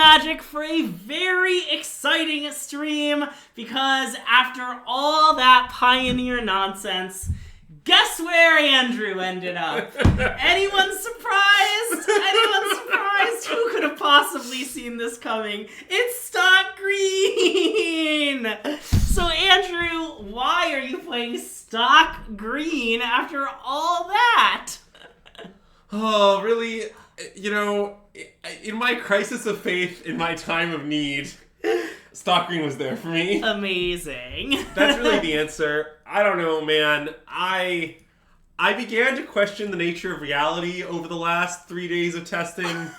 Magic for a very exciting stream because after all that Pioneer nonsense, guess where Andrew ended up? Anyone surprised? Anyone surprised? Who could have possibly seen this coming? It's Stock Green! So Andrew, why are you playing Stock Green after all that? Oh, really? You know, in my crisis of faith, in my time of need, Stock Green was there for me. Amazing. That's really the answer. I don't know, man. I began to question the nature of reality over the last 3 days of testing.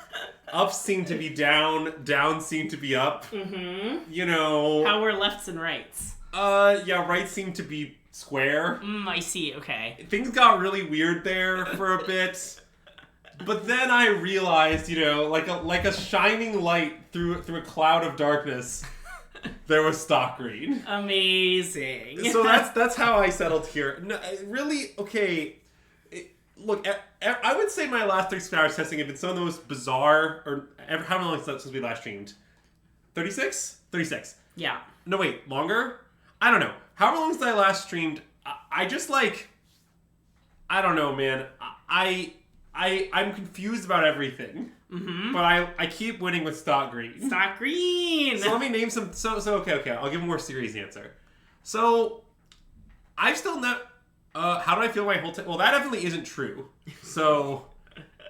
Ups seem to be down, downs seem to be up. Mm-hmm. You know. How were lefts and rights? Yeah, right seemed to be square. I see, okay. Things got really weird there for a bit. But then I realized, you know, like a shining light through a cloud of darkness, there was Stock Green. Amazing. So that's how I settled here. No, really, okay. Look, I would say my last 36 hours testing have been some of the most bizarre, or how long since we last streamed? 36? 36. Yeah. No, wait, longer? I don't know. However long since I last streamed, I just like, I don't know, man. I'm confused about everything. Mm-hmm. But I keep winning with Stock Green. Stock Green! So let me name some... So okay. I'll give a more serious answer. So, I've still not... how do I feel my whole time? Well, that definitely isn't true. So,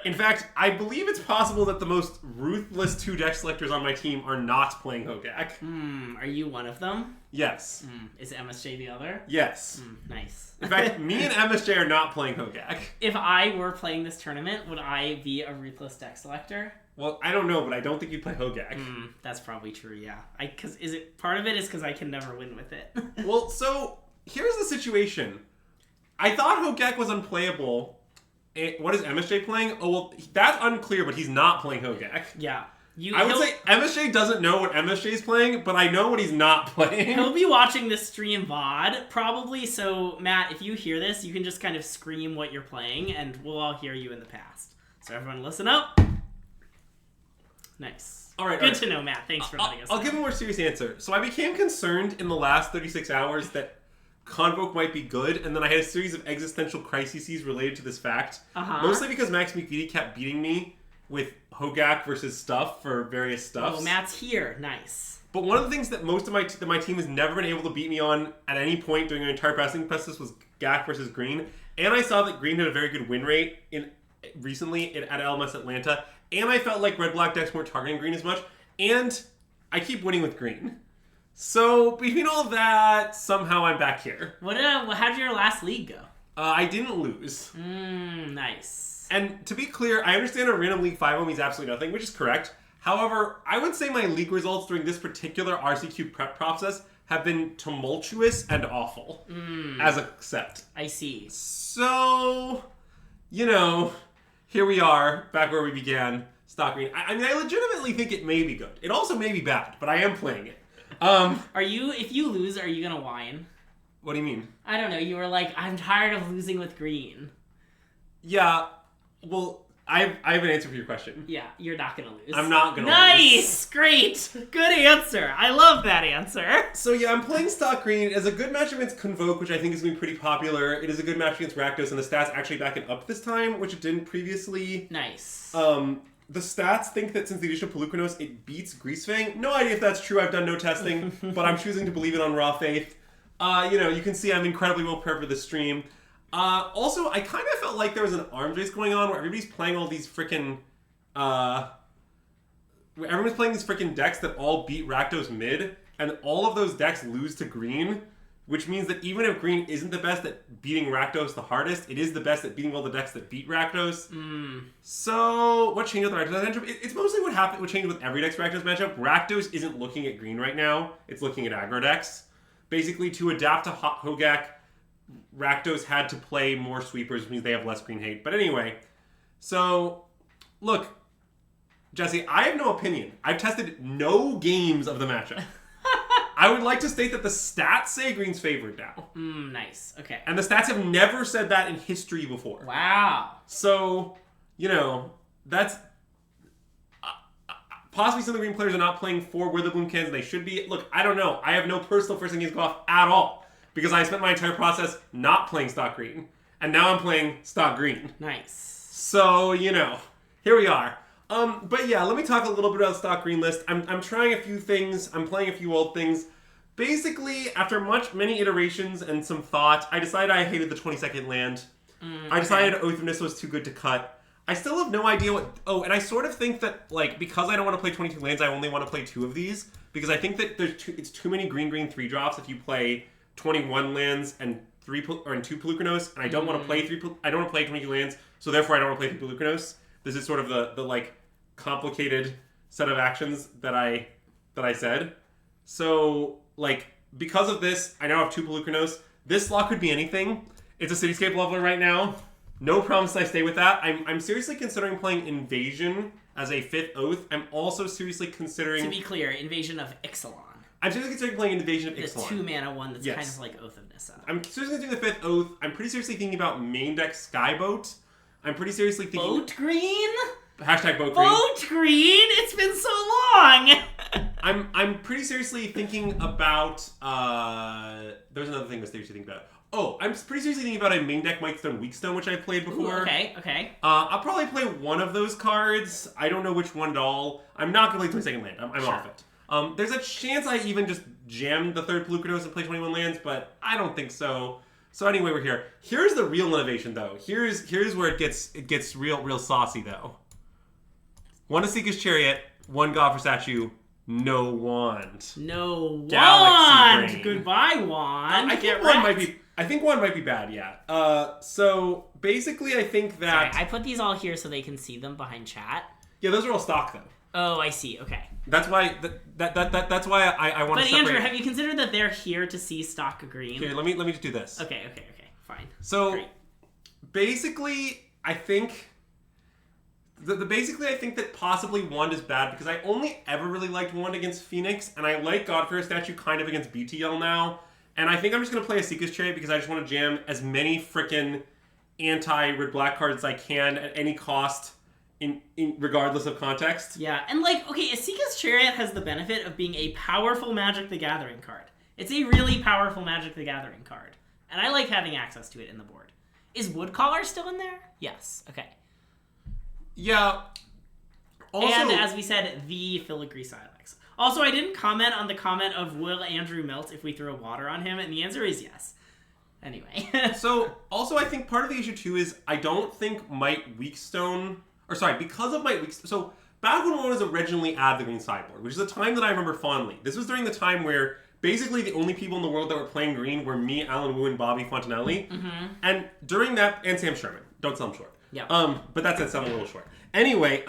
in fact, I believe it's possible that the most ruthless 2 deck selectors on my team are not playing Hogak. Are you one of them? Yes. Is MSJ the other? Yes. Nice. In fact, me and MSJ are not playing Hogak. If I were playing this tournament, would I be a ruthless deck selector? Well, I don't know, but I don't think you play Hogak. That's probably true, yeah. Because part of it is because I can never win with it. Well, so here's the situation. I thought Hogak was unplayable. What is MSJ playing? Oh, well, that's unclear, but he's not playing Hogak. Yeah. I would say MSJ doesn't know what MSJ is playing, but I know what he's not playing. He'll be watching this stream VOD, probably, so Matt, if you hear this, you can just kind of scream what you're playing, and we'll all hear you in the past. So everyone listen up. Nice. Alright, Good to know, Matt. Thanks for letting us know. I'll give a more serious answer. So I became concerned in the last 36 hours that Convoke might be good, and then I had a series of existential crises related to this fact. Mostly because Max McVitie kept beating me with Hogak versus stuff for various stuffs. Oh, Matt's here. Nice. But one of the things that most of my team has never been able to beat me on at any point during an entire pressing process was Gak versus Green. And I saw that Green had a very good win rate recently at LMS Atlanta. And I felt like red-black decks weren't targeting Green as much. And I keep winning with Green. So between all of that, somehow I'm back here. How did your last league go? I didn't lose. Nice. And to be clear, I understand a random League 5 means absolutely nothing, which is correct. However, I would say my league results during this particular RCQ prep process have been tumultuous and awful. As a set. I see. So, you know, here we are, back where we began, Stock Green. I mean, I legitimately think it may be good. It also may be bad, but I am playing it. If you lose, are you gonna whine? What do you mean? I don't know, you were like, I'm tired of losing with Green. Yeah, well, I have an answer for your question. Yeah, you're not gonna lose. I'm not gonna lose. Nice! Great! Good answer. I love that answer. So yeah, I'm playing Stock Green. It is a good match against Convoke, which I think is going to be pretty popular. It is a good match against Rakdos, and the stats actually back it up this time, which it didn't previously. Nice. The stats think that since the addition of Pelucanos, it beats Greasefang. No idea if that's true. I've done no testing, but I'm choosing to believe it on raw faith. You know, you can see I'm incredibly well prepared for this stream. Also, I kind of felt like there was an arms race going on where everybody's playing all these freaking, everyone's playing these freaking decks that all beat Rakdos mid, and all of those decks lose to Green, which means that even if Green isn't the best at beating Rakdos the hardest, it is the best at beating all the decks that beat Rakdos. So, what changed with the Rakdos matchup? It's mostly what changed with every deck's Rakdos matchup. Rakdos isn't looking at Green right now, it's looking at aggro decks. Basically, to adapt to Hogak, Rakdos had to play more sweepers, which means they have less green hate. But anyway, so, look, Jesse, I have no opinion. I've tested no games of the matchup. I would like to state that the stats say Green's favored now. Nice. Okay. And the stats have never said that in history before. Wow. So, you know, that's... Possibly some of the green players are not playing for Witherbloom cans, and they should be. Look, I don't know. I have no personal first against Goff at all, because I spent my entire process not playing stock green, and now I'm playing stock green. Nice. So, here we are. But yeah, let me talk a little bit about the stock green list. I'm trying a few things. I'm playing a few old things. Basically, after many iterations and some thought, I decided I hated the 22nd land. I decided Oath of Nissa was too good to cut. I still have no idea what... Oh, and I sort of think that, because I don't want to play 22 lands, I only want to play 2 of these. Because I think that it's too many green 3 drops if you play 21 lands and 2 Polukranos. And I don't want to play I don't want to play 22 lands, so therefore I don't want to play 3 Polukranos. This is sort of the complicated set of actions that I said. So, because of this, I now have 2 Polukranos. This slot could be anything. It's a Cityscape leveler right now. No promise I stay with that. I'm seriously considering playing Invasion as a 5th Oath. I'm also seriously considering... To be clear, Invasion of Ixalan. I'm seriously considering playing Invasion of Ixalan. The 2-mana one that's kind of like Oath of Nissa. I'm seriously doing the 5th Oath. I'm pretty seriously thinking about main deck Skyboat. I'm pretty seriously thinking... Boat Green? Hashtag Boat Green. Boat Green? It's been so long! I'm pretty seriously thinking about... There's another thing I was seriously thinking about. Oh, I'm pretty seriously thinking about a main deck Mightstone Weakstone, which I've played before. Ooh, okay. I'll probably play one of those cards. I don't know which one at all. I'm not going to play 22nd land. I'm off it. There's a chance I even just jammed the 3rd Polukranos and play 21 lands, but I don't think so. So anyway, we're here. Here's the real innovation, though. Here's where it gets real saucy, though. 1 Asika's Chariot, 1 Goffer Statue, no wand. No Galaxy wand. Goodbye, wand. I think one might be bad, yeah. So basically, I think that... Sorry, I put these all here so they can see them behind chat. Yeah, those are all stock, though. Oh, I see. Okay. That's why that's why I want to separate... But Andrew, have you considered that they're here to see stock green? Here, let me just do this. Okay. Fine. So, Great. basically, I think... Basically, I think that possibly Wand is bad because I only ever really liked Wand against Phoenix, and I like Godfair Statue kind of against BTL now. And I think I'm just going to play Asika's Chariot because I just want to jam as many frickin' anti-red-black cards as I can at any cost, in regardless of context. Yeah, and Asika's Chariot has the benefit of being a powerful Magic the Gathering card. It's a really powerful Magic the Gathering card. And I like having access to it in the board. Is Woodcaller still in there? Yes. Okay. Yeah. Also, and as we said, the Filigree Silex. Also, I didn't comment on the comment of will Andrew melt if we throw water on him, and the answer is yes. Anyway. So, also I think part of the issue too is I don't think Might Weakstone... because of Might Weakstone... So, back when one was originally added the green sideboard, which is a time that I remember fondly. This was during the time where basically the only people in the world that were playing green were me, Alan Wu, and Bobby Fontanelli. Mm-hmm. And during that... And Sam Sherman. Don't sell him short. Yeah. But that said, sell him a little short. Anyway,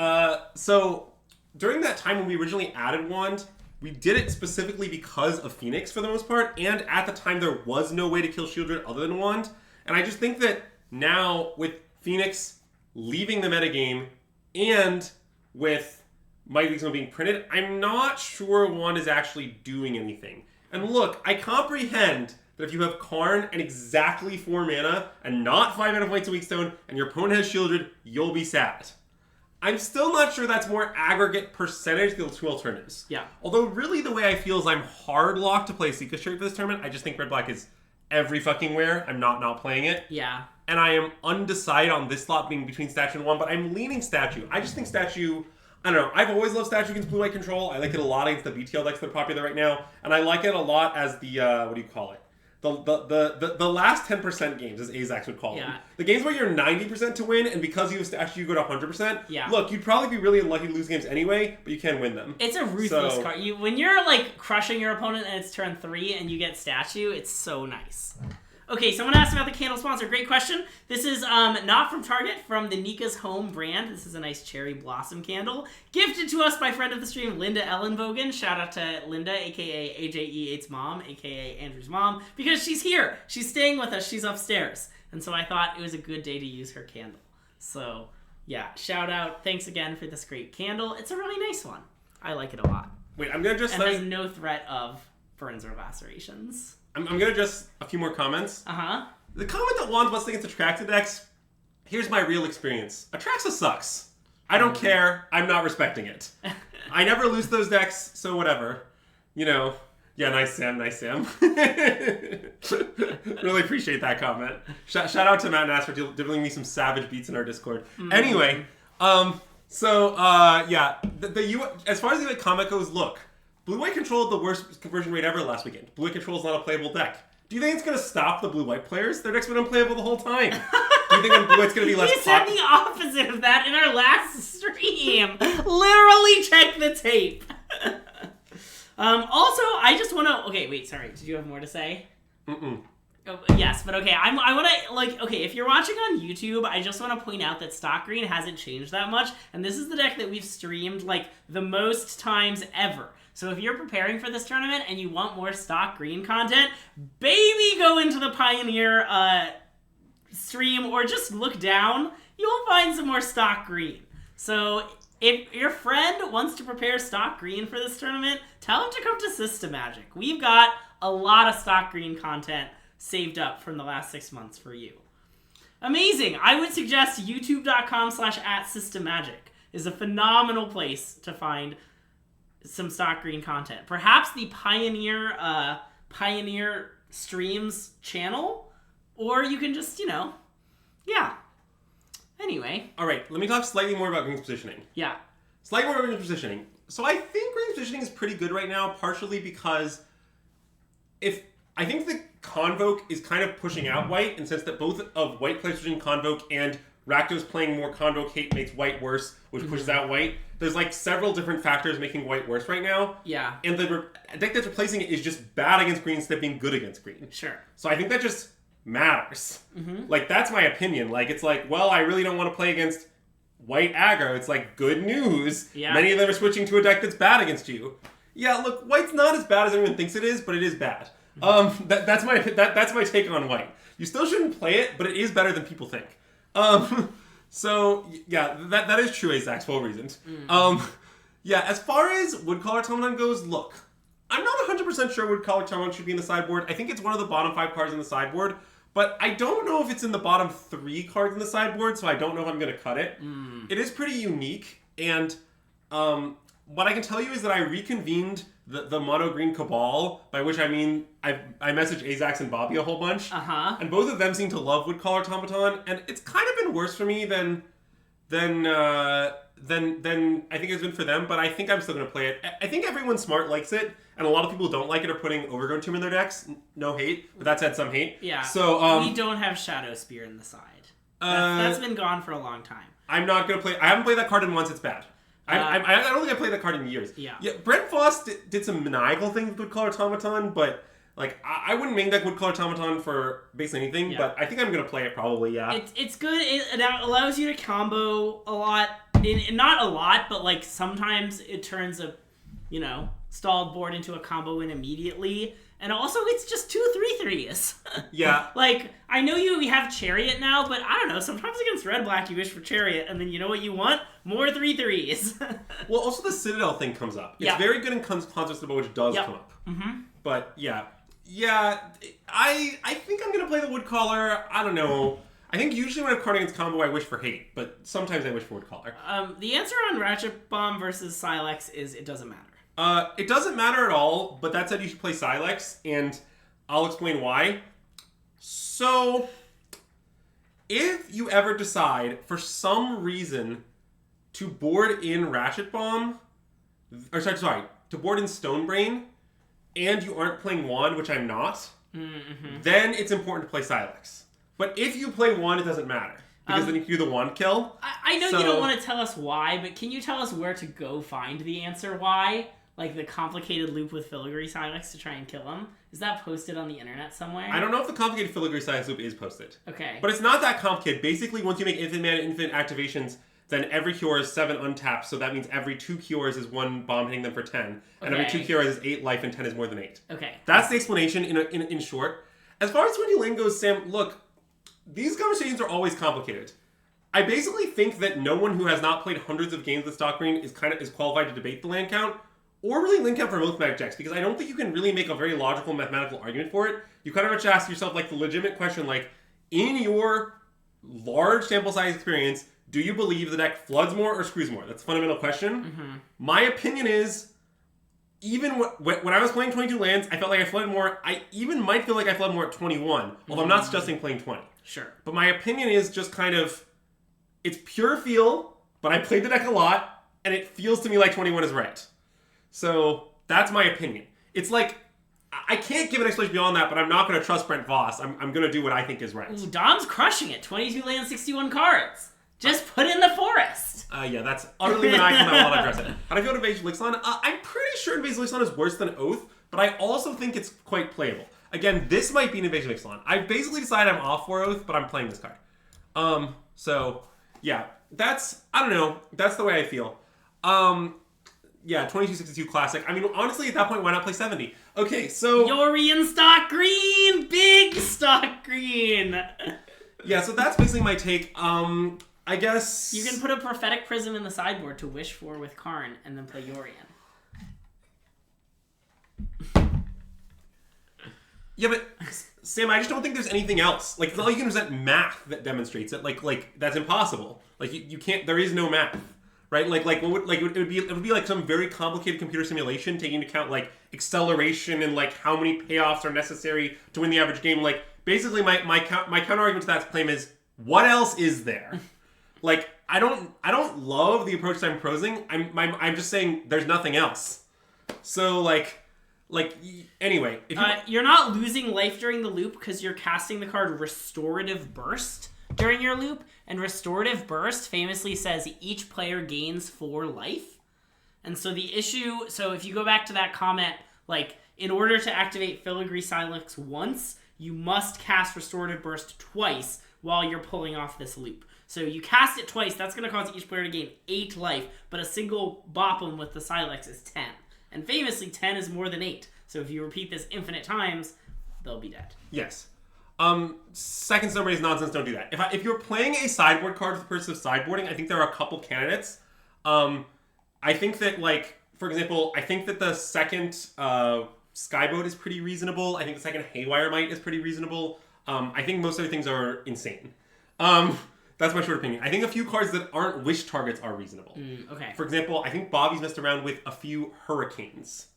so... During that time when we originally added Wand, we did it specifically because of Phoenix for the most part, and at the time there was no way to kill Shieldred other than Wand. And I just think that now, with Phoenix leaving the metagame, and with Might Weakstone being printed, I'm not sure Wand is actually doing anything. And look, I comprehend that if you have Karn and exactly 4 mana, and not 5 mana Might Weakstone, and your opponent has Shieldred, you'll be sad. I'm still not sure that's more aggregate percentage than the 2 alternatives. Yeah. Although really the way I feel is I'm hard locked to play Asika's Chariot for this tournament. I just think red-black is every fucking where. I'm not playing it. Yeah. And I am undecided on this slot being between Statue and Wand, but I'm leaning Statue. I just think Statue... I don't know. I've always loved Statue against blue-white control. I like it a lot against the BTL decks that are popular right now. And I like it a lot as the... what do you call it? The last 10% games, as Azax would call them. The games where you're 90% to win, and because you have Statue, you go to 100%. Yeah. Look, you'd probably be really unlucky to lose games anyway, but you can win them. It's a ruthless card. When you're crushing your opponent and it's turn 3 and you get Statue, it's so nice. Okay, someone asked about the candle sponsor. Great question. This is not from Target, from the Nika's Home brand. This is a nice cherry blossom candle. Gifted to us by friend of the stream, Linda Ellenbogen. Shout out to Linda, a.k.a. AJE8's mom, a.k.a. Andrew's mom, because she's here. She's staying with us. She's upstairs. And so I thought it was a good day to use her candle. So, yeah, shout out. Thanks again for this great candle. It's a really nice one. I like it a lot. Wait, I'm going to just... And there's no threat of burns or lacerations. I'm going to just a few more comments. Uh-huh. The comment that Wand's busting against Atraxa decks, here's my real experience. Atraxa sucks. I don't care. I'm not respecting it. I never lose those decks, so whatever. You know. Yeah, nice Sam. Really appreciate that comment. Shout out to Matt Nass for delivering me some savage beats in our Discord. Anyway, yeah, as far as the comic goes, look, Blue-White controlled the worst conversion rate ever last weekend. Blue-White control is not a playable deck. Do you think it's going to stop the Blue-White players? Their deck's been unplayable the whole time. Do you think Blue-White's going to be less You said the opposite of that in our last stream. Literally check the tape. Also, I just want to... Okay, wait, sorry. Did you have more to say? Mm-mm. Oh, yes, but okay, I want to, like, okay, if you're watching on YouTube, I just want to point out that Stock Green hasn't changed that much, and this is the deck that we've streamed, like, the most times ever. So if you're preparing for this tournament and you want more Stock Green content, baby, go into the Pioneer stream or just look down. You'll find some more Stock Green. So if your friend wants to prepare Stock Green for this tournament, tell him to come to System Magic. We've got a lot of Stock Green content saved up from the last 6 months for you. Amazing. I would suggest youtube.com/@systemmagic is a phenomenal place to find some Stock Green content. Perhaps the Pioneer Streams channel, or you can just, yeah. Anyway. All right, let me talk slightly more about Green's positioning. Yeah. Slightly more about Green's positioning. So I think Green's positioning is pretty good right now, partially because I think the Convoke is kind of pushing out White in the sense that both of White players switching Convoke and Rakdos playing more Convoke hate makes White worse, which pushes out White. There's like several different factors making White worse right now. Yeah. And the deck that's replacing it is just bad against Green instead of being good against Green. Sure. So I think that just matters. Like, that's my opinion. Like, it's like, well, I really don't want to play against White aggro. It's like, good news. Yeah. Many of them are switching to a deck that's bad against you. Yeah, look, White's not as bad as everyone thinks it is, but it is bad. That's my take on White. You still shouldn't play it, but it is better than people think. So yeah, that is true, Azax, for all reasons. Yeah, as far as Woodcaller Automaton goes, look, I'm not 100% sure Woodcaller Automaton should be in the sideboard. I think it's one of the bottom 5 cards in the sideboard, but I don't know if it's in the bottom 3 cards in the sideboard, so I don't know if I'm going to cut it. It is pretty unique, and what I can tell you is that I reconvened the Mono Green Cabal, by which I mean I messaged Azax and Bobby a whole bunch, and both of them seem to love Woodcaller Automaton, and it's kind of been worse for me than I think it's been for them, but I think I'm still going to play it. I think everyone smart likes it, and a lot of people who don't like it are putting Overgrown Tomb in their decks. No hate, but that said, some hate. Yeah. So we don't have Shadow Spear in the side. That's been gone for a long time. I'm not going to play. I haven't played that card in once. It's bad. I don't think I played that card in years. Yeah. Brent Foss did some maniacal things with Woodcaller Automaton, but like I wouldn't main deck Woodcaller Automaton for basically anything. Yeah. But I think I'm gonna play it probably. Yeah. It's good. It allows you to combo a lot. Not a lot, but like sometimes it turns a stalled board into a combo win immediately. And also, it's just 2 3/3s. Yeah. Like, I know we have Chariot now, but I don't know. Sometimes against Red-Black, you wish for Chariot, and then you know what you want? More 3/3s. Well, also the Citadel thing comes up. It's very good in Concerts of which does come up. But, yeah. Yeah, I think I'm going to play the Woodcaller. I don't know. I think usually when I have card against combo, I wish for hate, but sometimes I wish for Woodcaller. The answer on Ratchet Bomb versus Sylex is it doesn't matter. It doesn't matter at all, but that said, you should play Sylex, and I'll explain why. So, if you ever decide, for some reason, to board in Ratchet Bomb, to board in Stonebrain, and you aren't playing Wand, which I'm not, then it's important to play Sylex. But if you play Wand, it doesn't matter, because then you can do the Wand kill. I know you don't want to tell us why, but can you tell us where to go find the answer why? Like the complicated loop with Filigree Sylex to try and kill him? Is that posted on the internet somewhere? I don't know if the complicated Filigree Sylex loop is posted. Okay. But it's not that complicated. Basically, once you make infinite mana, infinite activations, then every cure is 7 untapped, so that means every 2 cures is 1 bomb hitting them for 10. And every 2 cures is 8 life, and 10 is more than 8. Okay. That's the explanation in short. As far as 20 lane goes, Sam, look, these conversations are always complicated. I basically think that no one who has not played hundreds of games with Stock Green is qualified to debate the land count, or really link out for most Magic decks, because I don't think you can really make a very logical mathematical argument for it. You kind of have to ask yourself like the legitimate question, like, in your large sample size experience, Do you believe the deck floods more or screws more? That's a fundamental question. Mm-hmm. My opinion is, even when I was playing 22 lands, I felt like I flooded more. I even might feel like I flooded more at 21, although I'm not suggesting playing 20. Sure. But my opinion is just kind of, it's pure feel, but I played the deck a lot, and it feels to me like 21 is right. So that's my opinion. It's like, I can't give an explanation beyond that, but I'm not going to trust Brent Voss. I'm going to do what I think is right. Ooh, Dom's crushing it. 22 lands, 61 cards. Just put in the forest. Yeah, that's utterly maniacal, and I will not address it. How do I feel about Invasion of Ixalan? I'm pretty sure Invasion of Ixalan is worse than Oath, but I also think it's quite playable. Again, this might be an Invasion of Ixalan. I've basically decided I'm off for Oath, but I'm playing this card. So, yeah, that's, I don't know, that's the way I feel. Yeah, 2262 Classic. I mean, honestly, at that point, why not play 70? Okay, so... Yori in stock green! Big stock green! Yeah, so that's basically my take. I guess... You can put a Prophetic Prism in the sideboard to wish for with Karn, and then play Yorion. Yeah, but Sam, I just don't think there's anything else. Like, it's not like you can present math that demonstrates it. Like that's impossible. Like, you can't. There is no math, right? What would it would be like some very complicated computer simulation taking into account like acceleration and like how many payoffs are necessary to win the average game. Like, basically, my counter argument to that claim is, what else is there? Like, I don't love the approach that I'm proposing. I'm just saying there's nothing else. So anyway, if you're not losing life during the loop because you're casting the card Restorative Burst during your loop, and Restorative Burst famously says each player gains 4 life. And so if you go back to that comment, like, in order to activate Filigree Silence once, you must cast Restorative Burst twice while you're pulling off this loop. So you cast it twice, that's going to cause each player to gain 8 life, but a single bop 'em with the Silex is 10. And famously, 10 is more than 8. So if you repeat this infinite times, they'll be dead. Yes. Second Somebody's nonsense, don't do that. If you're playing a sideboard card for the purpose of sideboarding, I think there are a couple candidates. I think that, like, for example, I think that the second Skyboat is pretty reasonable. I think the second Haywire Might is pretty reasonable. I think most other things are insane. That's my short opinion. I think a few cards that aren't wish targets are reasonable. Okay. For example, I think Bobby's messed around with a few Hurricanes.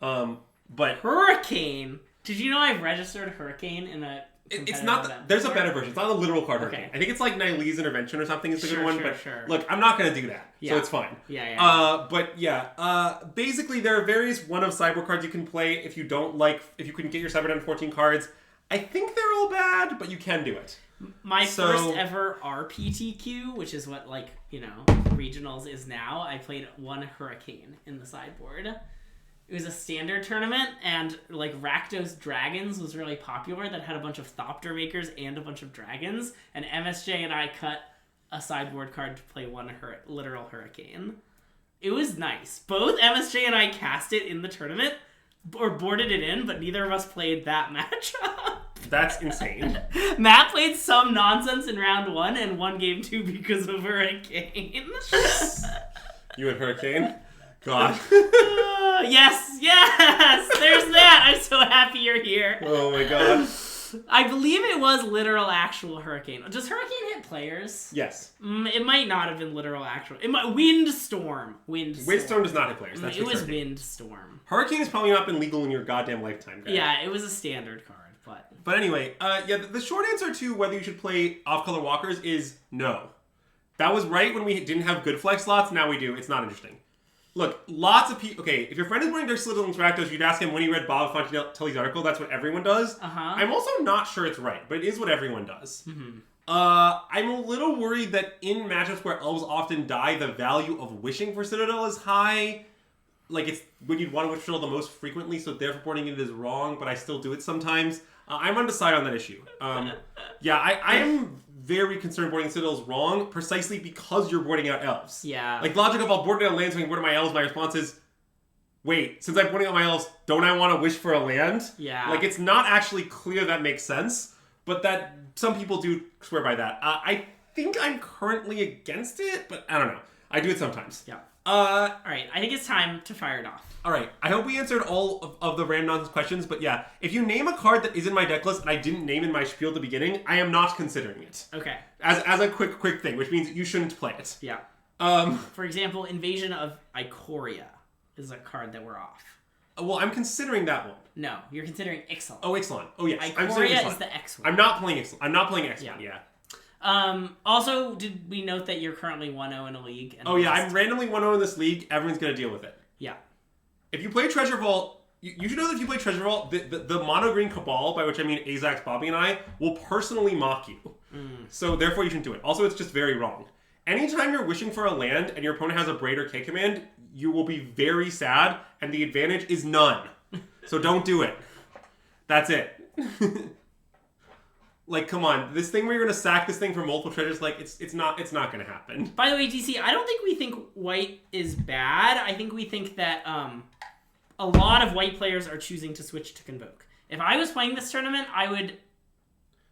But Hurricane? Did you know I've registered Hurricane in a it's not event there's before? a better version. It's not a literal card Okay. Hurricane. I think it's like Nylee's Intervention or something is the good one. But Sure. look, I'm not going to do that. Yeah. So it's fine. Yeah. But yeah, basically there are various one of sideboard cards you can play if you couldn't get your sideboard down to 14 cards. I think they're all bad, but you can do it. My first ever RPTQ, which is what, like, regionals is now, I played 1 Hurricane in the sideboard. It was a standard tournament, and, like, Rakdos Dragons was really popular. That had a bunch of Thopter Makers and a bunch of dragons, and MSJ and I cut a sideboard card to play 1 literal Hurricane. It was nice. Both MSJ and I cast it in the tournament, or boarded it in, but neither of us played that matchup. That's insane. Matt played some nonsense in round 1 and won game 2 because of Hurricane. You and Hurricane? God. Yes! There's that! I'm so happy you're here. Oh my god. I believe it was literal actual Hurricane. Does Hurricane hit players? Yes. It might not have been literal actual. It might Windstorm. Windstorm does not hit players. That's it was Hurricane. Windstorm. Hurricane has probably not been legal in your goddamn lifetime, guys. Yeah, it was a standard card, but... But anyway, the short answer to whether you should play off-color walkers is no. That was right when we didn't have good flex slots. Now we do. It's not interesting. Look, lots of people... Okay, if your friend is playing Dark Slytherins Rakdos, you'd ask him when he read Bob Fontenelli's article. That's what everyone does. I'm also not sure it's right, but it is what everyone does. Mm-hmm. I'm a little worried that in matchups where elves often die, the value of wishing for Citadel is high. Like, it's when you'd want to wish for Citadel the most frequently, so therefore boarding it is wrong, but I still do it sometimes. I'm undecided on that issue. Yeah, I am very concerned boarding Citadel is wrong, precisely because you're boarding out elves. Yeah. Like, logic of I'll board down lands when I board my elves, my response is, wait, since I'm boarding out my elves, don't I want to wish for a land? Yeah. Like, it's not actually clear that makes sense, but that some people do swear by that. I think I'm currently against it, but I don't know. I do it sometimes. Yeah. Uh, All right, I think it's time to fire it off. all right. I hope we answered all of the random nonsense questions, but yeah, if you name a card that is in my deck list and I didn't name in my spiel at the beginning, I am not considering it Okay. as a quick thing, which means you shouldn't play it. Yeah. Um, For example, Invasion of Ikoria is a card that we're off. well, I'm considering that one. No, you're considering Ixalan. Oh, Ixalan. Oh yes, I'm considering Ikoria Ixalan. is the X one. I'm not playing Ixalan. I'm not playing X1. Yeah. Also, did we note that you're currently 1-0 in a league? And Oh yeah, I'm randomly 1-0 in this league. Everyone's gonna deal with it. Yeah. If you play Treasure Vault, you should know that if you play Treasure Vault, the mono green Cabal, by which I mean Azax, Bobby, and I, will personally mock you. So therefore, you shouldn't do it. Also, it's just very wrong. Anytime you're wishing for a land and your opponent has a Braid or K command, you will be very sad, and the advantage is none. So don't do it. That's it. Like, come on, this thing where you're gonna sack this thing for multiple treasures, like it's not gonna happen. By the way, DC, I don't think we think white is bad. I think we think that a lot of white players are choosing to switch to Convoke. If I was playing this tournament, I would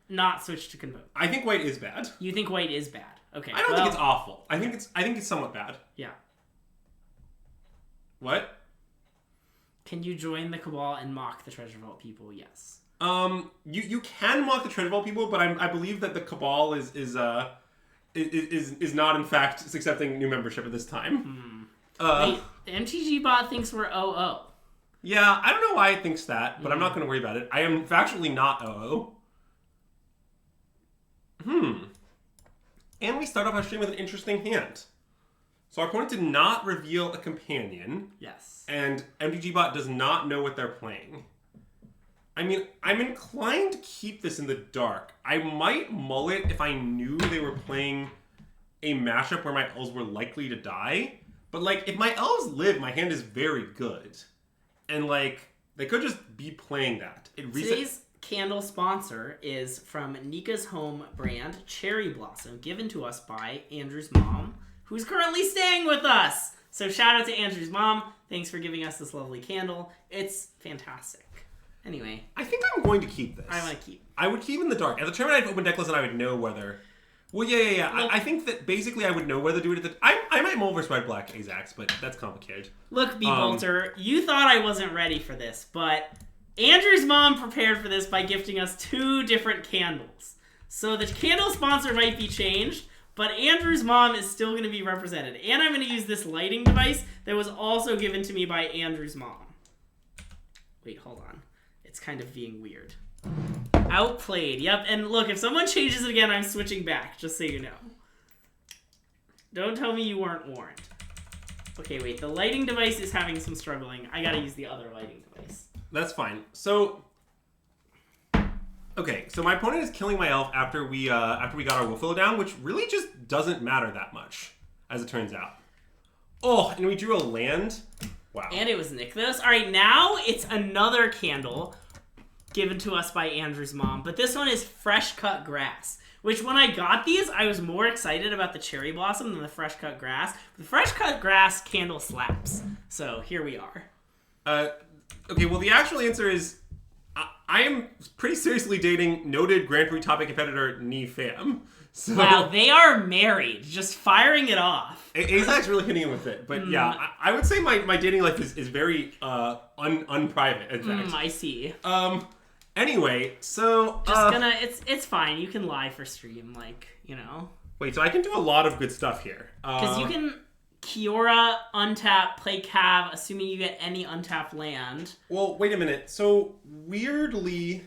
not switch to Convoke. I think white is bad. You think white is bad? Okay. I don't think it's awful. I think it's somewhat bad. Yeah. What? Can you join the Cabal and mock the Treasure Vault people? Yes. You can mock the Treasure Vault people, but I believe that the Cabal is not in fact accepting new membership at this time. Wait, the MTG bot thinks we're 0-0. Yeah, I don't know why it thinks that, but I'm not going to worry about it. I am factually not 0-0. And we start off our stream with an interesting hand. So our opponent did not reveal a companion. Yes. And MTGBot does not know what they're playing. I mean, I'm inclined to keep this in the dark. I might mull it if I knew they were playing a mashup where my elves were likely to die. But, like, if my elves live, my hand is very good. And, like, they could just be playing that. Today's candle sponsor is from Nika's Home brand, Cherry Blossom, given to us by Andrew's mom, who's currently staying with us. So shout out to Andrew's mom. Thanks for giving us this lovely candle. It's fantastic. Anyway. I think I'm going to keep this. I want to keep. I would keep in the dark. At the tournament, I'd open deck list and I would know whether... Well, yeah. Well, I think that basically I would know whether to do it at the... I might mull versus red black Azax, but that's complicated. Look, B-Bolter, you thought I wasn't ready for this, but Andrew's mom prepared for this by gifting us 2 different candles. So the candle sponsor might be changed, but Andrew's mom is still going to be represented. And I'm going to use this lighting device that was also given to me by Andrew's mom. Wait, hold on. It's kind of being weird. Outplayed. Yep, and look, if someone changes it again, I'm switching back, just so you know. Don't tell me you weren't warned. Okay, wait, the lighting device is having some struggling. I gotta use the other lighting device. That's fine. So... Okay, so my opponent is killing my elf after we got our Wolfwillow down, which really just doesn't matter that much, as it turns out. Oh, and we drew a land. Wow. And it was Nykthos. Alright, now it's another candle given to us by Andrew's mom, but this one is fresh cut grass. Which, when I got these, I was more excited about the cherry blossom than the fresh cut grass. The fresh cut grass candle slaps. So, here we are. Okay, well, the actual answer is I am pretty seriously dating noted Grand Prix topic competitor Nee Pham. So, wow, they are married. Just firing it off. Azak's really hitting him with it. But yeah, I would say my dating life is very unprivate, in fact. I see. Anyway, so... It's fine. You can lie for stream, like, you know. Wait, so I can do a lot of good stuff here. Because you can Kiora, untap, play Cav, assuming you get any untapped land. Well, wait a minute. So, weirdly,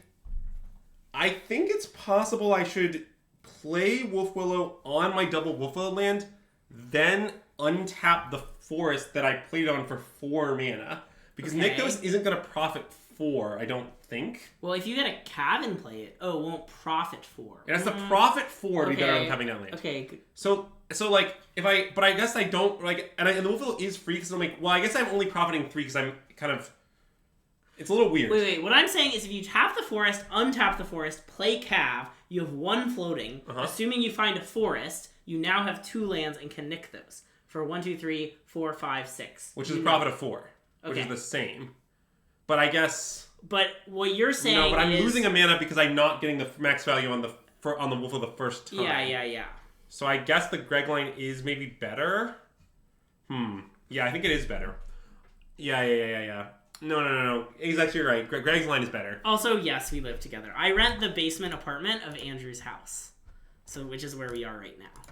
I think it's possible I should play Wolfwillow on my double Wolfwillow land, then untap the forest that I played on for 4 mana. Because Nykthos isn't going to profit 4, I don't think. Well, if you get a Cav and play it, it won't profit 4. It has to profit 4 to be better on tapping that land. Okay. So like, but I guess I don't, like, and the Wolfwillow is free because I'm like, well, I guess I'm only profiting 3 because I'm kind of, it's a little weird. Wait, what I'm saying is if you tap the forest, untap the forest, play Cav, you have 1 floating. Assuming you find a forest, you now have 2 lands and can nick those for 1, 2, 3, 4, 5, 6. Which is a profit of 4, which is the same. But I guess... But what you're saying No, but I'm losing a mana because I'm not getting the max value on the Wolf of the first time. Yeah. So I guess the Greg line is maybe better. Yeah, I think it is better. Yeah. No. He's actually right. Greg's line is better. Also, yes, we live together. I rent the basement apartment of Andrew's house, which is where we are right now.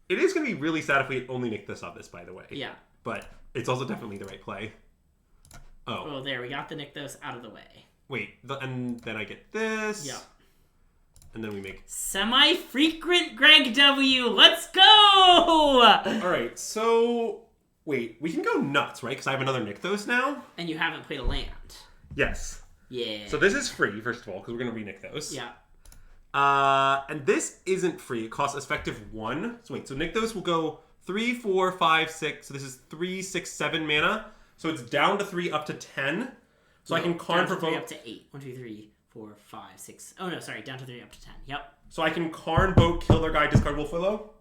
It is going to be really sad if we only Nykthos on this, by the way. Yeah. But it's also definitely the right play. Oh, there. We got the Nykthos out of the way. Wait, and then I get this. Yeah. And then we make... Semi-frequent Greg W. Let's go! Alright, so... Wait, we can go nuts, right? Because I have another Nykthos now. And you haven't played a land. Yes. Yeah. So this is free, first of all, because we're going to re-Nykthos. Yeah. And this isn't free. It costs effective 1. So wait, so Nykthos will go 3, 4, 5, 6. So this is 3, 6, 7 mana. So it's down to 3, up to 10. So I can Karn for 3 up to 8. 1, 2, 3, 4, 5, 6. Oh no, sorry, down to 3 up to 10. Yep. So I can Karn, Boat, kill their guy, discard Wolf Willow?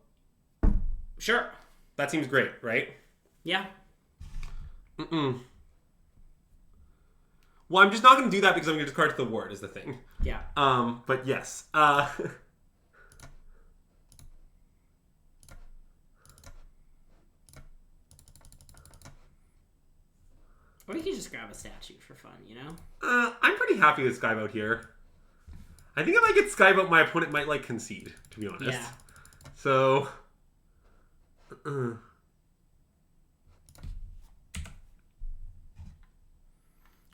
Sure. That seems great, right? Yeah. Well, I'm just not going to do that because I'm going to discard the ward is the thing. Yeah. But yes. Or you could just grab a statue for fun, you know? I'm pretty happy with Skyboat here. I think if I get Skyboat, my opponent might, concede, to be honest. Yeah. So...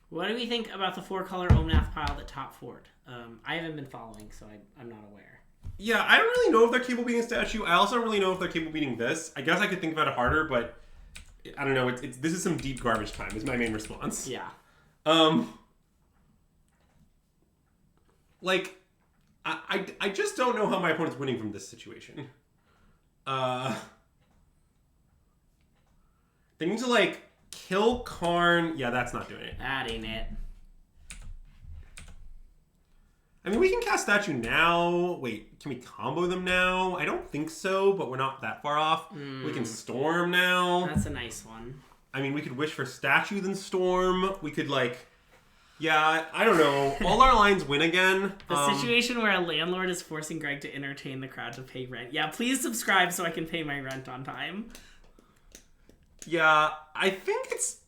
What do we think about the 4-color Omnath pile that top forward? I haven't been following, so I'm not aware. Yeah, I don't really know if they're capable of beating a statue. I also don't really know if they're capable of beating this. I guess I could think about it harder, but I don't know. This is some deep garbage time, is my main response. Yeah. I just don't know how my opponent's winning from this situation. They need to, kill Karn. Yeah, that's not doing it. That ain't it. I mean, we can cast Statue now. Wait, can we combo them now? I don't think so, but we're not that far off. We can Storm now. That's a nice one. I mean, we could wish for Statue then Storm. We could, yeah, I don't know. All our lines win again. The situation where a landlord is forcing Greg to entertain the crowd to pay rent. Yeah, please subscribe so I can pay my rent on time. Yeah, I think it's...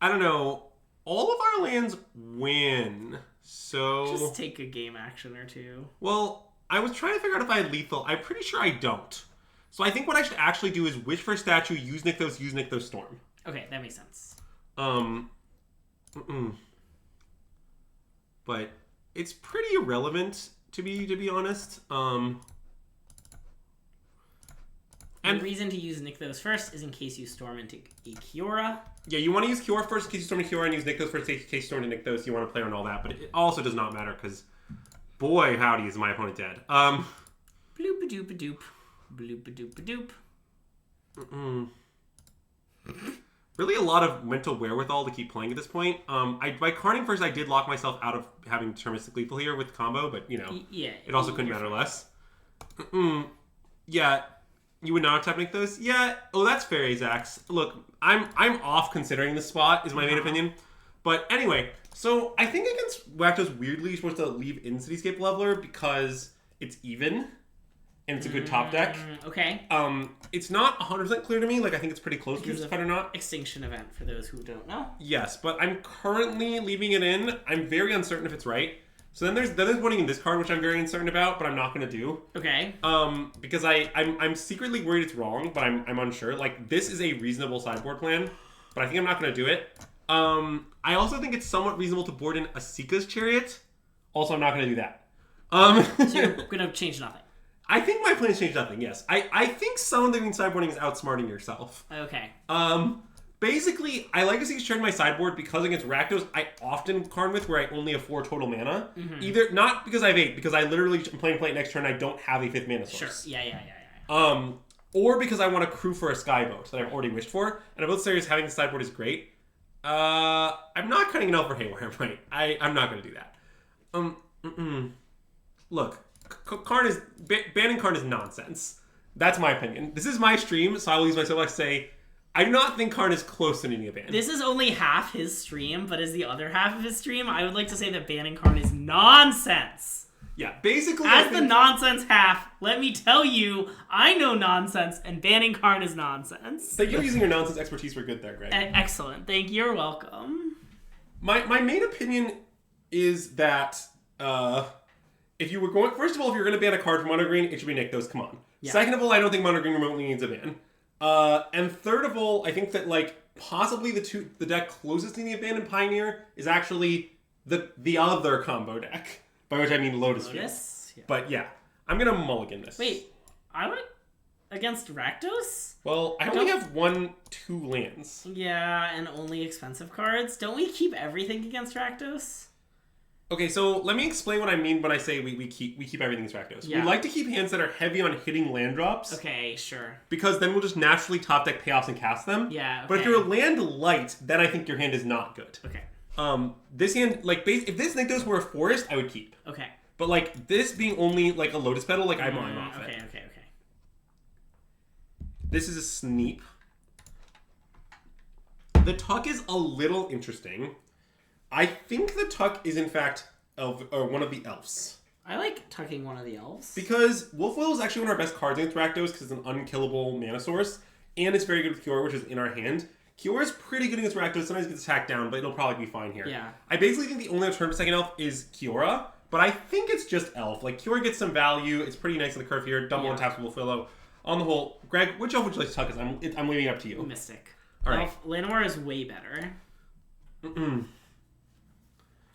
I don't know. All of our lands win, so... Just take a game action or two. Well, I was trying to figure out if I had lethal. I'm pretty sure I don't. So I think what I should actually do is wish for Statue, use Nykthos Storm. Okay, that makes sense. But it's pretty irrelevant, to be honest. And the reason to use Nykthos first is in case you storm into a Kiora. Yeah, you want to use Kiora first in case you storm into Kiora, and use Nykthos first in case you storm into Nykthos. You want to play on all that, but it also does not matter because, boy, howdy, is my opponent dead. Bloop-a-doop-a-doop. Bloop-a-doop-a-doop. Really a lot of mental wherewithal to keep playing at this point. By Karning first, I did lock myself out of having Deterministic Lethal here with combo, but, yeah, it also couldn't matter less. Yeah, you would not tap Nykthos? Yeah, that's fair, Azax. Look, I'm off considering this spot, is my main opinion. But anyway, so I think against Rakdos, weirdly, you're supposed to leave in Cityscape Leveler because it's even. And it's a good top deck. Okay. It's not 100% clear to me. I think it's pretty close to justified or not. Extinction event, for those who don't know. Yes, but I'm currently leaving it in. I'm very uncertain if it's right. So then there's winning in this card, which I'm very uncertain about, but I'm not going to do. Okay. Because I'm secretly worried it's wrong, but I'm unsure. This is a reasonable sideboard plan, but I think I'm not going to do it. I also think it's somewhat reasonable to board in Asika's Chariot. Also, I'm not going to do that. So you're going to change nothing. I think my plans change nothing, yes. I think summoning sideboarding is outsmarting yourself. Okay. Basically, I like to see shared my sideboard because against Rakdos, I often Karn with where I only have 4 total mana. Either, not because I have 8, because I literally am playing play next turn I don't have a 5th mana source. Sure, yeah. Or because I want to crew for a Skyboat that I've already wished for. And I'm both serious, having the sideboard is great. I'm not cutting an Elf for Haywire, right? I'm not going to do that. Look. Banning Karn is nonsense. That's my opinion. This is my stream, so I will use my soapbox to say, I do not think Karn is close to needing a ban. This is only half his stream, but as the other half of his stream, I would like to say that banning Karn is nonsense. Yeah, basically... As the nonsense half, let me tell you, I know nonsense, and banning Karn is nonsense. Thank you for using your nonsense expertise for good there, Greg. Excellent. Thank you. You're welcome. My main opinion is that if you were going... First of all, if you're going to ban a card from Mono Green, it should be Nykthos. Come on. Yeah. Second of all, I don't think Mono Green remotely needs a ban. And third of all, I think that, like, possibly the deck closest to the abandoned Pioneer is actually the other combo deck. By which I mean Lotus Field. Yeah. But yeah, I'm going to mulligan this. Wait, I would... Against Rakdos? Well, I only have 2 lands. Yeah, and only expensive cards. Don't we keep everything against Rakdos? Okay, so let me explain what I mean when I say we keep everything against Rakdos. Yeah. We like to keep hands that are heavy on hitting land drops. Okay, sure. Because then we'll just naturally top deck payoffs and cast them. Yeah, okay. But if you're land light, then I think your hand is not good. Okay. This hand, like, if this Nykthos were a forest, I would keep. Okay. But, like, this being only, like, a Lotus Petal, like, I'm off it. Okay. This is a Sneep. The Tuck is a little interesting. I think the Tuck is, in fact, one of the elves. I like tucking one of the elves. Because Wolfwheel is actually one of our best cards against Rakdos because it's an unkillable mana source. And it's very good with Kiora, which is in our hand. Kiora is pretty good against Rakdos. Sometimes it gets attacked down, but it'll probably be fine here. Yeah. I basically think the only alternative to second elf is Kiora, but I think it's just elf. Like, Kiora gets some value. It's pretty nice in the curve here. Double and taps Wolfwillow. On the whole, Greg, which elf would you like to tuck? I'm leaving it up to you. Mystic. All right. Llanowar is way better.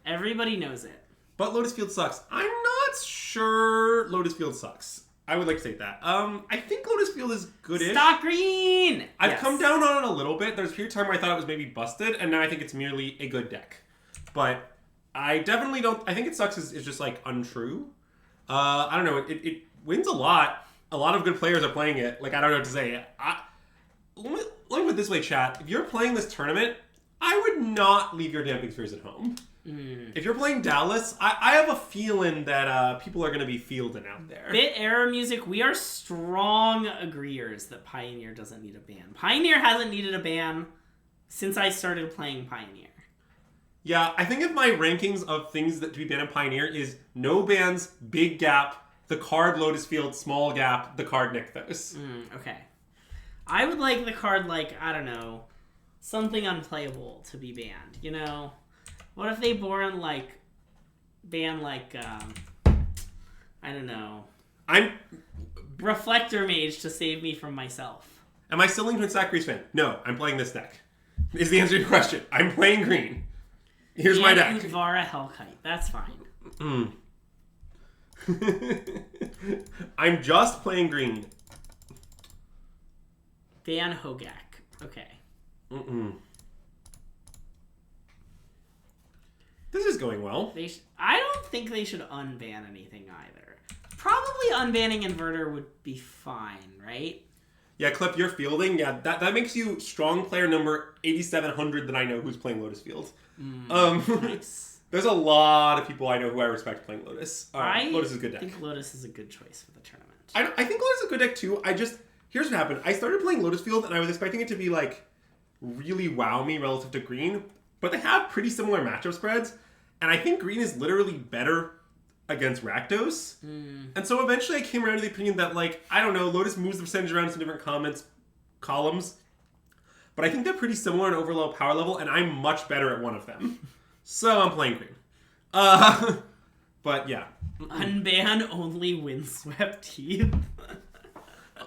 Everybody knows it. But Lotus Field sucks. I'm not sure Lotus Field sucks. I would like to say that. I think Lotus Field is good-ish. Stock Green! I've come down on it a little bit. There's a period of time where I thought it was maybe busted, and now I think it's merely a good deck. But I definitely don't... I think it sucks is just, like, untrue. I don't know. It wins a lot. A lot of good players are playing it. Like, I don't know what to say. Let me put it this way, chat. If you're playing this tournament, I would not leave your Damping Spheres at home. If you're playing Dallas, I have a feeling that people are going to be fielding out there. Bit Error Music, we are strong agreeers that Pioneer doesn't need a ban. Pioneer hasn't needed a ban since I started playing Pioneer. Yeah, I think if my rankings of things that to be banned in Pioneer is no bans, big gap, the card Lotus Field, small gap, the card Nykthos. Okay. I would like the card, like, I don't know, something unplayable to be banned, you know? What if they ban I don't know. Reflector Mage to save me from myself. Am I still into Sacrifice fan? No, I'm playing this deck. Is the answer to your question. I'm playing green. Here's my deck. Utvara Hellkite. That's fine. I'm just playing green. Ban Hogak. Okay. This is going well. I don't think they should unban anything either. Probably unbanning Inverter would be fine, right? Yeah, Clip, you're fielding. Yeah, that makes you strong player number 8,700 that I know who's playing Lotus Field. Nice. There's a lot of people I know who I respect playing Lotus. Lotus is a good deck. I think Lotus is a good choice for the tournament. I think Lotus is a good deck too. Here's what happened. I started playing Lotus Field and I was expecting it to be like really wow me relative to green, but they have pretty similar matchup spreads, and I think green is literally better against Rakdos. And so eventually I came around to the opinion that, like, I don't know, Lotus moves the percentage around some different columns, but I think they're pretty similar in overall power level, and I'm much better at one of them. So I'm playing green. But yeah. Unban only Windswept Heath.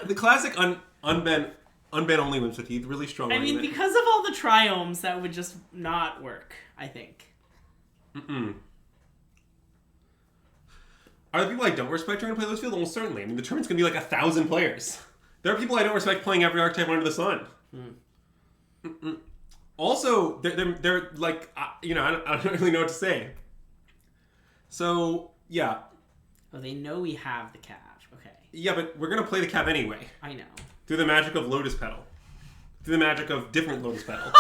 The classic unban only Windswept Heath, really strong argument. I mean, because of all the triomes, that would just not work, I think. Are there people I don't respect trying to play Lotus Field? Almost certainly. I mean, the tournament's going to be like 1,000 players. There are people I don't respect playing every archetype under the sun. Also, they're like, I don't really know what to say. So, yeah. Oh, they know we have the Cav. Okay. Yeah, but we're going to play the Cav anyway. I know. Through the magic of Lotus Petal. Through the magic of different Lotus Petal.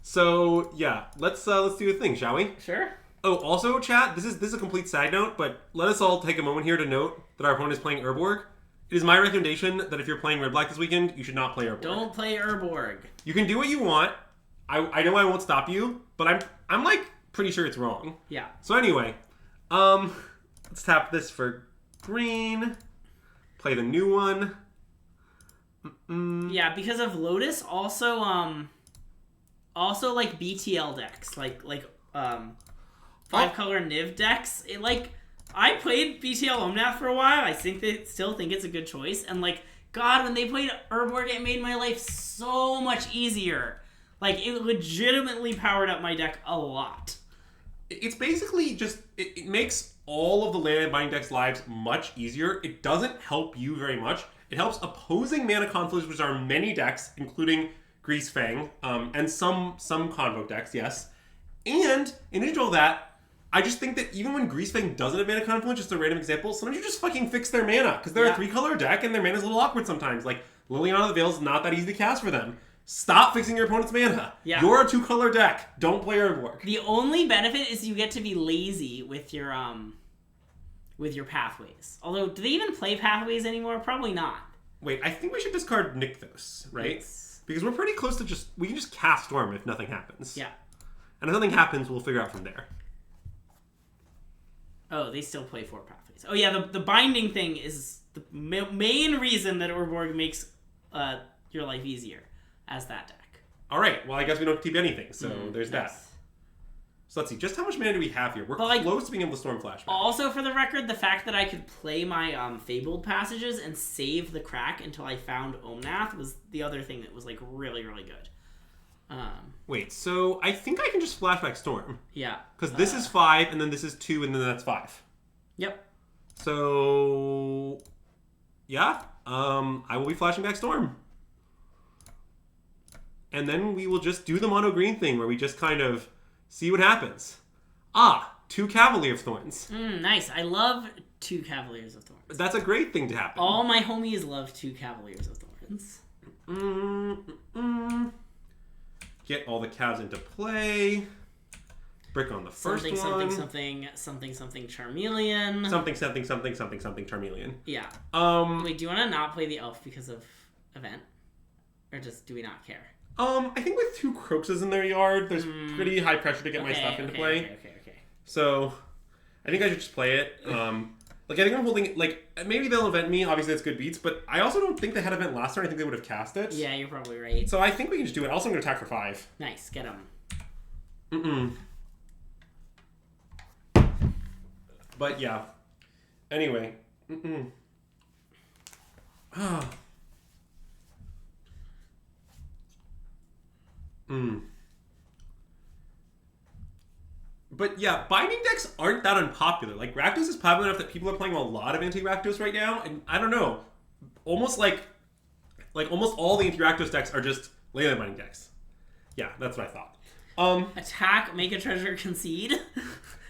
So, yeah. Let's do a thing, shall we? Sure. Oh, also, chat, this is a complete side note, but let us all take a moment here to note that our opponent is playing Urborg. It is my recommendation that if you're playing Red Black this weekend, you should not play Urborg. Don't play Urborg. You can do what you want. I know I won't stop you, but I'm like pretty sure it's wrong. Yeah. So anyway, Let's tap this for green. Play the new one. Yeah, because of Lotus, also like BTL decks, like 5-color Niv decks. It like I played BTL Omnath for a while. I still think it's a good choice. And like God, when they played Urborg, it made my life so much easier. Like it legitimately powered up my deck a lot. It's basically just it makes all of the land and binding decks' lives much easier. It doesn't help you very much. It helps opposing mana conflicts, which are many decks, including Grease Fang, and some Convoke decks, yes. And in addition to all that, I just think that even when Grease Fang doesn't have mana conflict, just a random example, sometimes you just fucking fix their mana, because they're a 3-color deck and their mana's a little awkward sometimes. Like, Liliana of the Veil is not that easy to cast for them. Stop fixing your opponent's mana. Yeah. You're a 2-color deck. Don't play Urborg. The only benefit is you get to be lazy with your pathways. Although, do they even play pathways anymore? Probably not. Wait, I think we should discard Nykthos, right? Yes. Because we're pretty close to we can just cast Storm if nothing happens. Yeah. And if nothing happens, we'll figure out from there. Oh, they still play 4 pathways. Oh yeah, the binding thing is the main reason that Urborg makes your life easier as that deck. All right. Well, I guess we don't keep anything, so there's that. Yes. So let's see. Just how much mana do we have here? We're close to being able to Storm Flashback. Also, for the record, the fact that I could play my Fabled Passages and save the crack until I found Omnath was the other thing that was like really, really good. Wait, so I think I can just Flashback Storm. Yeah. Because this is 5, and then this is 2, and then that's 5. Yep. So, yeah. I will be flashing back Storm. And then we will just do the mono green thing where we just kind of see what happens. 2 Cavalier of Thorns. Nice. I love 2 Cavaliers of Thorns. That's a great thing to happen. All my homies love 2 Cavaliers of Thorns. Get all the Cavs into play. Brick on the first one. Something Charmeleon. Something Charmeleon. Yeah. Wait, do you want to not play the elf because of event? Or just do we not care? I think with 2 Croxes in their yard, there's pretty high pressure to get my stuff into play. Okay. So, I think I should just play it. I think I'm holding, maybe they'll event me. Obviously, that's good beats, but I also don't think they had event last turn. I think they would have cast it. Yeah, you're probably right. So I think we can just do it. Also, I'm going to attack for 5. Nice, get him. But yeah. Anyway. But yeah, binding decks aren't that unpopular. Like, Rakdos is popular enough that people are playing a lot of anti-Rakdos right now, and I don't know. Almost like almost all the anti-Rakdos decks are just Leyline binding decks. Yeah, that's what I thought. Attack, make a treasure, concede?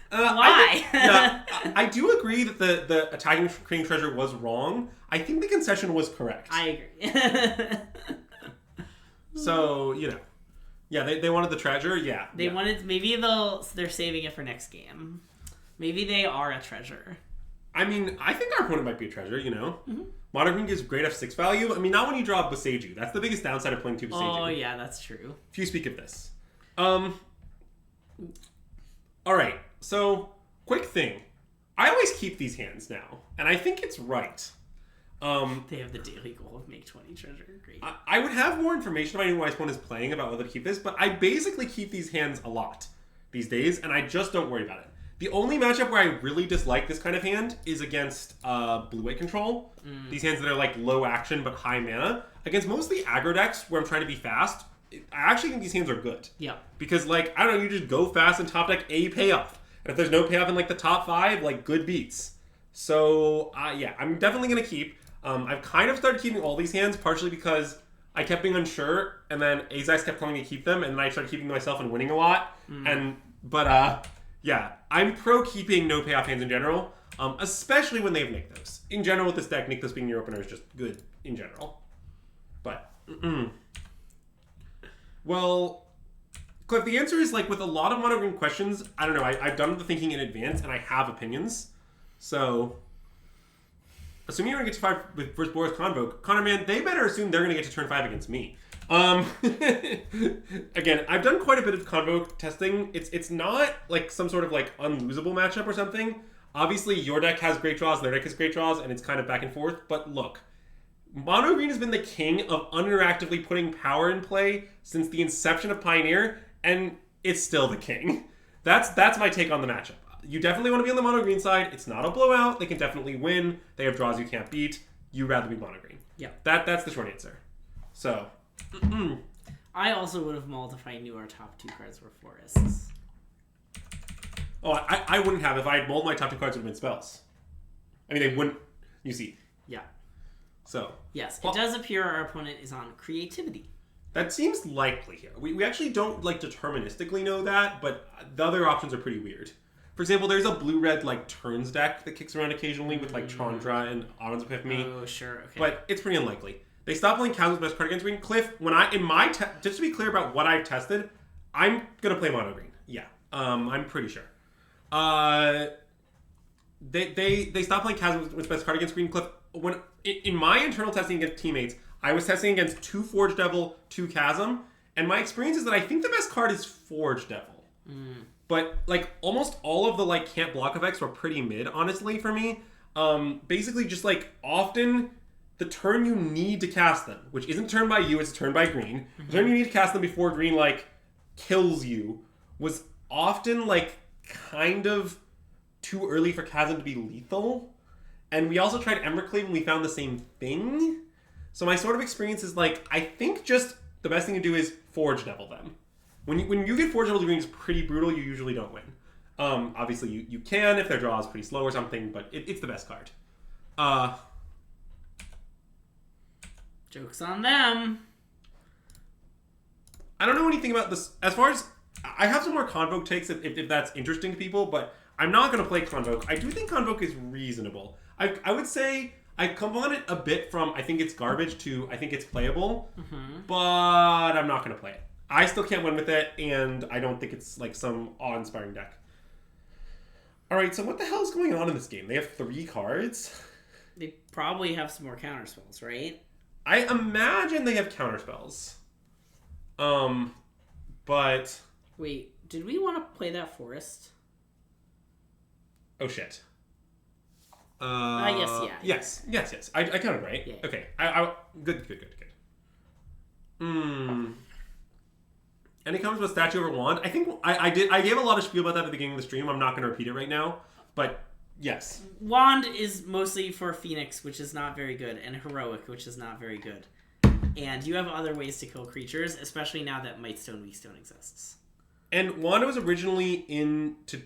Why? I do agree that the attacking creating treasure was wrong. I think the concession was correct. I agree. So, yeah, they wanted the treasure. Yeah, they wanted. Maybe they're saving it for next game. Maybe they are a treasure. I mean, I think our opponent might be a treasure. Modern Green gives great F6 value. I mean, not when you draw Boseiju. That's the biggest downside of playing 2 Boseiju. Oh yeah, that's true. If you speak of this. All right. So, quick thing. I always keep these hands now, and I think it's right. They have the daily goal of make 20 treasure. Great. I would have more information if I knew my opponent is playing about whether to keep this, but I basically keep these hands a lot these days, and I just don't worry about it. The only matchup where I really dislike this kind of hand is against blue-white control. These hands that are like low action but high mana. Against mostly aggro decks where I'm trying to be fast, I actually think these hands are good. Yeah. Because, I don't know, you just go fast and top deck a payoff. And if there's no payoff in, the top 5, good beats. So, yeah, I'm definitely going to keep. I've kind of started keeping all these hands, partially because I kept being unsure, and then Azax kept telling me to keep them, and then I started keeping them myself and winning a lot. Yeah, I'm pro keeping no payoff hands in general, especially when they have Nykthos. In general, with this deck, Nykthos being your opener is just good in general. But, well, Cliff, the answer is, with a lot of mono green questions, I don't know, I've done the thinking in advance, and I have opinions. So, assuming you're going to get to 5 with first Boros Convoke, Connor, man, they better assume they're going to get to turn 5 against me. Again, I've done quite a bit of Convoke testing. It's not, some sort of, unlosable matchup or something. Obviously, your deck has great draws, their deck has great draws, and it's kind of back and forth. But look, Mono Green has been the king of uninteractively putting power in play since the inception of Pioneer, and it's still the king. That's my take on the matchup. You definitely want to be on the Mono Green side. It's not a blowout. They can definitely win. They have draws you can't beat. You'd rather be Mono Green. Yeah. That's the short answer. So. I also would have mulled if I knew our top 2 cards were forests. Oh, I wouldn't have. If I had mulled, my top 2 cards would have been spells. I mean, they wouldn't. You see. Yeah. So. Yes, it does appear our opponent is on creativity. That seems likely here. We actually don't like deterministically know that, but the other options are pretty weird. For example, there's a blue-red like turns deck that kicks around occasionally with like Chandra and Autumn's Epiphany. Oh, sure, okay. But it's pretty unlikely. They stopped playing Chasm's best card against green. Cliff, when just to be clear about what I've tested, I'm gonna play mono green. Yeah, I'm pretty sure. They stopped playing Chasm's best card against green. Cliff, when in my internal testing against teammates, I was testing against 2 Forge Devil, 2 Chasm, and my experience is that I think the best card is Forge Devil. But like almost all of the like can't block effects were pretty mid, honestly, for me. Basically just like often the turn you need to cast them, which isn't turned by you, it's turned by green. The turn you need to cast them before green like kills you was often like kind of too early for Chasm to be lethal. And we also tried Embercleave and we found the same thing. So my sort of experience is like, I think just the best thing to do is Forge Devil them. When you get Forge Devil to green, it's pretty brutal. You usually don't win. Obviously, you can if their draw is pretty slow or something, but it's the best card. Joke's on them. I don't know anything about this. As far as... I have some more Convoke takes if that's interesting to people, but I'm not going to play Convoke. I do think Convoke is reasonable. I would say I've come on it a bit from I think it's garbage to I think it's playable, but I'm not going to play it. I still can't win with it, and I don't think it's like some awe-inspiring deck. Alright, so what the hell is going on in this game? They have 3 cards? They probably have some more counterspells, right? I imagine they have counterspells. But... Wait, did we want to play that forest? Oh, shit. I guess, yeah. Yes. I counted right. Yeah. Okay. Good. Any comments about Statue over Wand? I think I gave a lot of spiel about that at the beginning of the stream. I'm not going to repeat it right now, but yes. Wand is mostly for Phoenix, which is not very good, and Heroic, which is not very good. And you have other ways to kill creatures, especially now that Mightstone Weakstone exists. And Wand was originally in to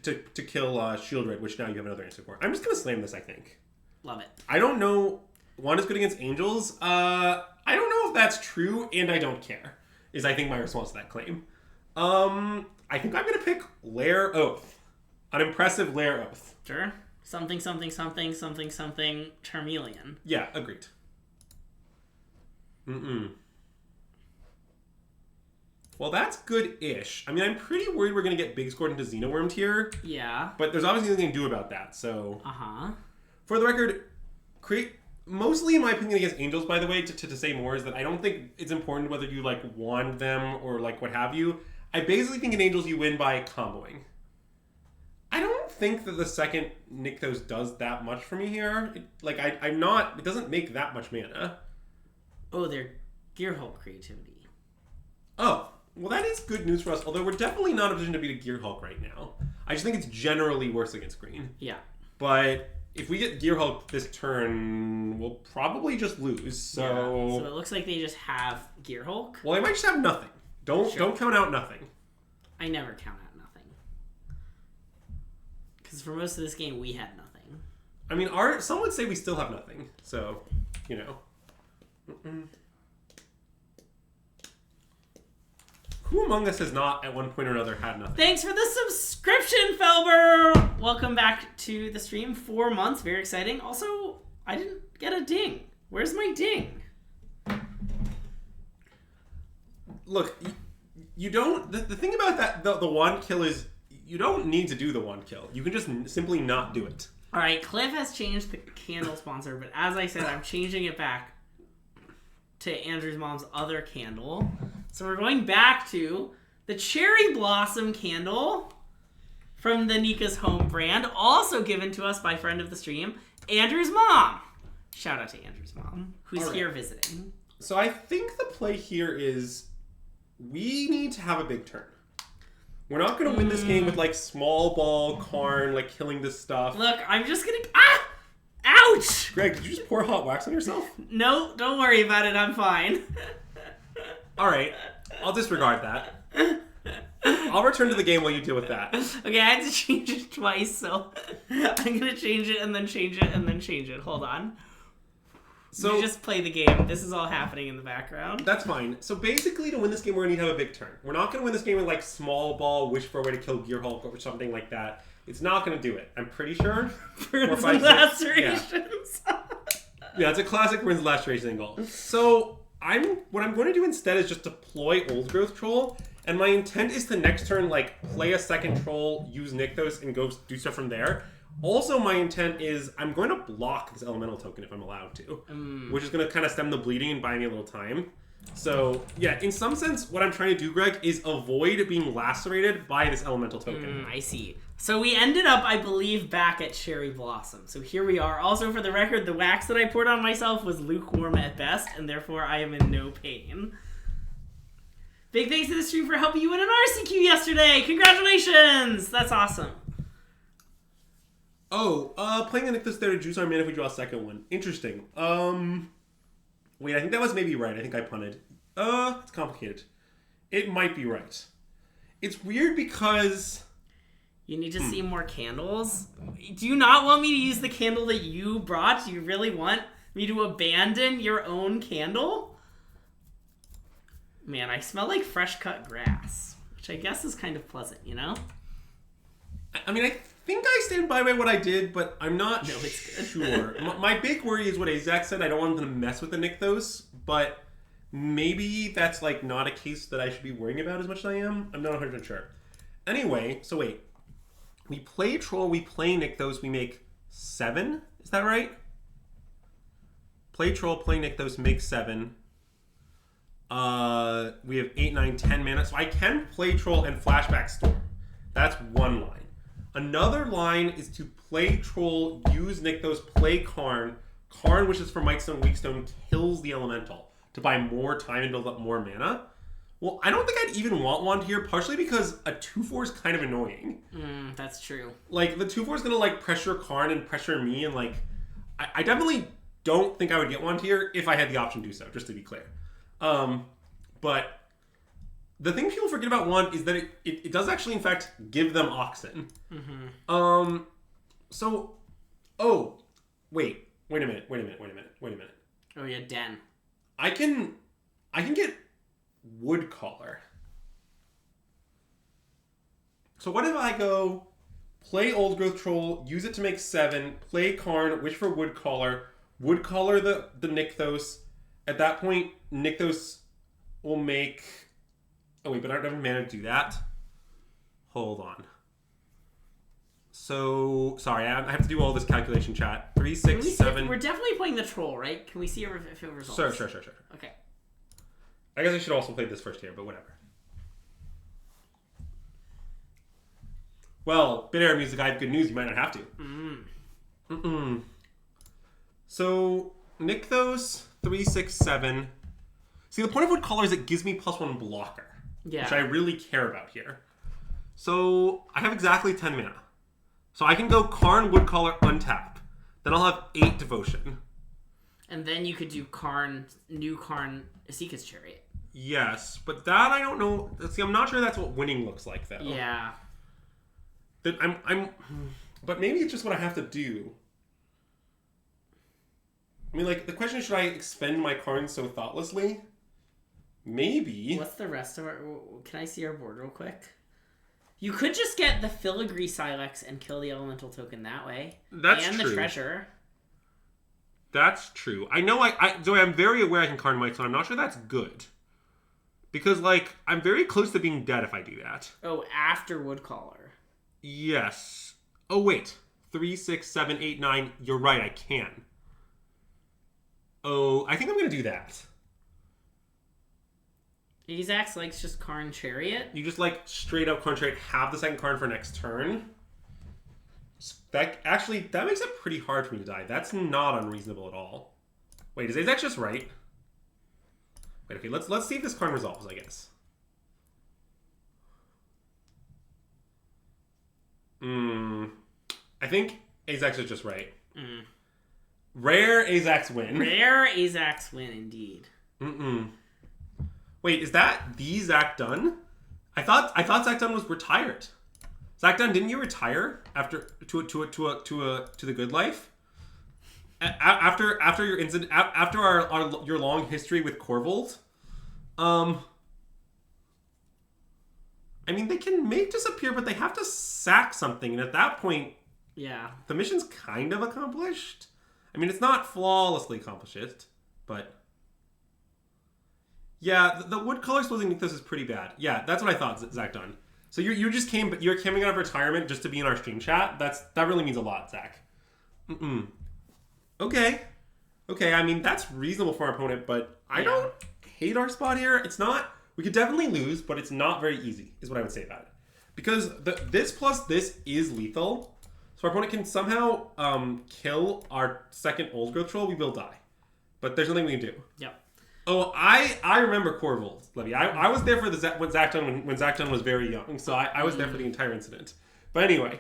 kill Shield Red, which now you have another answer for. I'm just going to slam this, I think. Love it. I don't know. Wand is good against Angels. I don't know if that's true, and I don't care. Is I think my response to that claim. I think I'm gonna pick Lair Oath. An impressive Lair Oath. Sure. Something, Charmeleon. Yeah, agreed. Well, that's good-ish. I mean, I'm pretty worried we're gonna get Big Scored into Xenowormed here. Yeah. But there's obviously nothing to do about that, so... Uh-huh. For the record, mostly in my opinion against Angels, by the way, to say more, is that I don't think it's important whether you like wand them or like what have you. I basically think in Angels you win by comboing. I don't think that the second Nykthos does that much for me here. It doesn't make that much mana. Oh, they're Gearhulk creativity. Oh, well that is good news for us, although we're definitely not in a position to beat a Gearhulk right now. I just think it's generally worse against green. Yeah. But... if we get Gearhulk this turn, we'll probably just lose. So it looks like they just have Gearhulk. Well, they might just have nothing. Don't count out nothing. I never count out nothing. Because for most of this game, we had nothing. I mean, some would say we still have nothing. So, you know. Who among us has not, at one point or another, had nothing? Thanks for the subscription, Felber! Welcome back to the stream. 4 months. Very exciting. Also, I didn't get a ding. Where's my ding? Look, you don't... The thing about that, the wand kill is you don't need to do the wand kill. You can just simply not do it. Alright, Cliff has changed the candle sponsor, but as I said, I'm changing it back to Andrew's mom's other candle. So we're going back to the Cherry Blossom candle. from the Nika's Home brand, also given to us by friend of the stream, Andrew's mom. Shout out to Andrew's mom, who's here visiting. So I think the play here is we need to have a big turn. We're not going to win this game with, like, small ball, Karn, like, killing this stuff. Look, I'm just going to... Ah! Ouch! Greg, did you just pour hot wax on yourself? No, don't worry about it. I'm fine. All right. I'll disregard that. I'll return to the game while you deal with that. Okay, I had to change it twice, so I'm going to change it and then change it and then change it. Hold on. So you just play the game. This is all happening in the background. That's fine. So basically, to win this game, we're going to need to have a big turn. We're not going to win this game with, like, small ball, wish for a way to kill Gear Hulk or something like that. It's not going to do it. I'm pretty sure. Burns and lacerations. Yeah, it's a classic Burns and lacerations angle. So what I'm going to do instead is just deploy Old Growth Troll. And my intent is to next turn, like, play a second troll, use Nykthos, and go do stuff from there. Also, my intent is I'm going to block this elemental token if I'm allowed to, which is going to kind of stem the bleeding and buy me a little time. So, yeah, in some sense, what I'm trying to do, Greg, is avoid being lacerated by this elemental token. I see. So we ended up, I believe, back at Cherry Blossom. So here we are. Also, for the record, the wax that I poured on myself was lukewarm at best, and therefore I am in no pain. Big thanks to the stream for helping you win an RCQ yesterday. Congratulations! That's awesome. Oh, playing the Nykthos there to juice our mana if we draw a second one. Interesting. Wait, I think that was maybe right. I think I punted. It's complicated. It might be right. It's weird because... You need to see more candles? Do you not want me to use the candle that you brought? Do you really want me to abandon your own candle? Man, I smell like fresh cut grass, which I guess is kind of pleasant, you know? I mean, I think I stand by what I did, but I'm not it's good. sure. My big worry is what Azak said. I don't want them to mess with the Nykthos, but maybe that's, like, not a case that I should be worrying about as much as I am. I'm not 100% sure. Anyway, so wait. We play Troll, we play Nykthos, we make 7? Is that right? Play Troll, play Nykthos, make 7. We have 8, 9, 10 mana. So I can play Troll and Flashback Storm. That's one line. Another line is to play Troll, use Nykthos, play Karn. Karn, which is for Mightstone, Weakstone, kills the Elemental to buy more time and build up more mana. Well, I don't think I'd even want one here, partially because a 2/4 is kind of annoying. That's true. Like, the 2/4 is going to, like, pressure Karn and pressure me, and, like, I definitely don't think I would get one here if I had the option to do so, just to be clear. But the thing people forget about one is that it does actually, in fact, give them Oxen. So, wait a minute. Oh, yeah, Den. I can get Woodcaller. So what if I go play Old Growth Troll, use it to make 7, play Karn, wish for Woodcaller, Woodcaller the Nykthos. At that point, Nykthos will make... Oh wait, but I don't have mana to do that. Hold on. So, sorry, I have to do all this calculation chat. 3, 6, 7... We're definitely playing the Troll, right? Can we see if it results? Sure. Okay. I guess I should also play this first here, but whatever. Well, Bit Air Music, I have good news. You might not have to. So, Nykthos, 3, 6, 7. See, the point of Woodcaller is it gives me +1 blocker. Yeah. Which I really care about here. So, I have exactly 10 mana. So I can go Karn, Woodcaller, untap. Then I'll have 8 Devotion. And then you could do new Karn, Esika's Chariot. Yes, but that I don't know. See, I'm not sure that's what winning looks like, though. Yeah. That but maybe it's just what I have to do. I mean, like, the question is, should I expend my Karn so thoughtlessly? Maybe. What's the rest of our... Can I see our board real quick? You could just get the Filigree Silex and kill the Elemental token that way. That's true. And the Treasure. That's true. I know Zoe, I'm very aware I can Karn Mike, so I'm not sure that's good. Because, like, I'm very close to being dead if I do that. Oh, after Woodcaller. Yes. Oh, wait. 3, 6, 7, 8, 9. You're right, I can. Oh, I think I'm going to do that. Azax likes just Karn Chariot. You just like straight up Karn Chariot, have the second Karn for next turn. That makes it pretty hard for me to die. That's not unreasonable at all. Wait, is Azax just right? Wait, okay, let's see if this Karn resolves, I guess. I think Azax is just right. Rare Azax win. Rare Azax win, indeed. Wait, is that the Zach Dunn? I thought Zach Dunn was retired. Zach Dunn, didn't you retire after to the good life? After your incident, after your long history with Corvold? I mean, they can make disappear, but they have to sack something, and at that point, yeah, the mission's kind of accomplished. I mean, it's not flawlessly accomplished, but yeah, the wood color splitting mythos is pretty bad. Yeah, that's what I thought, Zach Dunn. So you're coming out of retirement just to be in our stream chat. That really means a lot, Zach. Okay. I mean, that's reasonable for our opponent, but I don't hate our spot here. It's not. We could definitely lose, but it's not very easy, is what I would say about it. Because this plus this is lethal. So our opponent can somehow kill our second old growth troll. We will die. But there's nothing we can do. Yep. Oh, I remember Corvold, Levy. I was there for when Zach Dunn was very young. So I was there for the entire incident. But anyway.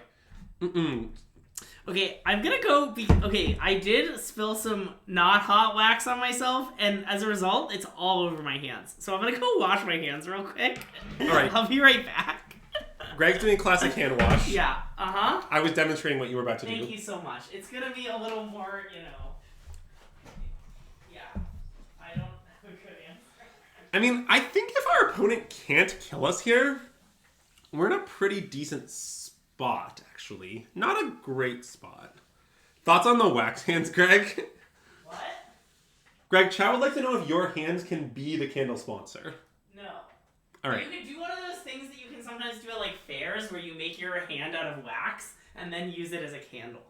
Okay, I'm gonna go. I did spill some not hot wax on myself, and as a result, it's all over my hands. So I'm gonna go wash my hands real quick. All right. I'll be right back. Greg's doing classic hand wash. Yeah. I was demonstrating what you were about to do. Thank you so much. It's gonna be a little more, Yeah. I don't have a good answer. I mean, I think if our opponent can't kill us here, we're in a pretty decent spot, actually. Not a great spot. Thoughts on the wax hands, Greg? What? Greg, chat would like to know if your hands can be the candle sponsor. No. All right. You could do one of those things that you can sometimes do at like fairs where you make your hand out of wax and then use it as a candle.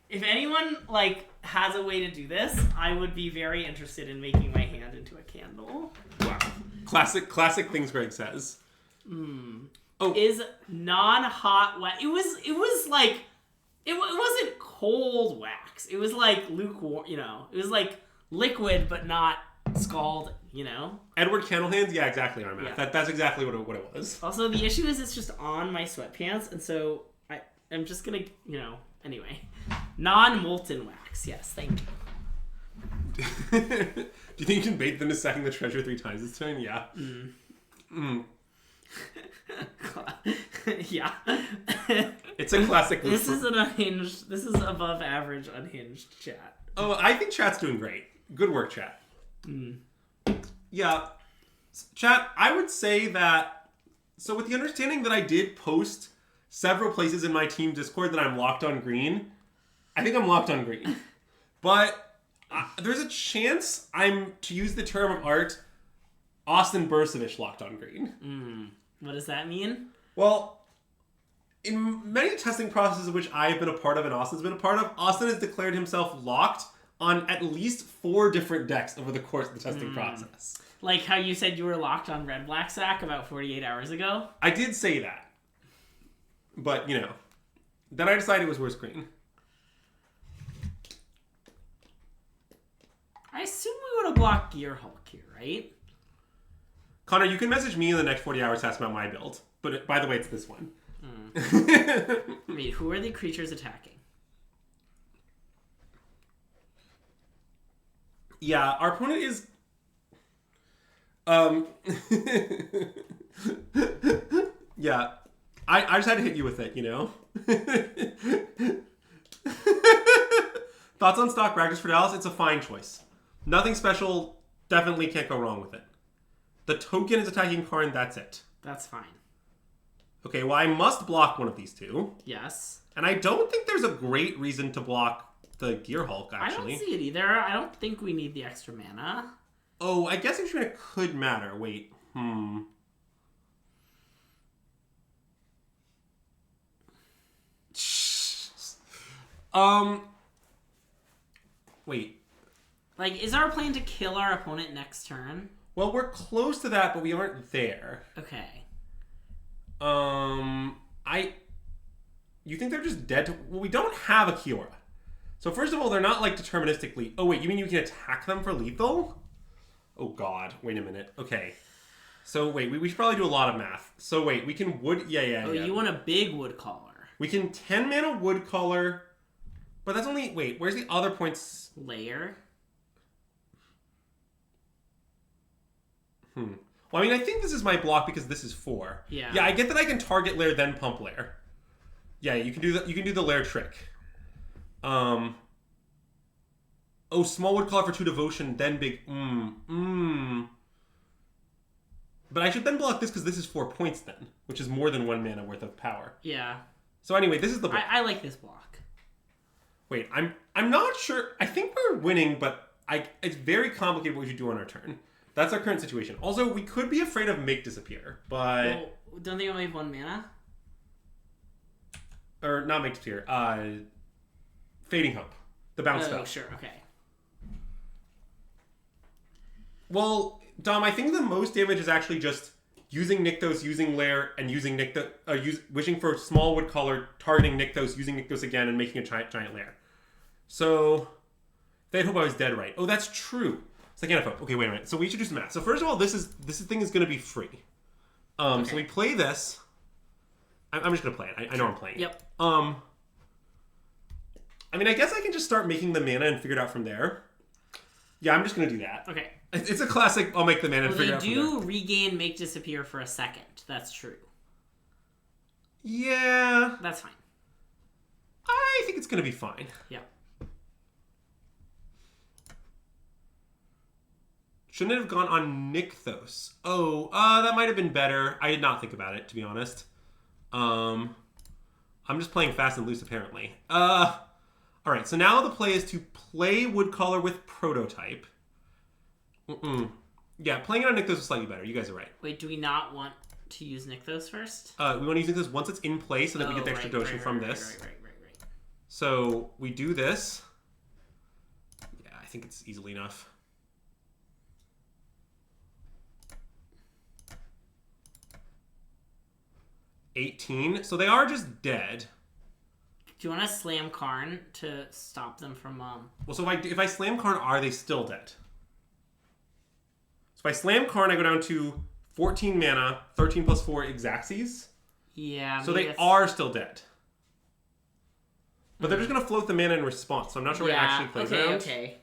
If anyone has a way to do this, I would be very interested in making my hand into a candle. Wow. Classic things Greg says. Oh. Is non-hot wax. It was like it wasn't cold wax. It was like lukewarm, It was like liquid but not scalding, Edward Candle hands? Yeah, exactly, Armath. Yeah. That's exactly what it was. Also, the issue is it's just on my sweatpants, and so I'm just gonna, anyway. Non-molten wax, yes, thank you. Do you think you can bait them to sacking the treasure 3 times this turn? Yeah. Yeah. It's a classic. This is above average unhinged chat. Oh, I think chat's doing great. Good work, chat. Yeah. Chat, I would say that, so with the understanding that I did post several places in my team Discord that I'm locked on green, I think I'm locked on green. But there's a chance I'm, to use the term of art, Austin Bursavich locked on green. What does that mean? Well, in many testing processes of which I have been a part of and Austin's been a part of, Austin has declared himself locked on at least 4 different decks over the course of the testing process. Like how you said you were locked on Red Black Sack about 48 hours ago? I did say that. But, then I decided it was worse green. I assume we would have blocked Gearhulk here, right? Connor, you can message me in the next 40 hours to ask about my build. But by the way, it's this one. Wait, who are the creatures attacking? Yeah, our opponent is... yeah. I just had to hit you with it, Thoughts on stock Rakdos for Dallas? It's a fine choice. Nothing special. Definitely can't go wrong with it. The token is attacking Karn, that's it. That's fine. Okay, well, I must block one of these 2. Yes. And I don't think there's a great reason to block the Gearhulk, actually. I don't see it either. I don't think we need the extra mana. Oh, I guess extra mana could matter. Wait. Wait. Is our plan to kill our opponent next turn? Well, we're close to that, but we aren't there. Okay. You think they're just dead? Well, we don't have a Kiora. So first of all, they're not like deterministically. Oh wait, you mean you can attack them for lethal? Oh god, wait a minute. Okay. So wait, we should probably do a lot of math. So wait, we can wood. Yeah. Oh, you want a big wood caller? We can 10 mana wood caller, but that's only. Wait, where's the other points? Lair. Well, I mean, I think this is my block because this is 4. Yeah. Yeah, I get that I can target lair then pump lair. Yeah, you can do the lair trick. Oh, small wood caller for 2 devotion, then big. But I should then block this because this is 4 points then, which is more than 1 mana worth of power. Yeah. So anyway, this is the block. I like this block. Wait, I'm not sure. I think we're winning, but it's very complicated what we should do on our turn. That's our current situation. Also, we could be afraid of Make Disappear, but... Well, don't they only have 1 mana? Or not Make Disappear. Fading Hope. The bounce spell. Oh, sure, okay. Well, Dom, I think the most damage is actually just using Nykthos, using Lair, and using Nykthos, wishing for small wood color, targeting Nykthos, using Nykthos again, and making a giant Lair. So, Fading Hope I was dead right. Oh, that's true. Second hope. Okay, wait a minute. So we should do some math. So first of all, this thing is going to be free. Okay. So we play this. I'm just going to play it. I know I'm playing it. Yep. I mean, I guess I can just start making the mana and figure it out from there. Yeah, I'm just going to do that. Okay. It's a classic, I'll make the mana and figure it out from there. You do regain Make Disappear for a second. That's true. Yeah. That's fine. I think it's going to be fine. Yeah. Shouldn't it have gone on Nykthos? Oh, that might have been better. I did not think about it, to be honest. I'm just playing fast and loose, apparently. Alright, so now the play is to play Woodcaller with Prototype. Yeah, playing it on Nykthos is slightly better. You guys are right. Wait, do we not want to use Nykthos first? We want to use Nykthos once it's in play so that we get the extra devotion from this. Right. So, we do this. Yeah, I think it's easily enough. 18. So they are just dead. Do you want to slam Karn to stop them from... Well, so if I slam Karn, are they still dead? So if I slam Karn, I go down to 14 mana, 13 plus 4 Xaxes. Yeah. So they are still dead. But they're just going to float the mana in response, so I'm not sure what it actually plays out. Okay.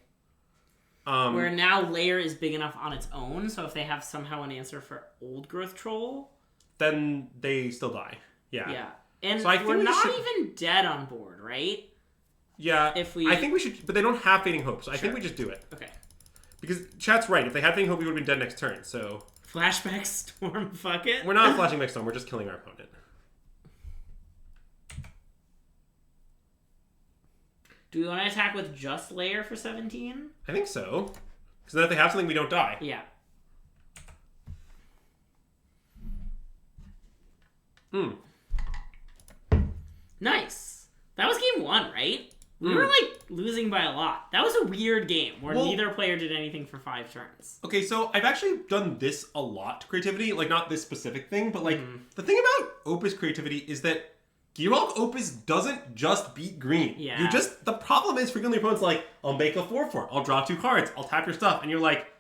Where now Lair is big enough on its own, so if they have somehow an answer for Old Growth Troll... Then they still die. Yeah. Yeah. And so we're not even dead on board, right? Yeah. I think we should... But they don't have Fading Hope, so I think we just do it. Okay. Because chat's right. If they had Fading Hope, we would have been dead next turn, so... Flashback Storm, fuck it. We're not flashing back Storm, we're just killing our opponent. Do we want to attack with just Lair for 17? I think so. Because then if they have something, we don't die. Yeah. Nice. That was game 1, right? We were, losing by a lot. That was a weird game where neither player did anything for 5 turns. Okay, so I've actually done this a lot to creativity. Not this specific thing, but, the thing about Opus creativity is that Gearhulk Opus doesn't just beat green. Yeah. The problem is frequently opponents I'll make a 4/4, I'll draw 2 cards, I'll tap your stuff, and you're like,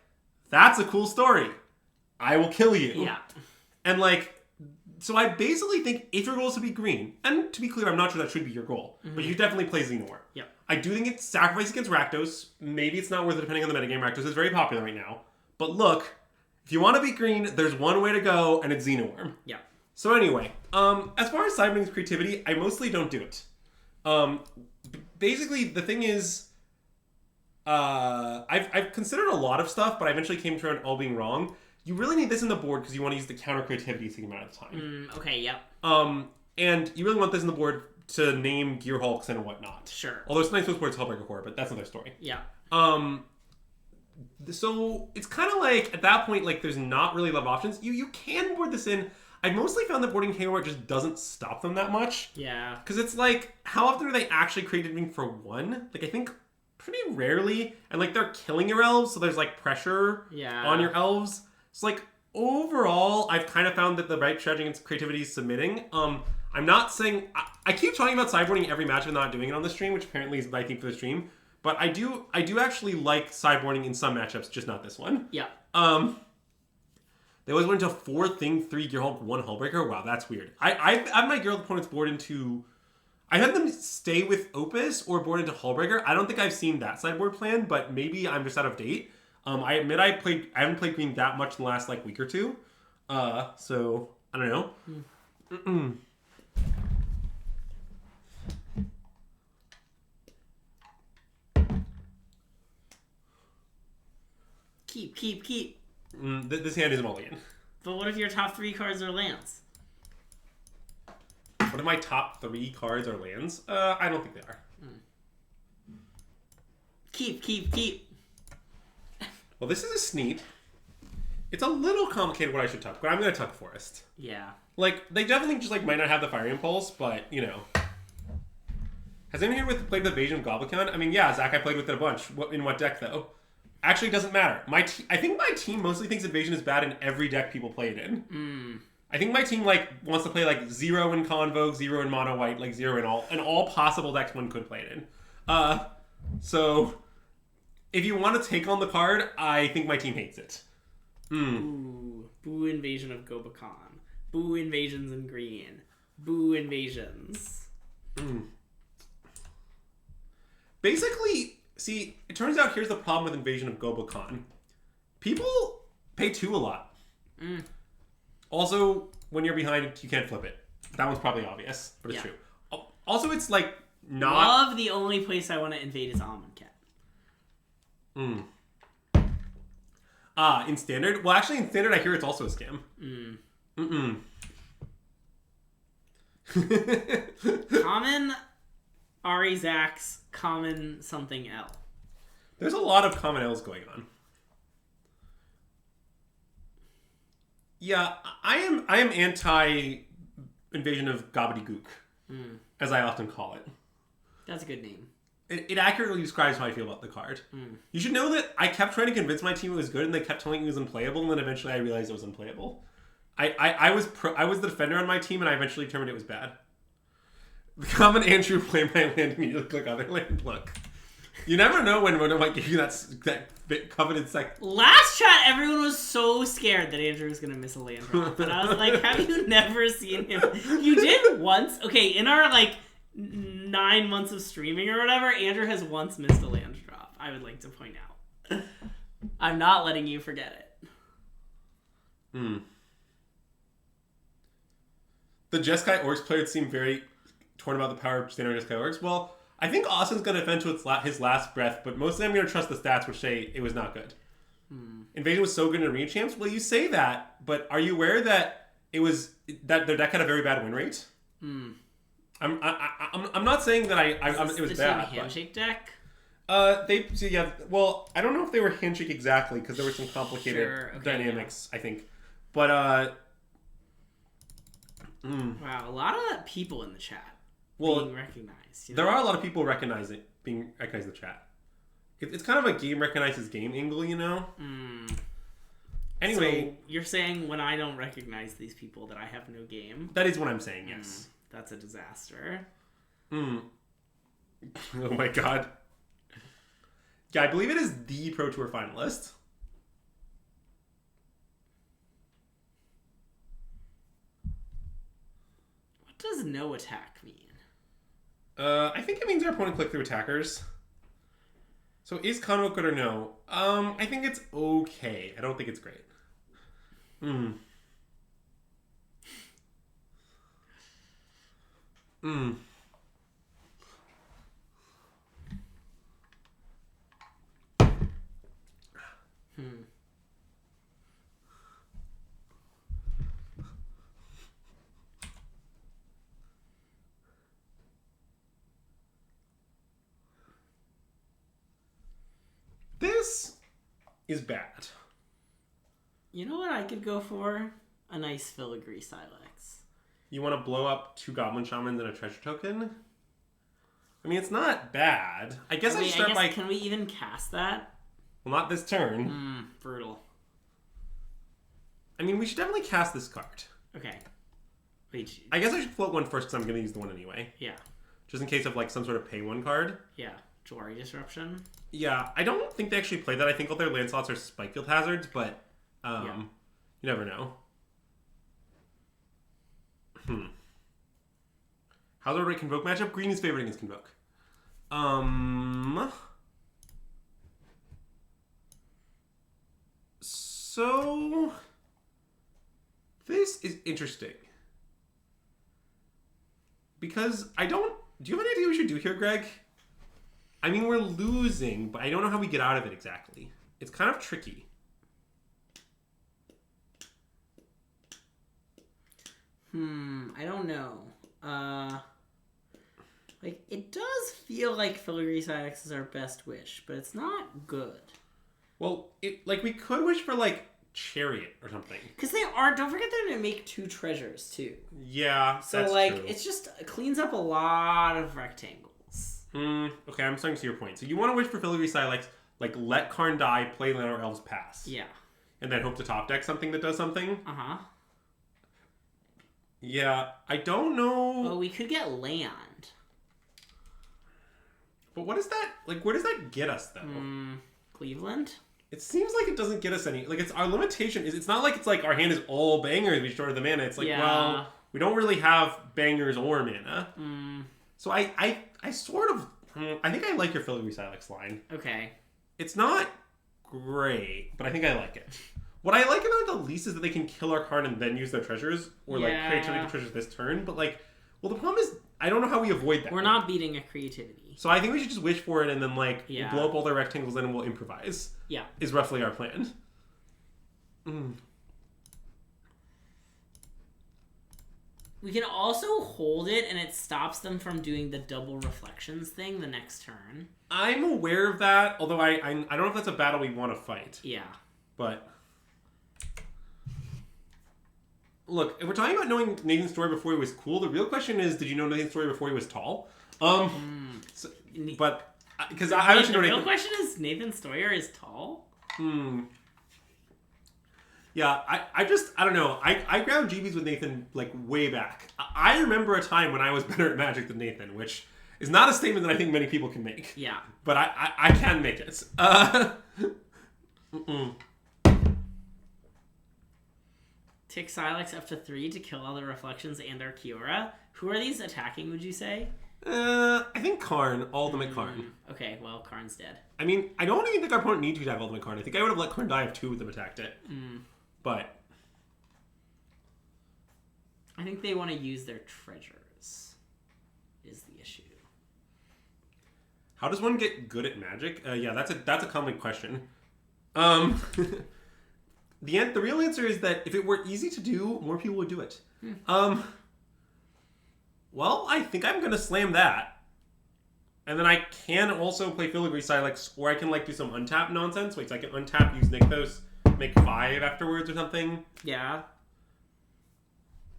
that's a cool story. I will kill you. Yeah. And so I basically think if your goal is to be green, and to be clear, I'm not sure that should be your goal, but you definitely play Xenowar. Yep. I do think it's sacrifice against Rakdos. Maybe it's not worth it depending on the metagame. Rakdos is very popular right now. But look, if you want to beat green, there's one way to go, and it's Xenoworm. Yeah. So anyway, as far as Sidewing's creativity, I mostly don't do it. Basically, the thing is, I've considered a lot of stuff, but I eventually came to it all being wrong. You really need this in the board because you want to use the counter creativity thing amount of time. Okay, yep. And you really want this in the board to name Gearhulks and whatnot. Sure. Although it's nice with words Hellbreaker Horror, but that's another story. Yeah. So it's kind of at that point, there's not really a lot of options. You can board this in. I've mostly found that boarding Hayward just doesn't stop them that much. Yeah. Because it's how often are they actually creating for 1? I think pretty rarely, and like they're killing your elves, so there's like pressure on your elves. So like overall, I've kind of found that the right strategy and creativity is submitting. I'm not saying I keep talking about sideboarding every match and not doing it on the stream, which apparently is my thing for the stream. But I do actually like sideboarding in some matchups, just not this one. Yeah. They always went into 4 Thing, 3 Gearhulk, 1 Hullbreaker. Wow, that's weird. I've had my Gearhulk opponents board into... I had them stay with Opus or board into Hullbreaker. I don't think I've seen that sideboard plan, but maybe I'm just out of date. I admit I haven't played green that much in the last like week or two. So I don't know. Keep. This hand is mulligan. But what if your top 3 cards are lands? What if my top 3 cards are lands? I don't think they are. Keep. Well, this is a Sneap. It's a little complicated what I should tuck, but I'm going to tuck Forest. Yeah. Like, they definitely just like might not have the Fire Impulse, but, you know. Has anyone here played the Invasion of Goblikon? I mean, yeah, Zach, I played with it a bunch. In what deck, though? Actually, it doesn't matter. I think my team mostly thinks Invasion is bad in every deck people play it in. I think my team like wants to play like 0 in Convoke, 0 in Mono White, like 0 in all possible decks one could play it in. So if you want to take on the card, I think my team hates it. Ooh, boo Invasion of Gobakon. Boo Invasions in green. Boo Invasions. Basically, see, it turns out here's the problem with Invasion of Gobakon. People pay 2 a lot. Also, when you're behind, you can't flip it. That one's probably obvious, but it's true. Also, it's like not... Love the only place I want to invade is Amonkhet. In Standard? Well, actually, in Standard, I hear it's also a scam. Common Ari Zax, common something L. There's a lot of common L's going on. Yeah, I am anti Invasion of Gobbledygook, as I often call it. That's a good name. It accurately describes how I feel about the card. You should know that I kept trying to convince my team it was good, and they kept telling me it was unplayable, and then eventually I realized it was unplayable. I was the defender on my team, and I eventually determined it was bad. The common Andrew play my land immediately click other land. Look, you never know when Mono might give you that coveted sec. Last chat, everyone was so scared that Andrew was gonna miss a land drop, and I was like, "Have you never seen him? You did once, okay? In our like 9 months of streaming or whatever, Andrew has once missed a land drop. I would like to point out. I'm not letting you forget it." The Jeskai Orcs players seem very torn about the power of standard Jeskai Orcs. Well, I think Austin's going to defend to his last breath, but mostly I'm going to trust the stats, which say it was not good. Invasion was so good in Arena Champs. Well, you say that, but are you aware that that their deck had a very bad win rate? I'm not saying that it was bad. Handshake deck. Well, I don't know if they were handshake exactly because there were some complicated dynamics. Yeah. I think, but wow, a lot of people in the chat being recognized. There are a lot of people being recognized in the chat. It's kind of a game recognizes game angle, you know? Anyway. So you're saying when I don't recognize these people that I have no game? That is what I'm saying, yes. That's a disaster. Oh my god. Yeah, I believe it is the Pro Tour finalist. What does no attack mean? I think it means our opponent click through attackers. So is Convoke good or no? I think it's okay. I don't think it's great. This is bad. You know what I could go for? A nice filigree Silex. You want to blow up 2 Goblin Shamans and a treasure token? I mean, it's not bad. I guess I should start by... Can we even cast that? Well, not this turn. Brutal. I mean, we should definitely cast this card. Okay. Wait. I guess I should float one first because I'm going to use the one anyway. Yeah. Just in case of, like, some sort of pay one card. Yeah. Jwari Disruption. Yeah, I don't think they actually play that. I think all their land slots are Spikefield Hazards, but you never know. How's our right Convoke matchup? Green is favored against Convoke. So this is interesting. Because I don't... Do you have an idea what we should do here, Greg? I mean, we're losing, but I don't know how we get out of it exactly. It's kind of tricky. I don't know. Like, it does feel like Filigree Silex is our best wish, but it's not good. Well, we could wish for, like, Chariot or something. Because they are... Don't forget they're going to make 2 treasures, too. Yeah, so, that's like, true. It's just... It cleans up a lot of rectangles. Okay, I'm starting to see your point. So you want to wish for Filigree Silex, like, let Karn die, play land or Elves pass. Yeah. And then hope to top deck something that does something? Uh-huh. Yeah, I don't know... Well, we could get land. But what is that... Like, where does that get us, though? Cleveland? It seems like it doesn't get us any... Like, it's our limitation is... It's not like it's like our hand is all bangers, we short of the mana. It's like, well, we don't really have bangers or mana. So I sort of... I think I like your Filigree Silex line. Okay. It's not great, but I think I like it. What I like about it the least is that they can kill our card and then use their treasures. Or, like, creativity treasures this turn. But, like... Well, the problem is... I don't know how we avoid that. We're not beating a creativity. So I think we should just wish for it and then, like, we'll blow up all their rectangles and we'll improvise. Yeah. Is roughly our plan. We can also hold it and it stops them from doing the double reflections thing the next turn. I'm aware of that, although I don't know if that's a battle we want to fight. Yeah. But... Look, if we're talking about knowing Nathan's story before he was cool, the real question is, did you know Nathan's story before he was tall? So, but... Because I actually know the real question is, Nathan Stoyer is tall? Yeah, I don't know. I ground GBs with Nathan, like, way back. I remember a time when I was better at Magic than Nathan, which is not a statement that I think many people can make. Yeah. But I can make it. Tick Silex up to 3 to kill all the reflections and our Kiora. Who are these attacking, would you say? I think Karn, Ultimate Karn. Okay, well, Karn's dead. I mean, I don't even think our opponent needs to attack Ultimate Karn. I think I would have let Karn die if 2 of them attacked it. But... I think they want to use their treasures, is the issue. How does one get good at Magic? Yeah, that's a common question. The real answer is that if it were easy to do, more people would do it. Well, I think I'm going to slam that. And then I can also play Filigree Silex, or I can, like, do some untap nonsense. Wait, so I can untap, use Nykthos, make 5 afterwards or something. Yeah.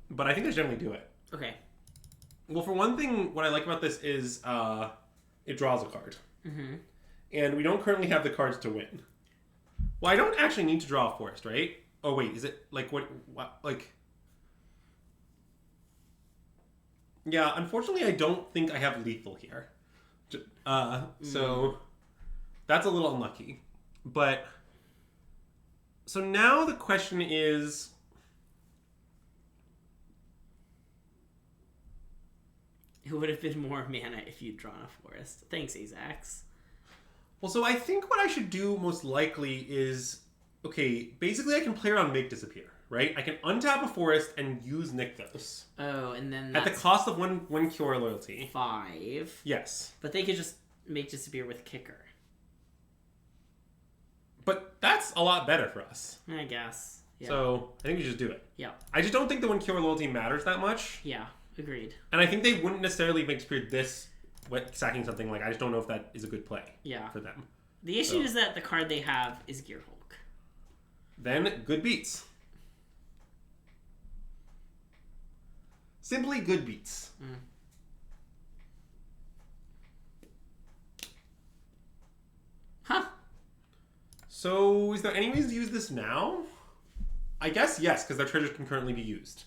But I think I should definitely do it. Okay. Well, for one thing, what I like about this is it draws a card. And we don't currently have the cards to win. Well, I don't actually need to draw a forest, right? Oh, wait, is it, like, what like... Yeah, unfortunately, I don't think I have lethal here. So that's a little unlucky. But so now the question is, it would have been more mana if you'd drawn a forest. Thanks, Azax. Well, so I think what I should do most likely is, okay, basically I can play around Make Disappear. Right? I can untap a forest and use Nykthos. Oh, and then that's... At the cost of one Kiora loyalty. 5. Yes. But they could just make Disappear with Kicker. But that's a lot better for us. I guess. Yeah. So, I think we should just do it. Yeah. I just don't think the one Kiora loyalty matters that much. Yeah, agreed. And I think they wouldn't necessarily make Disappear this sacking something. Like, I just don't know if that is a good play for them. The issue is that the card they have is Gearhulk. Then, good beats. Simply good beats. So, is there any ways to use this now? I guess yes, because their treasures can currently be used.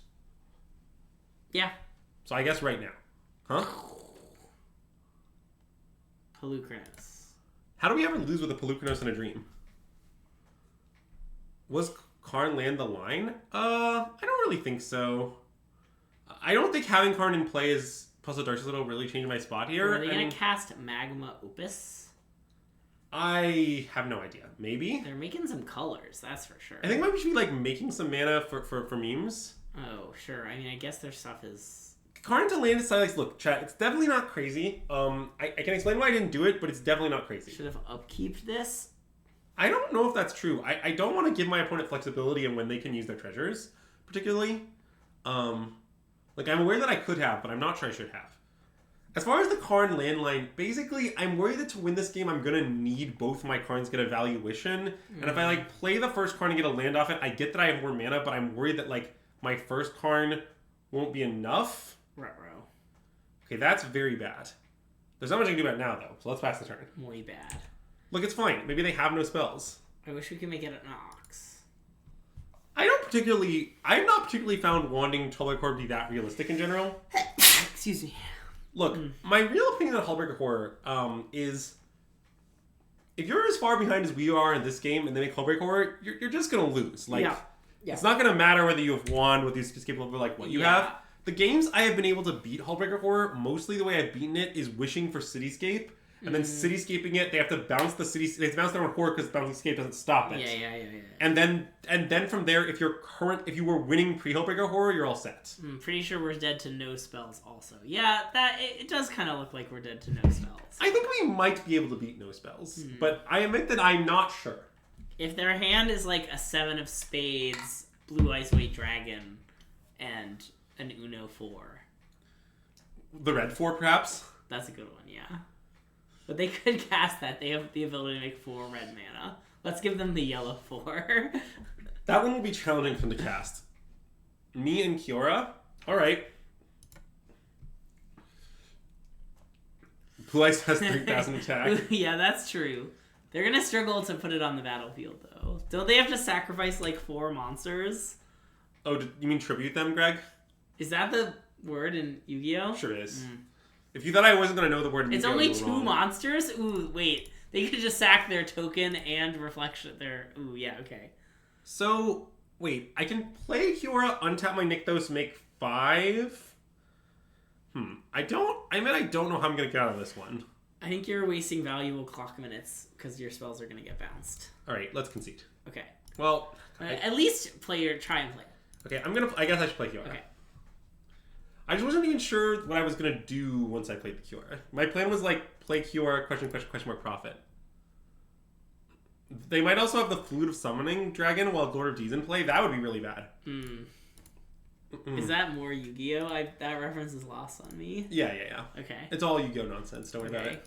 Yeah. So I guess right now. Huh? Pelucrinus. How do we ever lose with a Pelucrinus in a dream? Was Karn land the line? I don't really think so. I don't think having Karn in play is plus a Dark Citadel really changed my spot here. Are they going to cast Magma Opus? I have no idea. Maybe? They're making some colors, that's for sure. I think maybe we should be like making some mana for memes. Oh, sure. I mean, I guess their stuff is... Karn to land Silex, look, chat, it's definitely not crazy. I can explain why I didn't do it, but it's definitely not crazy. Should have upkeeped this? I don't know if that's true. I don't want to give my opponent flexibility in when they can use their treasures, particularly. Like, I'm aware that I could have, but I'm not sure I should have. As far as the Karn landline, basically, I'm worried that to win this game, I'm going to need both my Karns get a valuation. And if I, like, play the first Karn and get a land off it, I get that I have more mana, but I'm worried that, like, my first Karn won't be enough. Ruh-roh. Okay, that's very bad. There's not much I can do about it now, though, so let's pass the turn. Muy bad. Look, it's fine. Maybe they have no spells. I wish we could make it an Ox. I've not particularly found Wanding Tullorcore to be that realistic in general. Excuse me. Look, my real opinion on Hullbreaker Horror is if you're as far behind as we are in this game and they make Hullbreaker Horror, you're just going to lose. Like, Yeah. It's not going to matter whether you have wand with these escape level like what you have. The games I have been able to beat Hullbreaker Horror, mostly the way I've beaten it is wishing for Cityscape. And then Cityscaping it, they have to bounce the city. They have to bounce their own horror because Bouncing Escape doesn't stop it. Yeah. And then from there, if you were winning pre-Hullbreaker Horror, you're all set. I'm pretty sure we're dead to no spells. Also, yeah, it does kind of look like we're dead to no spells. I think we might be able to beat no spells, but I admit that I'm not sure. If their hand is like a 7 of spades, Blue Eyes White Dragon, and an Uno 4, The red 4, perhaps. that's a good one. Yeah. But they could cast that. They have the ability to make 4 red mana. Let's give them the yellow 4. That one will be challenging for them to cast. Me and Kiora? Alright. Blue Eyes has 3,000 attack. Yeah, that's true. They're going to struggle to put it on the battlefield, though. Don't they have to sacrifice, like, 4 monsters? Oh, you mean tribute them, Greg? Is that the word in Yu-Gi-Oh? Sure is. If you thought I wasn't going to know the word in It's Yu-Gi-Oh, only you were 2 wrong. monsters? Ooh, wait. They could just sack their token and reflection. Ooh, yeah, okay. So, wait. I can play Kiora, untap my Nykthos, make 5? I don't know how I'm going to get out of this one. I think you're wasting valuable clock minutes because your spells are going to get bounced. Alright, let's concede. Okay. Well, At least try and play. okay, I guess I should play Kiora. Okay. I just wasn't even sure what I was going to do once I played the Kiora. My plan was like, play Kiora, question mark, profit. They might also have the Flute of Summoning Dragon while Lord of D's in play. That would be really bad. Is that more Yu-Gi-Oh? That reference is lost on me. Yeah. Okay. It's all Yu-Gi-Oh nonsense. Don't worry about it.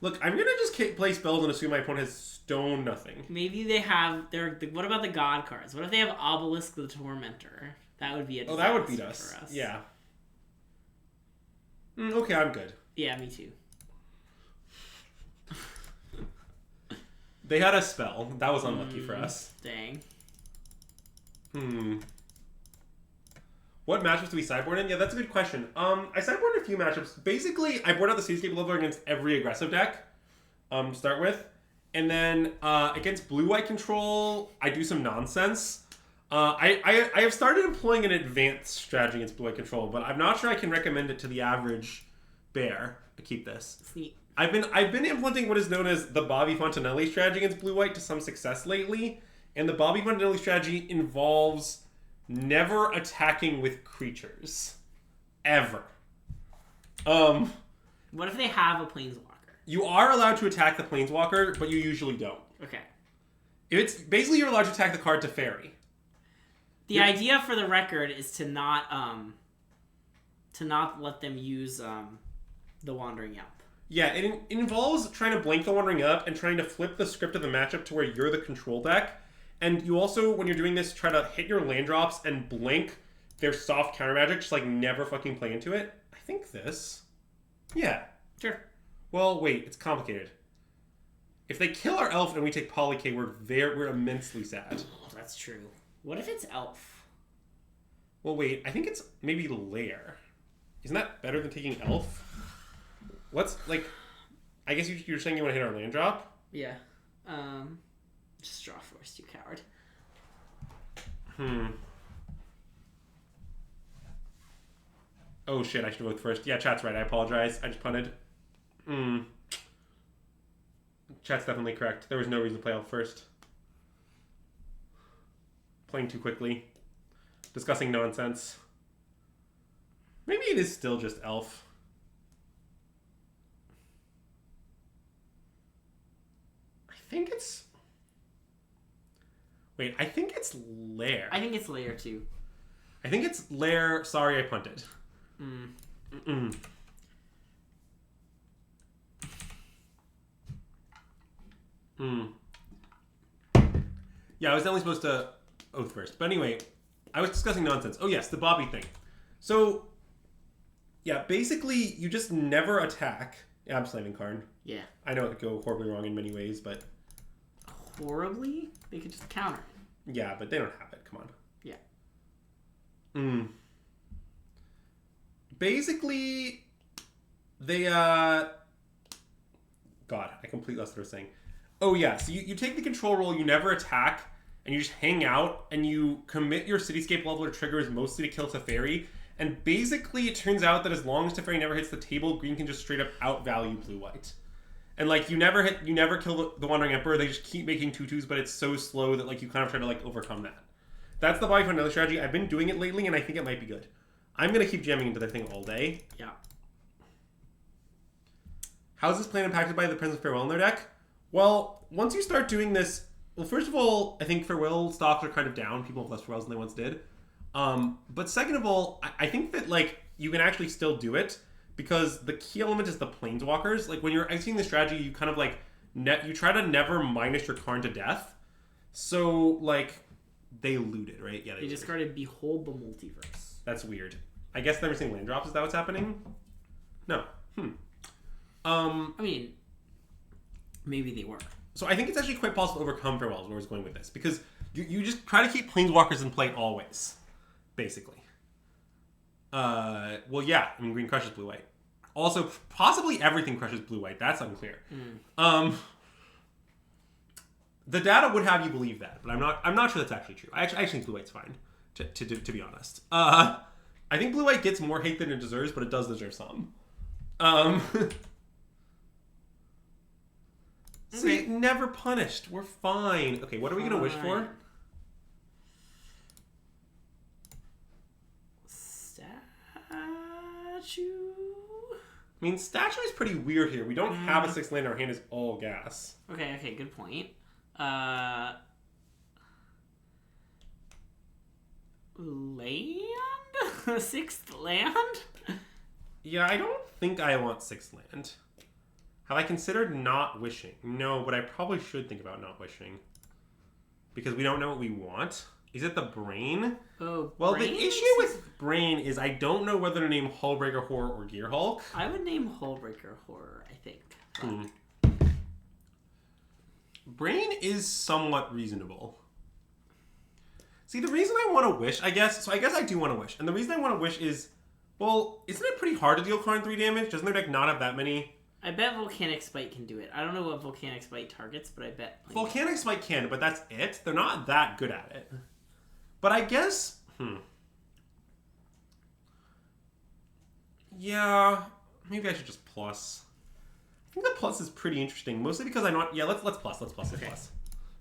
Look, I'm going to just play spells and assume my opponent has stone nothing. Maybe they have what about the God cards? What if they have Obelisk the Tormentor? That would be a disaster that would beat us. for us. Yeah. Okay, I'm good. Yeah, me too. They had a spell. That was unlucky for us. Dang. What matchups do we sideboard in? Yeah, that's a good question. I sideboard a few matchups. Basically, I board out the Seascape Leveler against every aggressive deck. To start with. And then against blue-white control, I do some nonsense. I have started employing an advanced strategy against blue-white control, but I'm not sure I can recommend it to the average bear to keep this. It's neat. I've been implementing what is known as the Bobby Fontanelli strategy against blue-white to some success lately, and the Bobby Fontanelli strategy involves never attacking with creatures. Ever. What if they have a Planeswalker? You are allowed to attack the Planeswalker, but you usually don't. Okay. It's basically you're allowed to attack the card to fairy. The idea for the record is to not let them use the Wandering Yelp. Yeah, it involves trying to blank the Wandering Up and trying to flip the script of the matchup to where you're the control deck. And you also, when you're doing this, try to hit your land drops and blank their soft counter magic, just like never fucking play into it. I think this. Yeah. Sure. Well, wait, it's complicated. If they kill our elf and we take Polyk, we're immensely sad. Oh, that's true. What if it's elf? Well, wait. I think it's maybe lair. Isn't that better than taking elf? What's like? I guess you're saying you want to hit our land drop. Yeah. Just draw first, you coward. Oh shit! I should vote first. Yeah, chat's right. I apologize. I just punted. Chat's definitely correct. There was no reason to play elf first. Playing too quickly. Discussing nonsense. Maybe it is still just elf. I think it's... Wait, I think it's lair. I think it's lair too. I think it's lair. Sorry, I punted. Yeah, I was definitely supposed to oath first. But anyway, I was discussing nonsense. Oh yes, the Bobby thing. So, yeah, basically, you just never attack. Yeah, I'm slamming Karn. Yeah. I know it could go horribly wrong in many ways, but... Horribly? They could just counter it. Yeah, but they don't have it. Come on. Yeah. Basically, they, God, I completely lost what I was saying. Oh, yeah, so you take the control role, you never attack, and you just hang out, and you commit your Cityscape leveler triggers mostly to kill Teferi, and basically it turns out that as long as Teferi never hits the table, green can just straight up outvalue blue-white. And, like, you never kill the Wandering Emperor, they just keep making 2/2s, but it's so slow that, like, you kind of try to, like, overcome that. That's the Bobby Fanelli strategy. I've been doing it lately, and I think it might be good. I'm going to keep jamming into the thing all day. Yeah. How's this plan impacted by the Presence of Farewell in their deck? Well, once you start doing this... Well, first of all, I think Farewell stocks are kind of down. People have less Farewells than they once did. But second of all, I think that, like, you can actually still do it because the key element is the Planeswalkers. Like, when you're executing the strategy, you kind of, like, you try to never minus your Karn to death. So, like, they looted, right? Yeah, they discarded Behold the Multiverse. That's weird. I guess they're missing land drops. Is that what's happening? No. I mean, maybe they were. So I think it's actually quite possible to overcome Farewell is where I was going with this. Because you just try to keep Planeswalkers in play always. Basically. Well, yeah. I mean, green crushes blue-white. Also, possibly everything crushes blue-white. That's unclear. The data would have you believe that, but I'm not sure that's actually true. I actually think blue-white's fine, to be honest. I think blue-white gets more hate than it deserves, but it does deserve some. See, never punished. We're fine. Okay, what are we going to wish for? Statue? I mean, statue is pretty weird here. We don't have a 6th land. Our hand is all gas. Okay, good point. Land? 6th land? Yeah, I don't think I want 6th land. Have I considered not wishing? No, but I probably should think about not wishing. Because we don't know what we want. Is it the brain? Oh, well, the issue with brain is I don't know whether to name Hullbreaker Horror or Gearhulk. I would name Hullbreaker Horror, I think. Brain is somewhat reasonable. See, the reason I want to wish, I guess I do want to wish. And the reason I want to wish is, well, isn't it pretty hard to deal Karn 3 damage? Doesn't their deck not have that many? I bet Volcanic Spite can do it. I don't know what Volcanic Spite targets, but I bet... Volcanic Spite can, but that's it. They're not that good at it. But I guess... Yeah, maybe I should just plus. I think the plus is pretty interesting, mostly because I know... Yeah, let's plus. Let's plus.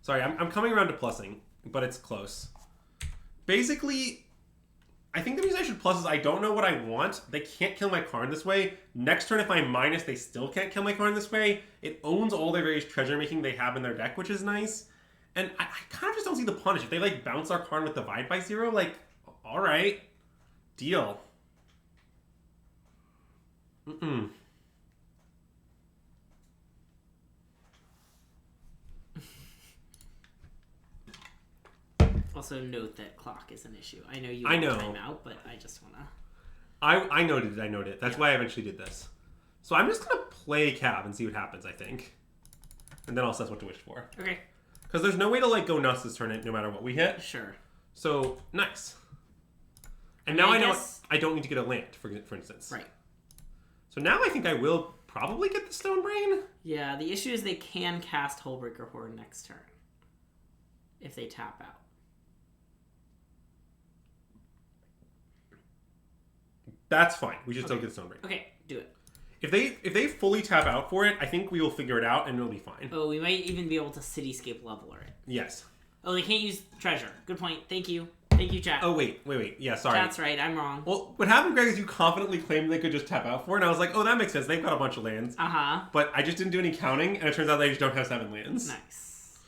Sorry, I'm coming around to plussing, but it's close. Basically... I think the reason I should plus is I don't know what I want. They can't kill my Karn this way. Next turn, if I minus, they still can't kill my Karn this way. It owns all their various treasure making they have in their deck, which is nice. And I kind of just don't see the punish. If they, like, bounce our Karn with Divide by 0, like, alright. Deal. Also note that clock is an issue. I know you want time out, but I just want to... I noted it. That's why I eventually did this. So I'm just going to play Cav and see what happens, I think. and then I'll assess what to wish for. Okay. Because there's no way to like go nuts this turn no matter what we hit. Sure. So nice. And now I know guess... I don't need to get a land, for instance. Right. So now I think I will probably get the Stone Brain. Yeah, the issue is they can cast Hullbreaker Horde next turn. If they tap out. That's fine. We should still get the Stone Brain. Okay, do it. If they fully tap out for it, I think we will figure it out and it'll be fine. Oh, we might even be able to Cityscape Leveler it. Yes. Oh, they can't use Treasure. Good point. Thank you. Thank you, chat. Oh, wait. Yeah, sorry. Chat's right. I'm wrong. Well, what happened, Greg, is you confidently claimed they could just tap out for it, and I was like, oh, that makes sense. They've got a bunch of lands. Uh-huh. But I just didn't do any counting, and it turns out they just don't have 7 lands. Nice.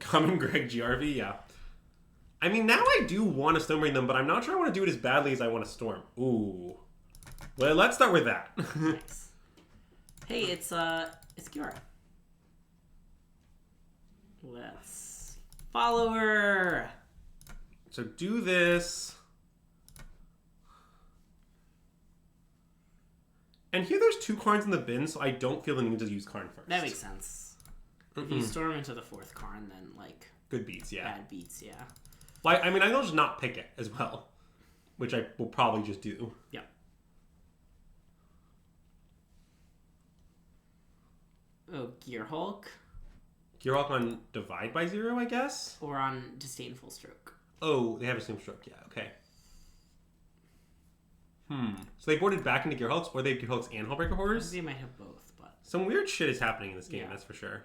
Common Greg GRV, yeah. I mean, now I do want to Stone Brain them, but I'm not sure I want to do it as badly as I want to Storm. Ooh. Well, let's start with that. Nice. Hey, it's Kiora. Let's follow her. So do this. And here there's 2 Karns in the bin, so I don't feel the need to use Karn first. That makes sense. If you storm into the 4th Karn, then, like... Good beats, yeah. Bad beats, yeah. Well, I mean, I can just not pick it as well. Which I will probably just do. Yeah. Oh, Gearhulk? Gearhulk on Divide by 0, I guess? Or on Disdainful Stroke. Oh, they have a same stroke, yeah, okay. So they boarded back into Gearhulks, or they have Gearhulks and Hullbreaker Horrors? They might have both, but... Some weird shit is happening in this game, that's for sure.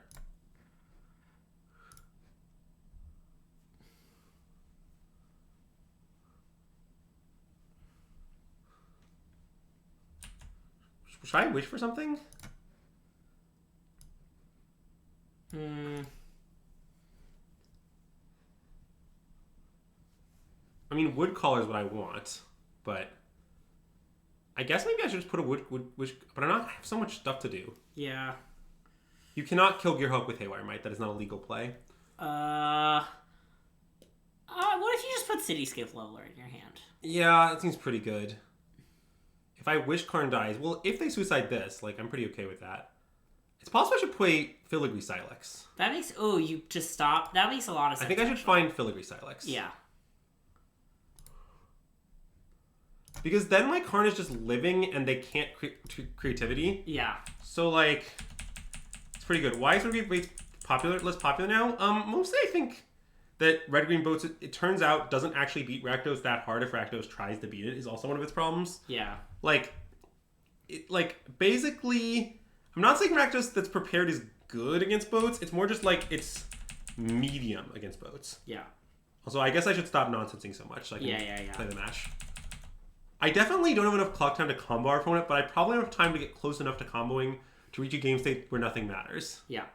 Should I wish for something? I mean, Woodcaller is what I want, but I guess maybe I should just put a wood wish, but I have so much stuff to do. Yeah. You cannot kill Gearhulk with Haywire Might. That is not a legal play. What if you just put Cityscape Leveler in your hand? Yeah, that seems pretty good. If I wish Karn dies, well, if they suicide this, like, I'm pretty okay with that. It's possible I should play Filigree Silex. That makes... Oh, you just stop? That makes a lot of sense. I think I should find Filigree Silex. Yeah. Because then my Karn is just living and they can't creativity. Yeah. So, like, it's pretty good. Why is Filigree less popular now? Mostly I think that Red-Green Boats, it turns out, doesn't actually beat Rakdos that hard if Rakdos tries to beat it, is also one of its problems. Yeah. Like, basically, I'm not saying Rakdos that's prepared is good against boats. It's more just like it's medium against boats. Yeah. Also, I guess I should stop nonsensing so much so I can play the match. I definitely don't have enough clock time to combo our opponent, but I probably have time to get close enough to comboing to reach a game state where nothing matters. Yeah.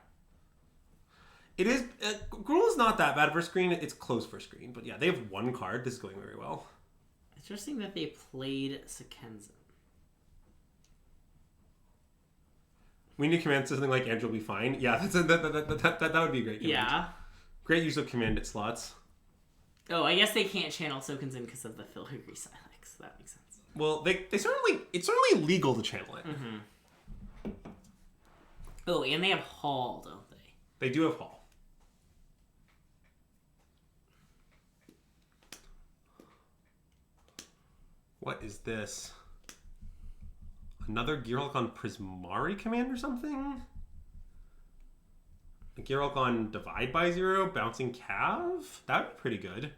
It is... Gruul is not that bad for screen. It's close for screen. But yeah, they have 1 card. This is going very well. Interesting that they played Sekenzan. We need to command something like Andrew will be fine. Yeah, that would be a great command. Yeah. Great use of command at slots. Oh, I guess they can't channel Sekenzan because of the Filigree Silex. That makes sense. Well, it's certainly legal to channel it. Mm-hmm. Oh, and they have Hall, don't they? They do have Hall. What is this? Another Gearhulk on Prismari command or something? A Gearhulk on Divide by 0, Bouncing Cav? That would be pretty good.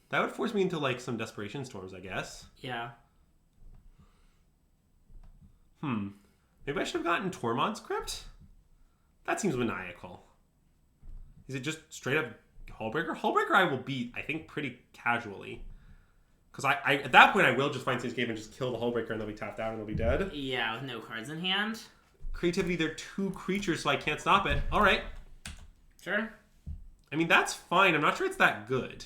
That would force me into, like, some Desperation Storms, I guess. Yeah. Maybe I should have gotten Tormod's Crypt? That seems maniacal. Is it just straight up Hullbreaker? Hullbreaker I will beat, I think, pretty casually. Because I at that point, I will just find Cityscape and just kill the Hullbreaker and they'll be tapped out and they'll be dead. Yeah, with no cards in hand. Creativity, they're 2 creatures, so I can't stop it. All right. Sure. I mean, that's fine. I'm not sure it's that good.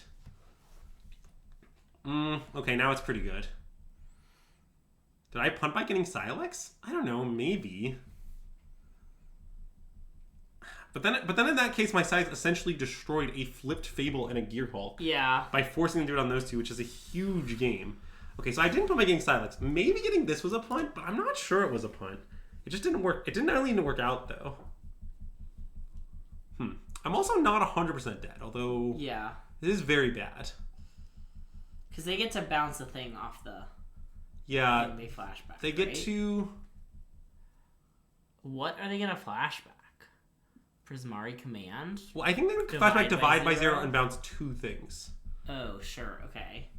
Okay, now it's pretty good. Did I punt by getting Silex? I don't know, maybe. But then in that case, my size essentially destroyed a flipped Fable and a Gearhulk. Yeah. By forcing them to do it on those 2, which is a huge game. Okay, so I didn't punt by getting Silex. Maybe getting this was a punt, but I'm not sure it was a punt. It just didn't work. It didn't really work out, though. I'm also not 100% dead, although Yeah. it is very bad. Because they get to bounce a thing off the Yeah. thing they flashback. They get right? to... What are they going to flashback? Prismari Command? Well, I think they would Divide flashback divide by by 0 zero? and bounce 2 things. Oh, sure. Okay.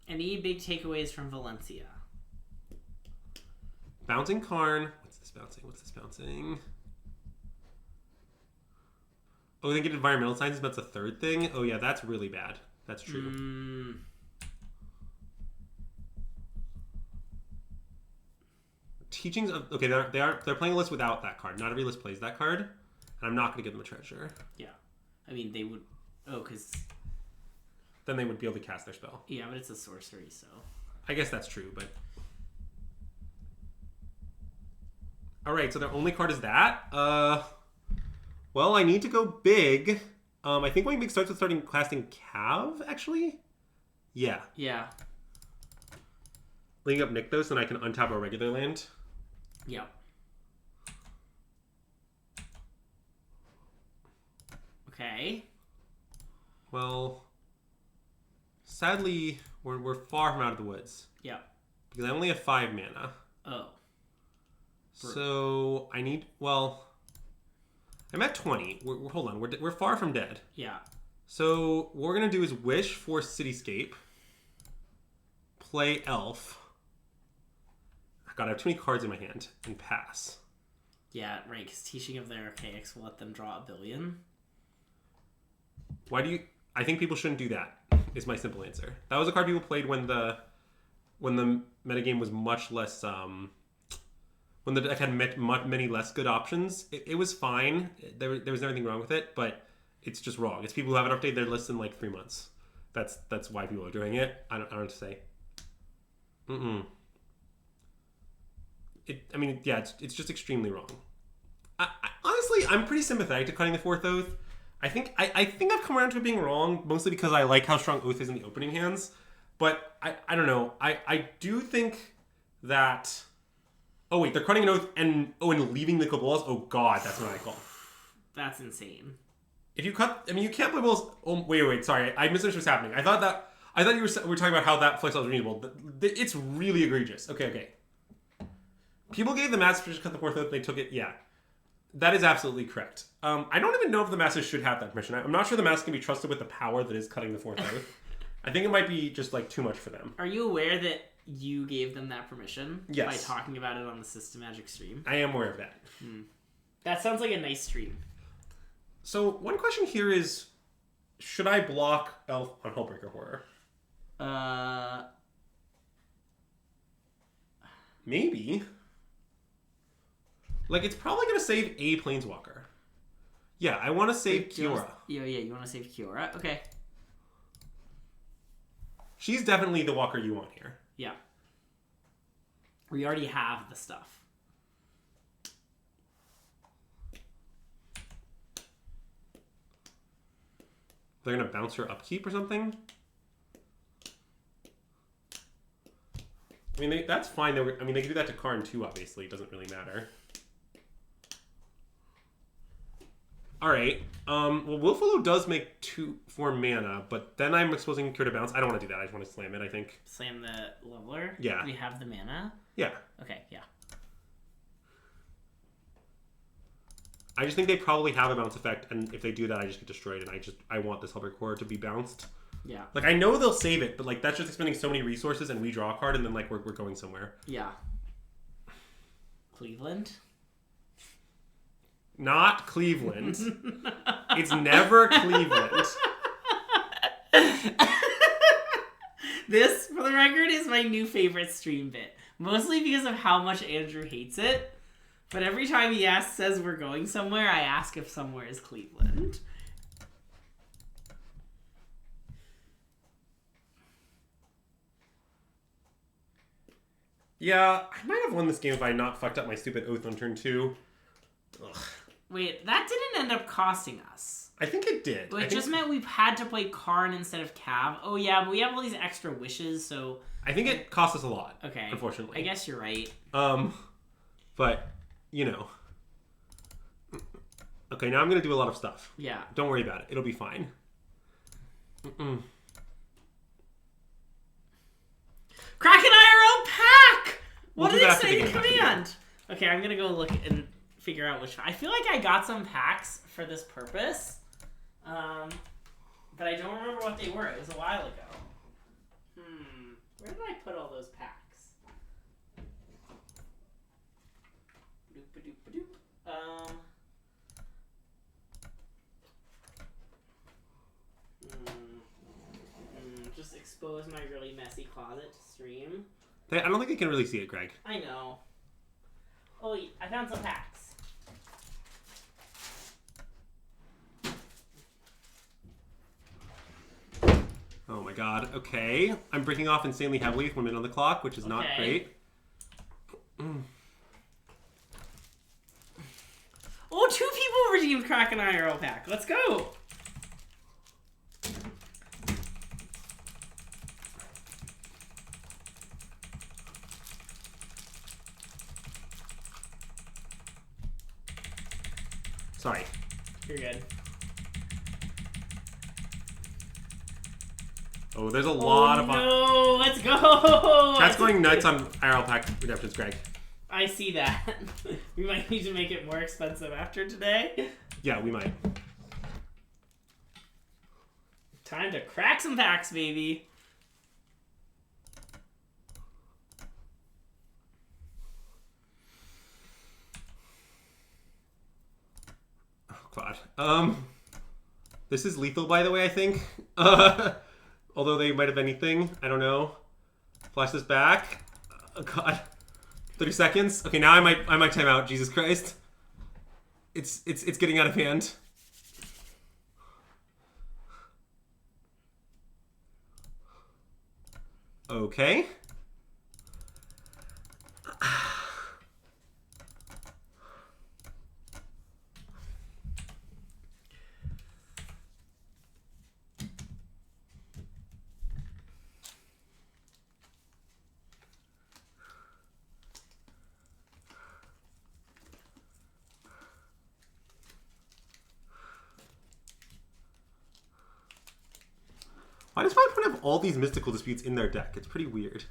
Any big takeaways from Valencia? Bouncing Karn. What's this bouncing? What's this bouncing? Oh, they get environmental sciences. That's a third thing. Oh yeah, that's really bad. That's true. Teachings of okay, they're playing a list without that card. Not every list plays that card, and I'm not going to give them a treasure. Yeah. I mean, they would... Oh, because... Then they would be able to cast their spell. Yeah, but it's a sorcery, so... I guess that's true, but... Alright, so their only card is that. Well, I need to go big. I think going big starts with starting casting Cav, actually? Yeah. Yeah. Leading up Nykthos, and I can untap a regular land. Yep. Okay. Well, sadly, we're far from out of the woods. Yep. Because I only have 5 mana. Oh. So, I need... Well, I'm at 20. Hold on. We're far from dead. Yeah. So, what we're going to do is wish for Cityscape. Play Elf. God, I have too many cards in my hand. And pass. Yeah, right, because Teaching of the Archaics will let them draw a billion. Why do you... I think people shouldn't do that, is my simple answer. That was a card people played when the metagame was much less... when the deck had many less good options. It was fine. There was nothing wrong with it, but it's just wrong. It's people who haven't updated their lists in like 3 months. That's why people are doing it. I don't know what to say. It's just extremely wrong. Honestly, I'm pretty sympathetic to cutting the 4th Oath. I think I've come around to it being wrong, mostly because I like how strong Oath is in the opening hands. But I don't know. I do think that... Oh wait, they're cutting an Oath and leaving the Cabolas? Oh god, that's not what I call. That's insane. If you cut... I mean, you can't play Cabolas... Oh, wait, sorry. I misunderstood what's happening. I thought you were talking about how that flex was reasonable. It's really egregious. Okay. People gave the Masters permission to cut the 4th Oath, they took it. Yeah. That is absolutely correct. I don't even know if the Masters should have that permission. I'm not sure the Masters can be trusted with the power that is cutting the 4th Oath. I think it might be just like too much for them. Are you aware that you gave them that permission? Yes. By talking about it on the System Magic stream? I am aware of that. That sounds like a nice stream. So, one question here is, should I block Elf on Hullbreaker Horror? Maybe. Like, it's probably going to save a Planeswalker. Yeah, I want to save Kiora. Yeah, you want to save Kiora? Okay. She's definitely the walker you want here. Yeah. We already have the stuff. They're going to bounce her upkeep or something? I mean, that's fine. They can do that to Karn too, obviously. It doesn't really matter. Alright. Well, Willfullow does make 4 mana, but then I'm exposing Cure to bounce. I don't want to do that. I just want to slam it, I think. Slam the leveler? Yeah. We have the mana? Yeah. Okay, yeah. I just think they probably have a bounce effect, and if they do that, I just get destroyed, and I want this Hullbreaker Horror to be bounced. Yeah. Like, I know they'll save it, but, like, that's just expending so many resources, and we draw a card, and then, like, we're going somewhere. Yeah. Cleveland? Not Cleveland. It's never Cleveland. This, for the record, is my new favorite stream bit. Mostly because of how much Andrew hates it. But every time he says we're going somewhere, I ask if somewhere is Cleveland. Yeah, I might have won this game if I had not fucked up my stupid Oath on turn 2. Ugh. Wait, that didn't end up costing us. I think it did. But it just meant we had to play Karn instead of Cav. Oh yeah, but we have all these extra wishes, so... I think it cost us a lot. Okay. Unfortunately. I guess you're right. But, you know. Okay, now I'm going to do a lot of stuff. Yeah. Don't worry about it. It'll be fine. Kraken IRL pack! We'll What do an that after the exciting game, command! Okay, I'm gonna go look and figure out which... I feel like I got some packs for this purpose. But I don't remember what they were. It was a while ago. Where did I put all those packs? Just expose my really messy closet to stream. I don't think I can really see it, Greg. I know. Oh, I found some packs. Oh my god. Okay. I'm breaking off insanely heavily with 1 minute on the clock, which is not great. Oh, 2 people redeemed Kraken IRL pack. Let's go. Sorry. You're good. Oh, there's a lot of... No, let's go. Chat's going nuts on IRL pack redemptions, Greg. I see that. We might need to make it more expensive after today. Yeah, we might. Time to crack some packs, baby. Oh, God. This is lethal, by the way, I think. Although they might have anything. I don't know. Flash this back. Oh, God. 30 seconds. Okay, now I might time out. Jesus Christ. It's getting out of hand. Okay. Why does my opponent have all these mystical disputes in their deck? It's pretty weird.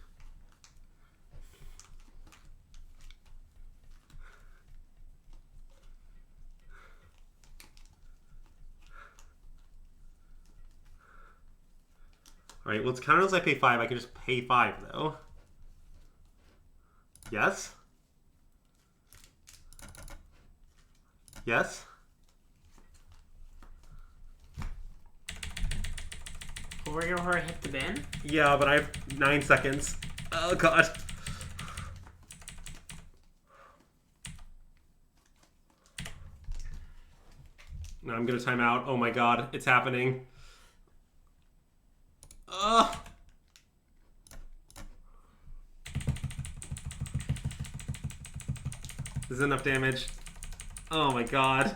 Alright, well, it's counted as I pay 5. I can just pay 5, though. Yes? Yes? We're gonna hit the bin? Yeah, but I have 9 seconds. Oh, God. No, I'm gonna time out. Oh my God, it's happening. This is enough damage. Oh my God.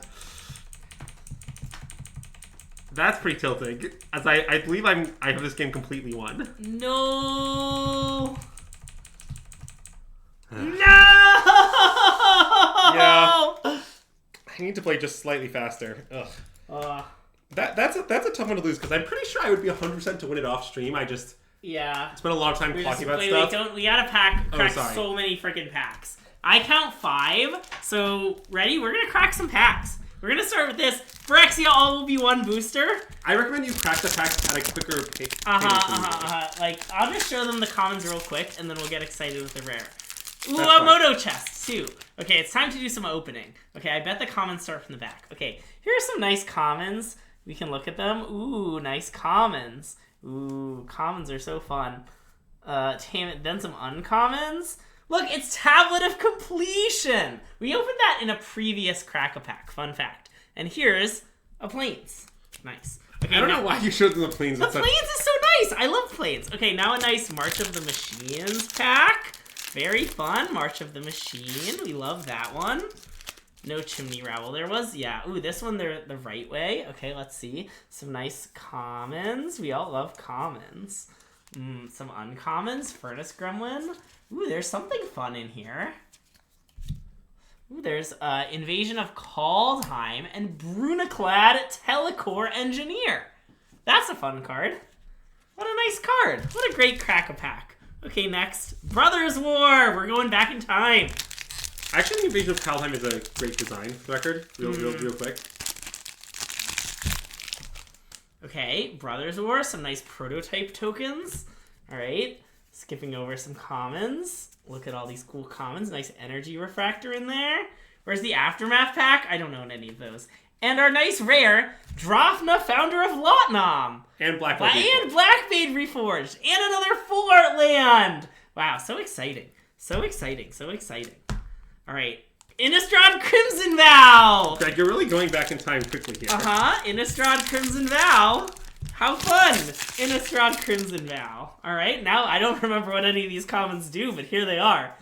That's pretty tilting. As I believe I have this game completely won. No. No. Yeah. I need to play just slightly faster. Ugh. That's a tough one to lose because I'm pretty sure I would be 100% to win it off stream. I just spent a lot of time talking about stuff. We gotta crack so many freaking packs. I count 5. So ready? We're gonna crack some packs. We're gonna start with this. Phyrexia all will be 1 booster. I recommend you crack the packs at a quicker pace. Like, I'll just show them the commons real quick, and then we'll get excited with the rare. Ooh, a Moto chest, too. Okay, it's time to do some opening. Okay, I bet the commons start from the back. Okay, here are some nice commons. We can look at them. Ooh, nice commons. Ooh, commons are so fun. Then some uncommons. Look, it's Tablet of Completion! We opened that in a previous Crack-a-Pack, fun fact. And here's a Plains. Nice. Okay, I don't know why you showed them the Plains. The Plains is so nice! I love Plains. Okay, now a nice March of the Machines pack. Very fun, March of the Machine. We love that one. No chimney rabble. There was, yeah. Ooh, this one, they're the right way. Okay, let's see. Some nice commons. We all love commons. Some uncommons. Furnace Gremlin. Ooh, there's something fun in here. Ooh, there's Invasion of Kaldheim and Brunaclad Telecore Engineer. That's a fun card. What a nice card. What a great crack-a-pack. Okay, next. Brothers War. We're going back in time. I actually think Invasion of Kaldheim is a great design record. Real quick. Okay, Brothers War. Some nice prototype tokens. All right. Skipping over some commons. Look at all these cool commons. Nice energy refractor in there. Where's the Aftermath pack? I don't own any of those. And our nice rare, Drafna, founder of Lotnom. And Blackblade. And Blackblade Reforged. And another Full Art Land. Wow, so exciting. So exciting. So exciting. All right. Innistrad Crimson Vow. Greg, you're really going back in time quickly here. Innistrad Crimson Vow. How fun! Innistrad Crimson Vow. All right, now I don't remember what any of these commons do, but here they are.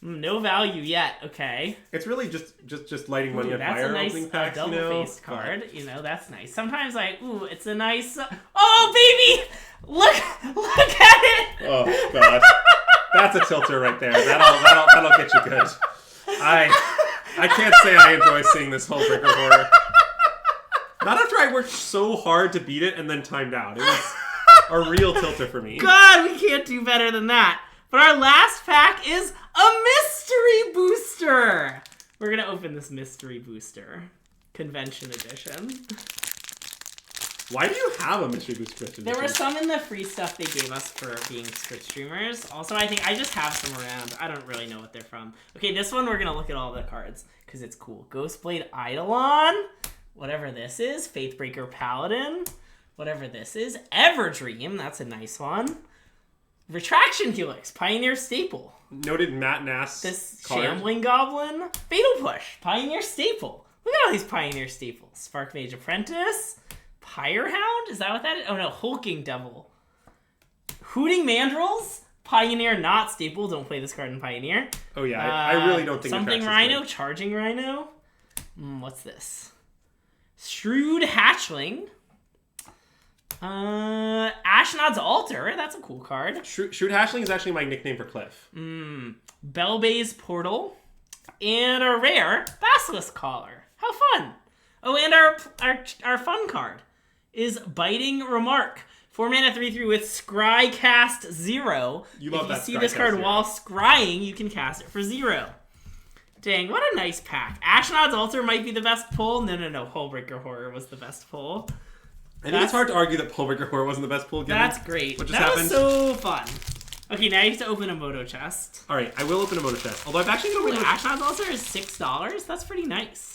No value yet. Okay. It's really just lighting money on That's fire. a nice opening packs, double-faced card. But... that's nice. Sometimes it's a nice. Oh baby, look at it. Oh god, that's a tilter right there. That'll get you good. I can't say I enjoy seeing this whole Breaker Horror. Not after I worked so hard to beat it and then timed out. It was a real tilter for me. God, we can't do better than that. But our last pack is a mystery booster. We're going to open this mystery booster. Convention edition. Why do you have a mystery booster edition? There were some in the free stuff they gave us for being Twitch streamers. Also, I think I just have some around. I don't really know what they're from. Okay, this one we're going to look at all the cards because it's cool. Ghostblade Eidolon. Whatever this is. Faithbreaker Paladin. Whatever this is. Everdream. That's a nice one. Retraction Helix. Pioneer Staple. Noted Matt Nass. This card. Shambling Goblin. Fatal Push. Pioneer Staple. Look at all these Pioneer Staples. Spark Mage Apprentice. Pyrehound? Is that what that is? Oh no, Hulking Devil. Hooting Mandrills. Pioneer not staple. Don't play this card in Pioneer. Oh yeah, I really don't think something Rhino. Charging Rhino. What's this? Shrewd Hatchling. Ashnod's Altar. That's a cool card. Shrewd Hatchling is actually my nickname for Cliff. Bellbay's Portal. And a rare Basilisk Collar. How fun. Oh, and our fun card is Biting Remark. 4-mana 3/3 with Scrycast 0. You love that. If you see this card 0. While scrying, you can cast it for 0. Dang, what a nice pack. Ashnod's Altar might be the best pull. No. Hullbreaker Horror was the best pull. I think it's hard to argue that Hullbreaker Horror wasn't the best pull. That's great. What just happened? Was so fun. Okay, now you have to open a Moto chest. Alright, I will open a Moto chest. Although I've actually opened Ashnod's Altar is $6. That's pretty nice.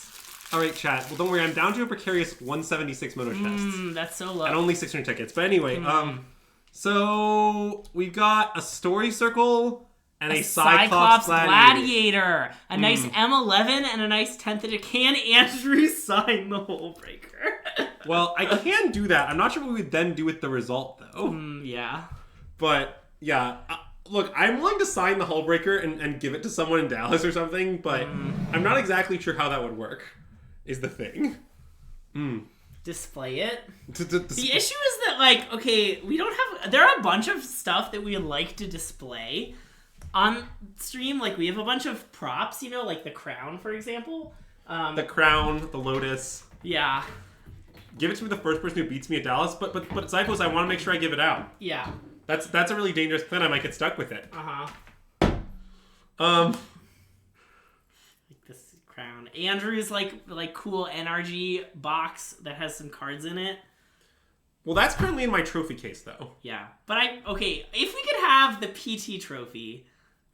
Alright, chat. Well, don't worry. I'm down to a precarious 176 Moto chests. That's so low. And only 600 tickets. But anyway, so we've got a Story Circle and a Cyclops Gladiator. A nice M11 and a nice 10th edition. Can Andrew sign the Hullbreaker? Well, I can do that. I'm not sure what we would then do with the result, though. Yeah. But, yeah. Look, I'm willing to sign the Hullbreaker and give it to someone in Dallas or something, but I'm not exactly sure how that would work, is the thing. Display it. The issue is that, okay, we don't have... There are a bunch of stuff that we like to display on stream. Like, we have a bunch of props, like the crown, for example. The crown, the lotus. Yeah. Give it to me the first person who beats me at Dallas, but Zyphos, I want to make sure I give it out. Yeah. That's a really dangerous plan. I might get stuck with it. Like this crown. Andrew's like cool NRG box that has some cards in it. Well, that's currently in my trophy case, though. Yeah, but if we could have the PT trophy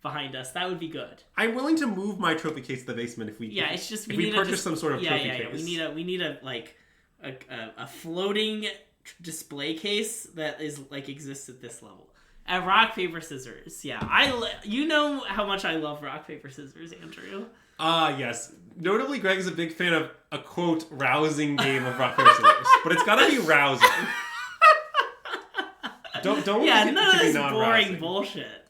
behind us, that would be good. I'm willing to move my trophy case to the basement if we. Yeah, it's just if we purchase some sort of trophy case. Yeah. We need a floating display case that is exists at this level. At rock paper scissors, yeah. You know how much I love rock paper scissors, Andrew. Yes. Notably, Greg is a big fan of a quote rousing game of rock paper scissors, but it's got to be rousing. Don't yeah, get none it to of be this non-rousing. boring bullshit.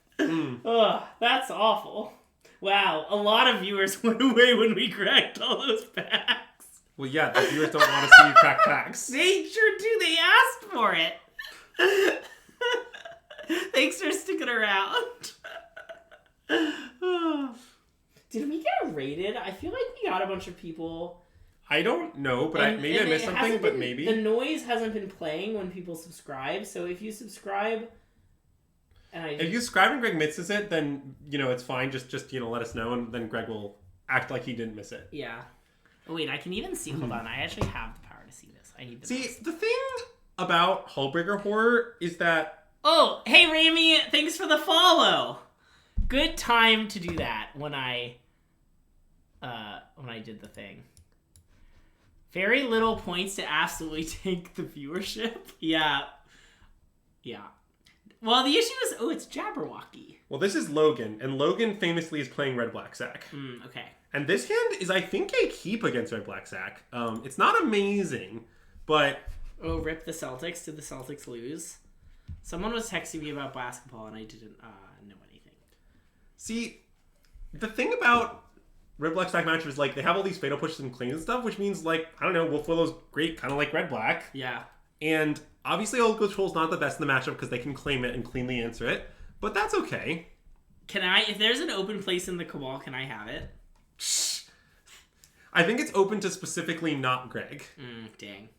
Ugh, that's awful. Wow, a lot of viewers went away when we cracked all those packs. Well, yeah, the viewers don't want to see you crack packs. They sure do. They asked for it. Thanks for sticking around. Did we get rated? I feel like we got a bunch of people. I don't know, but maybe I missed something, but maybe. The noise hasn't been playing when people subscribe, so if you subscribe... If you subscribe and Greg misses it, then, it's fine. Just let us know, and then Greg will act like he didn't miss it. Yeah. Oh, wait, I can even see... Hold on, I actually have the power to see this. I need the thing about Hullbreaker Horror is that... Oh, hey, Rami, thanks for the follow. Good time to do that when I did the thing. Very little points to absolutely tank the viewership. Yeah. Well, the issue is, it's Jabberwocky. Well, this is Logan, and Logan famously is playing Red Black Sack. Okay. And this hand is, I think, a keep against Red Black Sack. It's not amazing, but... Oh, rip the Celtics. Did the Celtics lose? Someone was texting me about basketball, and I didn't know anything. See, the thing about Red Black Stack matchup is, they have all these fatal pushes and cleans and stuff, which means, I don't know, Wolf Willow's great, kind of like Red Black. Yeah. And obviously Old Control's not the best in the matchup because they can claim it and cleanly answer it, but that's okay. If there's an open place in the Cabal, can I have it? I think it's open to specifically not Greg. Dang.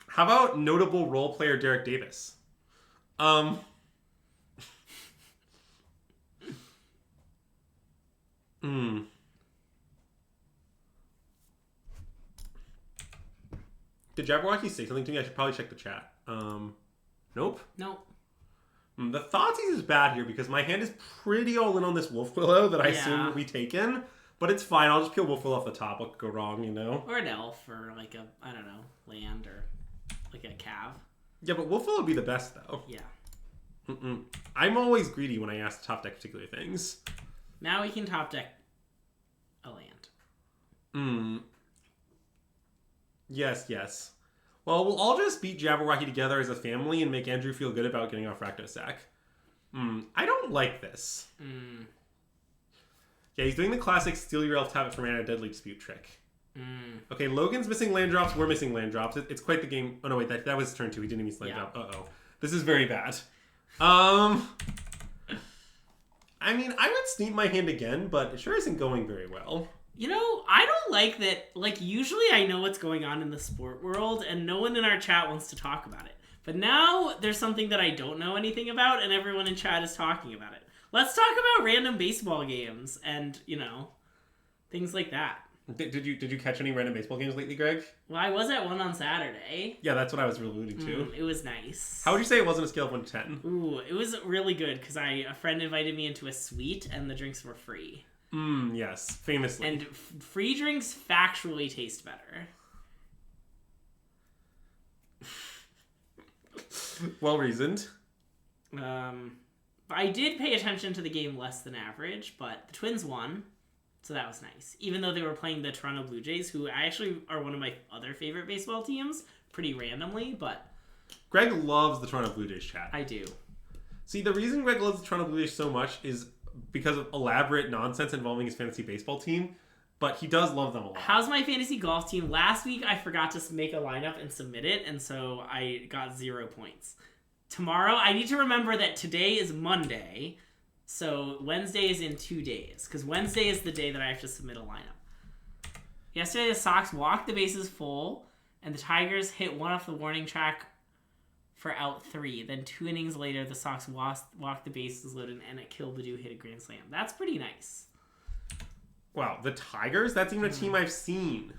How about notable role player Derek Davis? Did Jabberwocky say something to me? I should probably check the chat. Nope. Nope. The Thoughtseize is bad here because my hand is pretty all in on this Wolf Willow that I assume will be taken. But it's fine. I'll just peel Wolf Willow off the top. What could go wrong, Or an elf, or I don't know, land, or a cav. Yeah, but Wolf Willow would be the best, though. Yeah. I'm always greedy when I ask to top deck particular things. Now we can top deck a land. Yes. Well, we'll all just beat Jabberwocky together as a family and make Andrew feel good about getting off Rakdos Sack. I don't like this. Yeah, he's doing the classic steal your elf, tap it for mana, deadly dispute trick. Okay, Logan's missing land drops, we're missing land drops. It's quite the game. Oh no, wait, that was turn 2. He didn't miss land drop. Uh-oh. This is very bad. I mean, I would sneak my hand again, but it sure isn't going very well. I don't like that. Usually I know what's going on in the sport world, and no one in our chat wants to talk about it. But now there's something that I don't know anything about, and everyone in chat is talking about it. Let's talk about random baseball games and, things like that. Did you catch any random baseball games lately, Greg? Well, I was at one on Saturday. Yeah, that's what I was alluding to. It was nice. How would you say it was on a scale of 1 to 10? Ooh, it was really good because a friend invited me into a suite and the drinks were free. Yes, famously. And free drinks factually taste better. Well reasoned. I did pay attention to the game less than average, but the Twins won, so that was nice. Even though they were playing the Toronto Blue Jays, who actually are one of my other favorite baseball teams, pretty randomly, but... Greg loves the Toronto Blue Jays chat. I do. See, the reason Greg loves the Toronto Blue Jays so much is because of elaborate nonsense involving his fantasy baseball team, but he does love them a lot. How's my fantasy golf team? Last week, I forgot to make a lineup and submit it, and so I got 0 points. Tomorrow, I need to remember that today is Monday, so Wednesday is in 2 days, because Wednesday is the day that I have to submit a lineup. Yesterday, the Sox walked the bases full, and the Tigers hit one off the warning track for out 3. Then 2 innings later, the Sox walked the bases loaded, and Akil Baddoo hit a grand slam. That's pretty nice. Wow, the Tigers? That's even a team I've seen,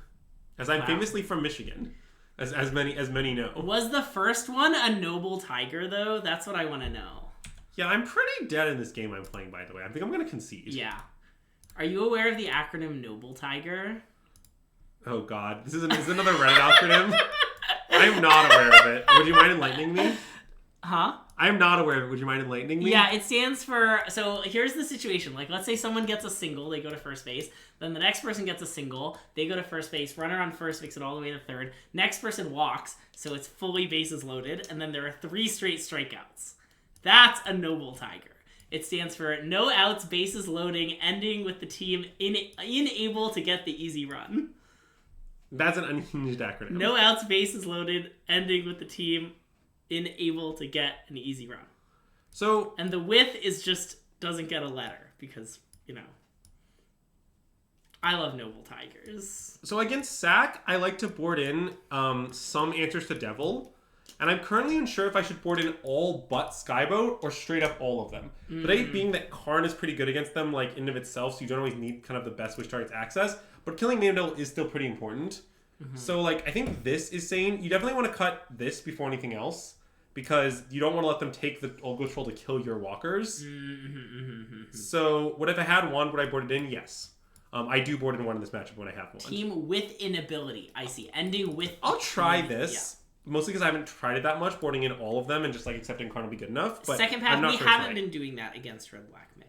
as I'm famously from Michigan. As many know. Was the first one a noble tiger, though? That's what I want to know. Yeah, I'm pretty dead in this game I'm playing, by the way. I think I'm going to concede. Yeah. Are you aware of the acronym Noble Tiger? Oh, God. This is another Reddit acronym? I'm not aware of it. Would you mind enlightening me? Huh? I'm not aware of it. Would you mind enlightening me? Yeah, it stands for... So, here's the situation. Let's say someone gets a single, they go to first base. Then the next person gets a single, they go to first base. Runner on first makes it all the way to third. Next person walks, so it's fully bases loaded. And then there are 3 straight strikeouts. That's a noble tiger. It stands for no outs, bases loading, ending with the team unable to get the easy run. That's an unhinged acronym. No outs, bases loaded, ending with the team unable to get an easy run. So, And the with is just doesn't get a letter because, I love Noble Tigers. so against Sack, I like to board in some answers to Devil. And I'm currently unsure if I should board in all but Skyboat or straight up all of them. But A being that Karn is pretty good against them, like, in of itself, so you don't always need kind of the best Wish targets access. But killing Maiden Devil is still pretty important. So, like, I think this is sane. You definitely want to cut this before anything else. Because you don't want to let them take the Olgo Troll to kill your walkers. So, what if I had one? Would I board it in? Yes. I do board in one in this matchup when I have one. Team with inability. I see. Ending with... I'll try this. Mostly because I haven't tried it that much. Boarding in all of them and just, like, accepting Karn will be good enough. But Second path, we haven't been doing that against Red Black Mid.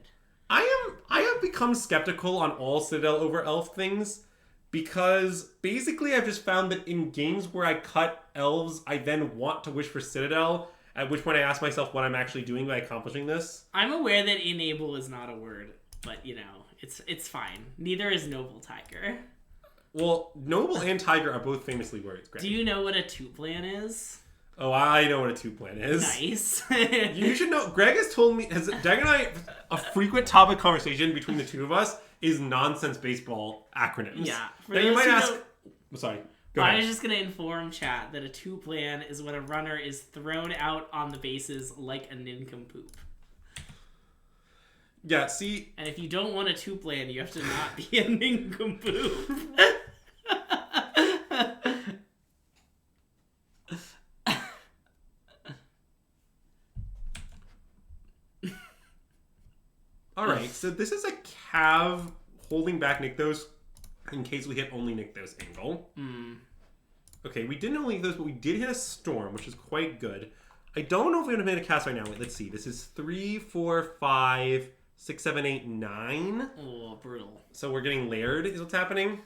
I have become skeptical on all Citadel over Elf things. Because basically I've just found that in games where I cut elves, I then want to wish for Citadel, at which point I ask myself what I'm actually doing by accomplishing this. I'm aware that enable is not a word, but it's fine. Neither is Noble Tiger. Well, Noble and Tiger are both famously words, Greg. Do you know what a two plan is? Oh, I know what a two plan is. Nice. You should know. Greg has told me, Dag and I, a frequent topic conversation between the two of us is nonsense baseball acronyms. Yeah. Now you might ask. Sorry. Go ahead. I was just going to inform chat that a two plan is when a runner is thrown out on the bases like a nincompoop. Yeah, see. And if you don't want a two plan, you have to not be a nincompoop. Alright, so this is a Cav holding back Nykthos in case we hit only Nykthos angle. Okay, we didn't only Nykthos, but we did hit a Storm, which is quite good. I don't know if we're going to make a cast right now. Wait, let's see. This is 3, 4, 5, 6, 7, 8, 9. Oh, brutal. So we're getting layered is what's happening.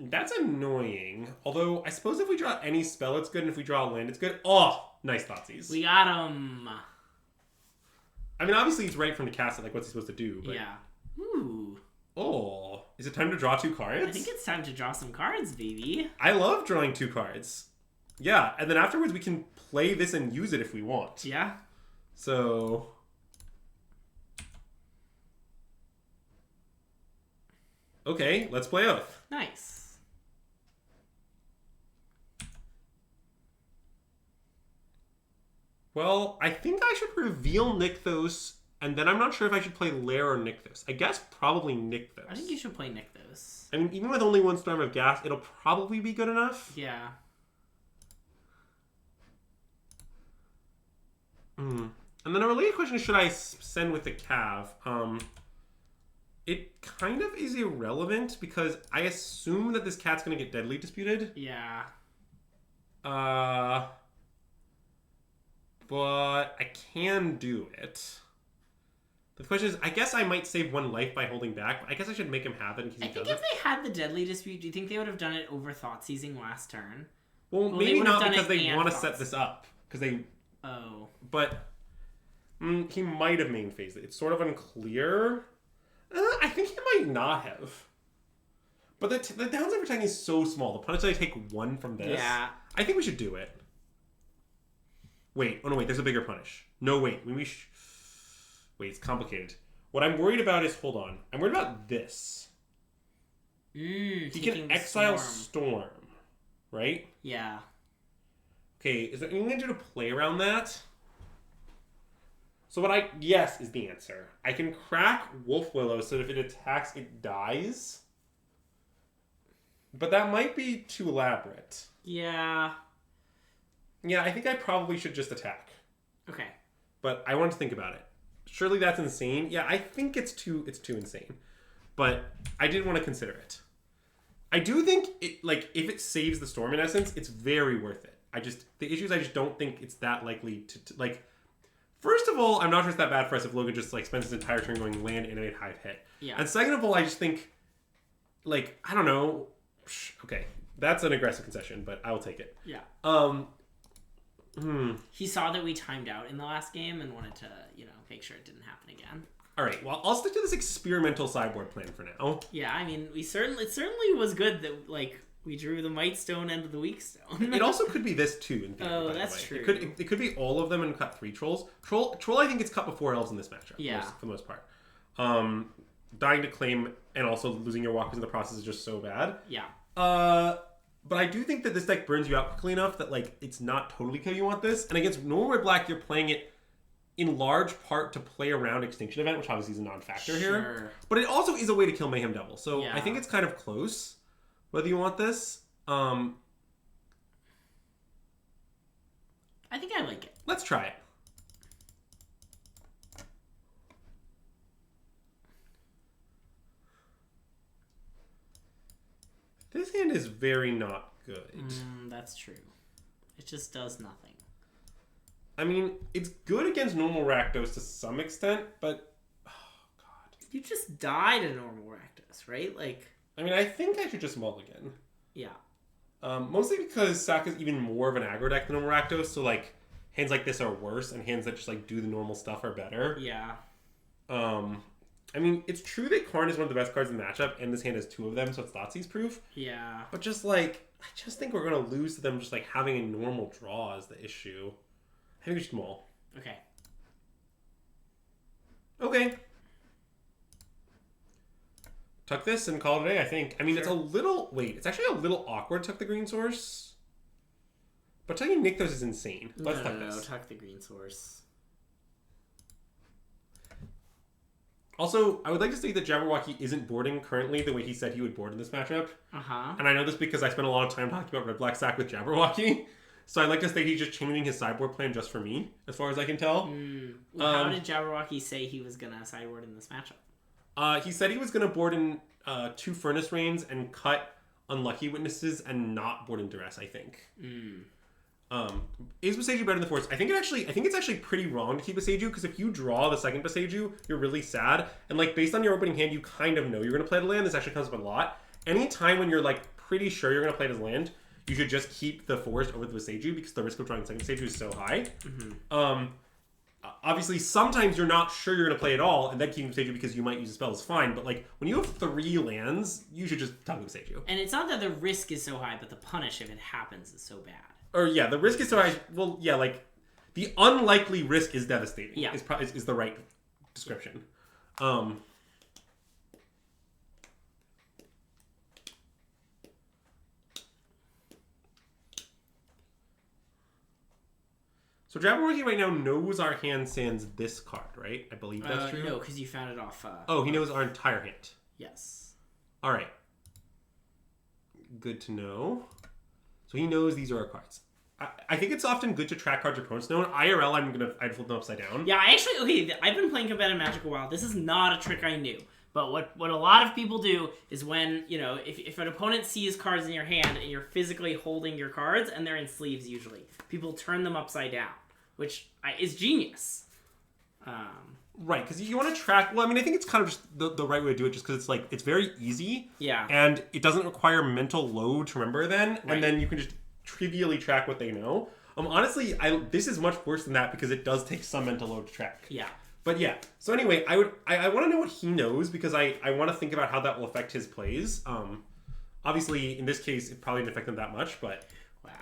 That's annoying. Although, I suppose if we draw any spell, it's good, and if we draw a land, it's good. Oh, nice Thoughtseize. We got him. I mean, obviously, it's right from the cast it, like, what's he supposed to do? But... Yeah. Ooh. Oh, is it time to draw 2 cards? I think it's time to draw some cards, baby. I love drawing 2 cards. Yeah, and then afterwards we can play this and use it if we want. Yeah. So... Okay, let's play Oath. Nice. Well, I think I should reveal Nykthos, and then I'm not sure if I should play Lair or Nykthos. I guess probably Nykthos. I think you should play Nykthos. I mean, even with only 1 Storm of Gas, it'll probably be good enough. Yeah. And then a related question is, should I send with the Cav? It kind of is irrelevant, because I assume that this cat's going to get Deadly Disputed. Yeah. But I can do it. The question is, I guess I might save 1 life by holding back, but I guess I should make him have it in case he doesn't. I think if they had the Deadly Dispute, do you think they would have done it over Thought-Seizing last turn? Well, maybe not because they want to set this up. Because they... Oh. But... he might have main phased it. It's sort of unclear. I think he might not have. But the downside for attacking is so small. The punch that I take 1 from this. Yeah. I think we should do it. Wait. Oh, no, wait. There's a bigger punish. No, wait. Wait, it's complicated. What I'm worried about is... Hold on. I'm worried about this. He can exile Storm. Right? Yeah. Okay, is there anything I can do to play around that? So yes is the answer. I can crack Wolf Willow so that if it attacks, it dies. But that might be too elaborate. Yeah. Yeah, I think I probably should just attack. Okay. But I want to think about it. Surely that's insane. Yeah, I think it's too insane. But I did want to consider it. I do think it, like, if it saves the Storm in essence, it's very worth it. The issue is I just don't think it's that likely to like. First of all, I'm not sure it's that bad for us if Logan just like spends his entire turn going land, animate, hive, hit. Yeah. And second of all, I just think, like, I don't know. Okay, that's an aggressive concession, but I will take it. Yeah. He saw that we timed out in the last game and wanted to, make sure it didn't happen again. All right, well, I'll stick to this experimental sideboard plan for now. Yeah, I mean, it certainly was good that, we drew the Might Stone and the Weak Stone. It also could be this, too, in theory, Oh, by the that's way. true. It could be all of them and cut 3 trolls. Troll, I think it's cut before elves in this matchup. Yeah. For the most part. Dying to claim and also losing your walkers in the process is just so bad. Yeah. But I do think that this deck burns you out quickly enough that, it's not totally kill you want this. And against normal red black, you're playing it in large part to play around Extinction Event, which obviously is a non-factor here. But it also is a way to kill Mayhem Devil. So I think it's kind of close, whether you want this. I think I like it. Let's try it. This hand is very not good. That's true. It just does nothing. I mean, it's good against normal Rakdos to some extent, but... Oh, God. You just died a normal Rakdos, right? I mean, I think I should just mulligan. Yeah. Mostly because Sack is even more of an aggro deck than normal Rakdos, so, hands like this are worse, and hands that just, do the normal stuff are better. Yeah. I mean, it's true that Karn is one of the best cards in the matchup, and this hand has 2 of them, so it's Thoughtseize proof. Yeah. But just, I just think we're going to lose to them just, having a normal draw is the issue. I think we should maul. Okay. Okay. Tuck this and call it a day, I think. I mean, Sure. it's a little... Wait, it's actually a little awkward to tuck the green source. But tucking Nykthos is insane. Let's tuck this. No, tuck the green source. Also, I would like to state that Jabberwocky isn't boarding currently the way he said he would board in this matchup. Uh-huh. And I know this because I spent a lot of time talking about red-black Sack with Jabberwocky. So I'd like to state he's just changing his sideboard plan just for me, as far as I can tell. Well, how did Jabberwocky say he was going to sideboard in this matchup? He said he was going to board in 2 Furnace Rains and cut Unlucky Witnesses and not board in Duress, I think. Is Boseiju better than the Force? I think it's actually pretty wrong to keep Boseiju, because if you draw the second Boseiju, you're really sad. And based on your opening hand, you kind of know you're going to play the land. This actually comes up a lot. Anytime when you're pretty sure you're going to play this land, you should just keep the Forest over the Boseiju, because the risk of drawing second Boseiju is so high. Obviously, sometimes you're not sure you're going to play it all, and then keeping Boseiju because you might use a spell is fine. But when you have 3 lands, you should just tuck the Boseiju. And it's not that the risk is so high, but the punish if it happens is so bad. Or yeah, the risk is so high. Well, yeah, the unlikely risk is devastating. Yeah, is the right description. So Jabberwocky right now knows our hand sans this card, right? I believe that's true. No, because you found it off. He knows our entire hand. Yes. All right. Good to know. So he knows these are our cards. I think it's often good to track cards your opponents know. In IRL, I'd flip them upside down. Yeah, I've been playing competitive Magic a while. This is not a trick I knew. But what a lot of people do is when, if an opponent sees cards in your hand and you're physically holding your cards, and they're in sleeves usually, people turn them upside down, which is genius. Right, because you want to track... Well, I mean, I think it's kind of just the right way to do it, just because it's very easy. Yeah. And it doesn't require mental load to remember then. Right. And then you can just trivially track what they know. Honestly, this is much worse than that because it does take some mental load to track. Yeah. But yeah. So anyway, I want to know what he knows because I want to think about how that will affect his plays. Obviously, in this case, it probably didn't affect them that much, but... Wow,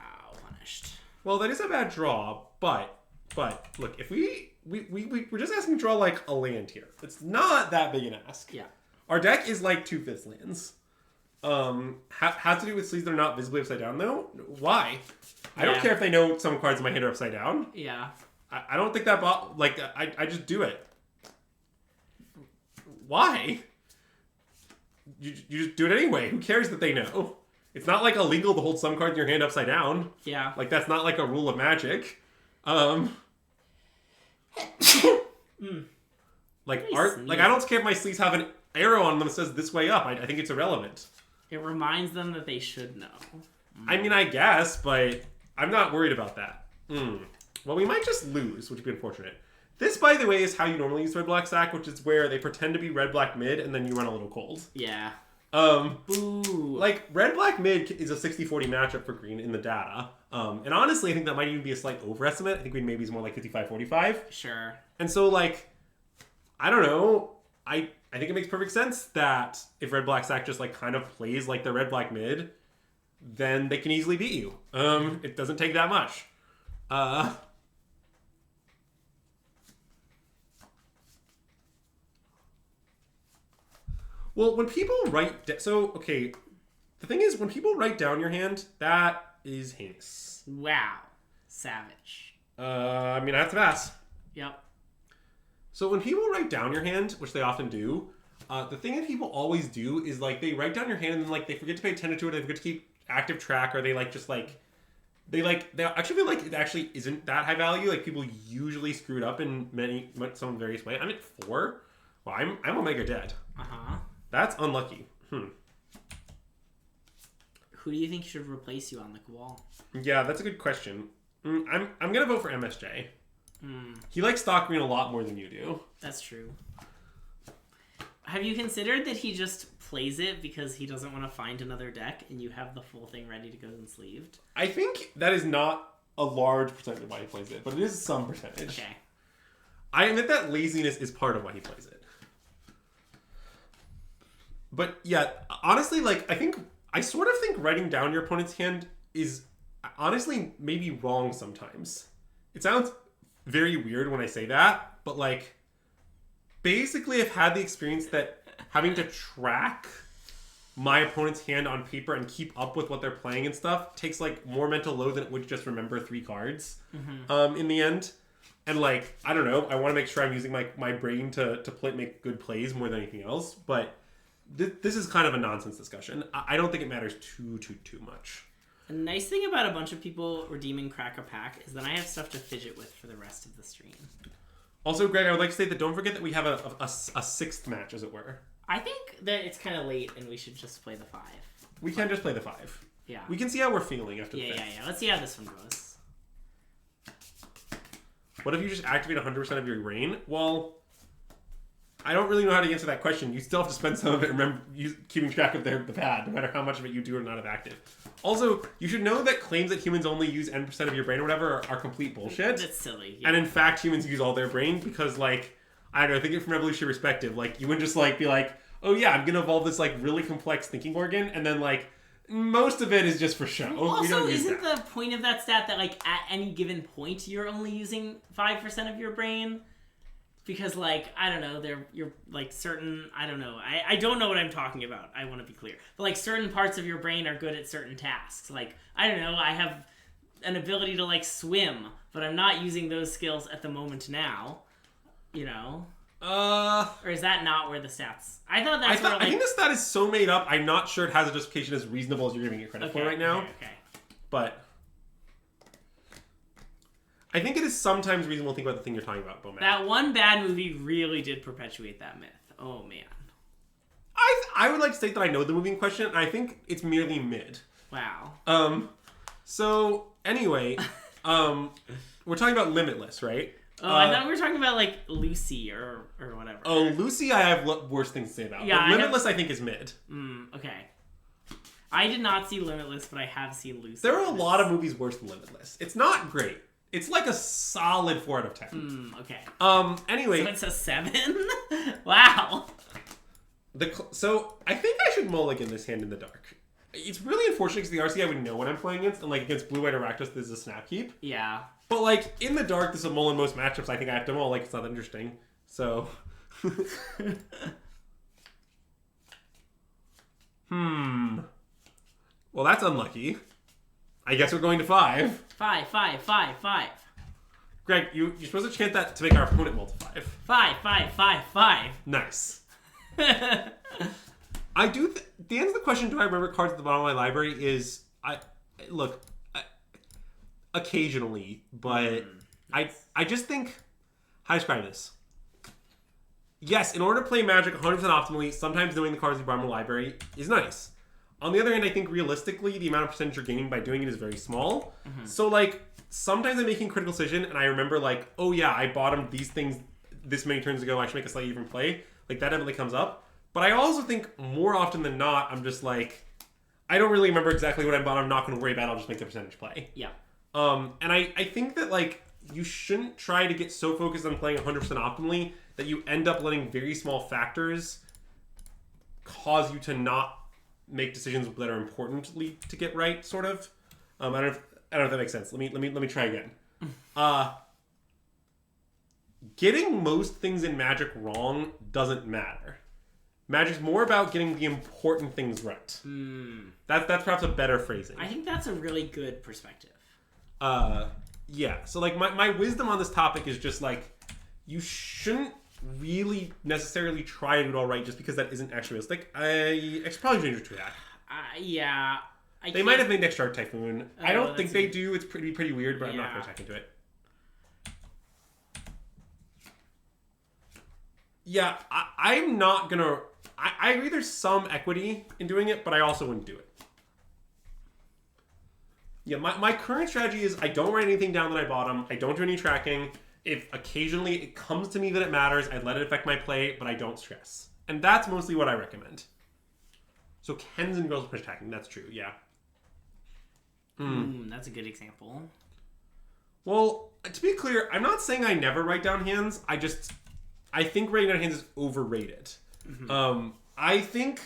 punished. Well, that is a bad draw, but look, if we're just asking to draw a land here. It's not that big an ask. Yeah. Our deck is 2/5 lands. Has to do with sleeves that are not visibly upside down though. Why? I don't care if they know some cards in my hand are upside down. Yeah. I don't think that I just do it. Why? You just do it anyway. Who cares that they know? It's not illegal to hold some cards in your hand upside down. Yeah. That's not a rule of Magic. I don't care if my sleeves have an arrow on them that says this way up. I think it's irrelevant. It reminds them that they should know. I mean, I guess, but I'm not worried about that. Well, we might just lose, which would be unfortunate. This, by the way, is how you normally use red-black sack, which is where they pretend to be red-black mid, and then you run a little cold. Yeah. Boo. Like, red-black mid is a 60-40 matchup for green in the data. And honestly, I think that might even be a slight overestimate. I think green maybe is more like 55-45. Sure. And so, like, I don't know. I think it makes perfect sense that if red-black stack just, like, kind of plays like the red-black mid, then they can easily beat you. It doesn't take that much. Well, when people write... okay. The thing is, when people write down your hand, that is heinous. Wow. Savage. I mean, I have to pass. Yep. So when people write down your hand, which they often do, the thing that people always do is, like, they write down your hand and then, like, they forget to pay attention to it, they forget to keep active track, or they, like, just, like... They actually feel like it actually isn't that high value. Like, people usually screw it up in some various way. I'm at 4. Well, I'm Omega dead. Uh-huh. That's unlucky. Who do you think should replace you on the wall? Yeah, that's a good question. I'm gonna vote for MSJ. He likes stock green a lot more than you do. That's true. Have you considered that he just plays it because he doesn't want to find another deck and you have the full thing ready to go and sleeved? I think that is not a large percentage of why he plays it, but it is some percentage. Okay. I admit that laziness is part of why he plays it. But yeah, honestly, like, I sort of think writing down your opponent's hand is honestly maybe wrong sometimes. It sounds very weird when I say that, but, like, basically I've had the experience that having to track my opponent's hand on paper and keep up with what they're playing and stuff takes, like, more mental load than it would just remember 3 cards in the end. And, like, I don't know, I want to make sure I'm using my brain to make good plays more than anything else, but this is kind of a nonsense discussion. I don't think it matters too much. A nice thing about a bunch of people redeeming Crack a Pack is that I have stuff to fidget with for the rest of the stream. Also, Greg, I would like to say that don't forget that we have a sixth match, as it were. I think that it's kind of late and we should just play the 5. We can just play the 5. Yeah. We can see how we're feeling after the 5th. Yeah. Let's see how this one goes. What if you just activate 100% of your brain? Well, I don't really know how to answer that question. You still have to spend some of it keeping track of the pad, no matter how much of it you do or not have active. Also, you should know that claims that humans only use N% of your brain or whatever are complete bullshit. That's silly. Yeah. And in fact, humans use all their brain because, like, I don't know, think it from evolutionary perspective. Like, you wouldn't just, like, be like, oh yeah, I'm gonna evolve this, like, really complex thinking organ, and then, like, most of it is just for show. Also, isn't the point of that stat that, like, at any given point, you're only using 5% of your brain? Because, like, I don't know, you're, like, certain, I don't know. I don't know what I'm talking about. I want to be clear. But, like, certain parts of your brain are good at certain tasks. Like, I don't know, I have an ability to, like, swim, but I'm not using those skills at the moment now. You know? Or is that not where the stats... I thought that's where, like... I think the stat is so made up, I'm not sure it has a justification as reasonable as you're giving it credit for right now. Okay. But... I think it is sometimes reasonable to think about the thing you're talking about, Bowman. That one bad movie really did perpetuate that myth. Oh, man. I would like to state that I know the movie in question, and I think it's merely mid. Wow. So, anyway, we're talking about Limitless, right? Oh, I thought we were talking about, like, Lucy or whatever. Oh, Lucy I have worse things to say about. Yeah, but Limitless I think is mid. Okay. I did not see Limitless, but I have seen Lucy. There are a lot of movies worse than Limitless. It's not great. It's like a solid 4 out of 10. Okay. Anyway. So it's a 7? Wow. So, I think I should mulligan this hand in the dark. It's really unfortunate because the RC I would know what I'm playing against, and, like, against Blue-White or Rakdos, this is a snap keep. Yeah. But, like, in the dark, this is a mull in most matchups. I think I have to mull. Like, it's not that interesting. So. Well, that's unlucky. I guess we're going to 5. 5. Greg, you're supposed to chant that to make our opponent mull to 5. 5. Nice. I do. The answer to the question, do I remember cards at the bottom of my library, is occasionally, but I just think, how to describe this? Yes, in order to play Magic 100% optimally, sometimes knowing the cards at the bottom of the library is nice. On the other hand, I think realistically, the amount of percentage you're gaining by doing it is very small. So, like, sometimes I'm making a critical decision, and I remember, like, oh yeah, I bottomed these things this many turns ago, I should make a slightly different play. Like, that definitely comes up. But I also think more often than not, I'm just like, I don't really remember exactly what I bought. I'm not going to worry about it. I'll just make the percentage play. Yeah. And I think that, like, you shouldn't try to get so focused on playing 100% optimally that you end up letting very small factors cause you to not make decisions that are importantly to get right, sort of. I don't know if that makes sense. Let me try again. Getting most things in Magic wrong doesn't matter. Magic's more about getting the important things right. That's perhaps a better phrasing. I think that's a really good perspective. Yeah. So, like, my wisdom on this topic is just, like, you shouldn't really necessarily try to do it all right just because that isn't actually realistic. It's probably dangerous to that. Yeah. They might have made Next Shark Typhoon. I don't think they good. do. It's pretty weird, but I'm not going to attack into it. Yeah, I'm not going to... I agree there's some equity in doing it, but I also wouldn't do it. Yeah, my current strategy is I don't write anything down that I bottom. I don't do any tracking. If occasionally it comes to me that it matters, I let it affect my play, but I don't stress. And that's mostly what I recommend. So Kens and girls push attacking, that's true, yeah. That's a good example. Well, to be clear, I'm not saying I never write down hands. I think writing down hands is overrated. I think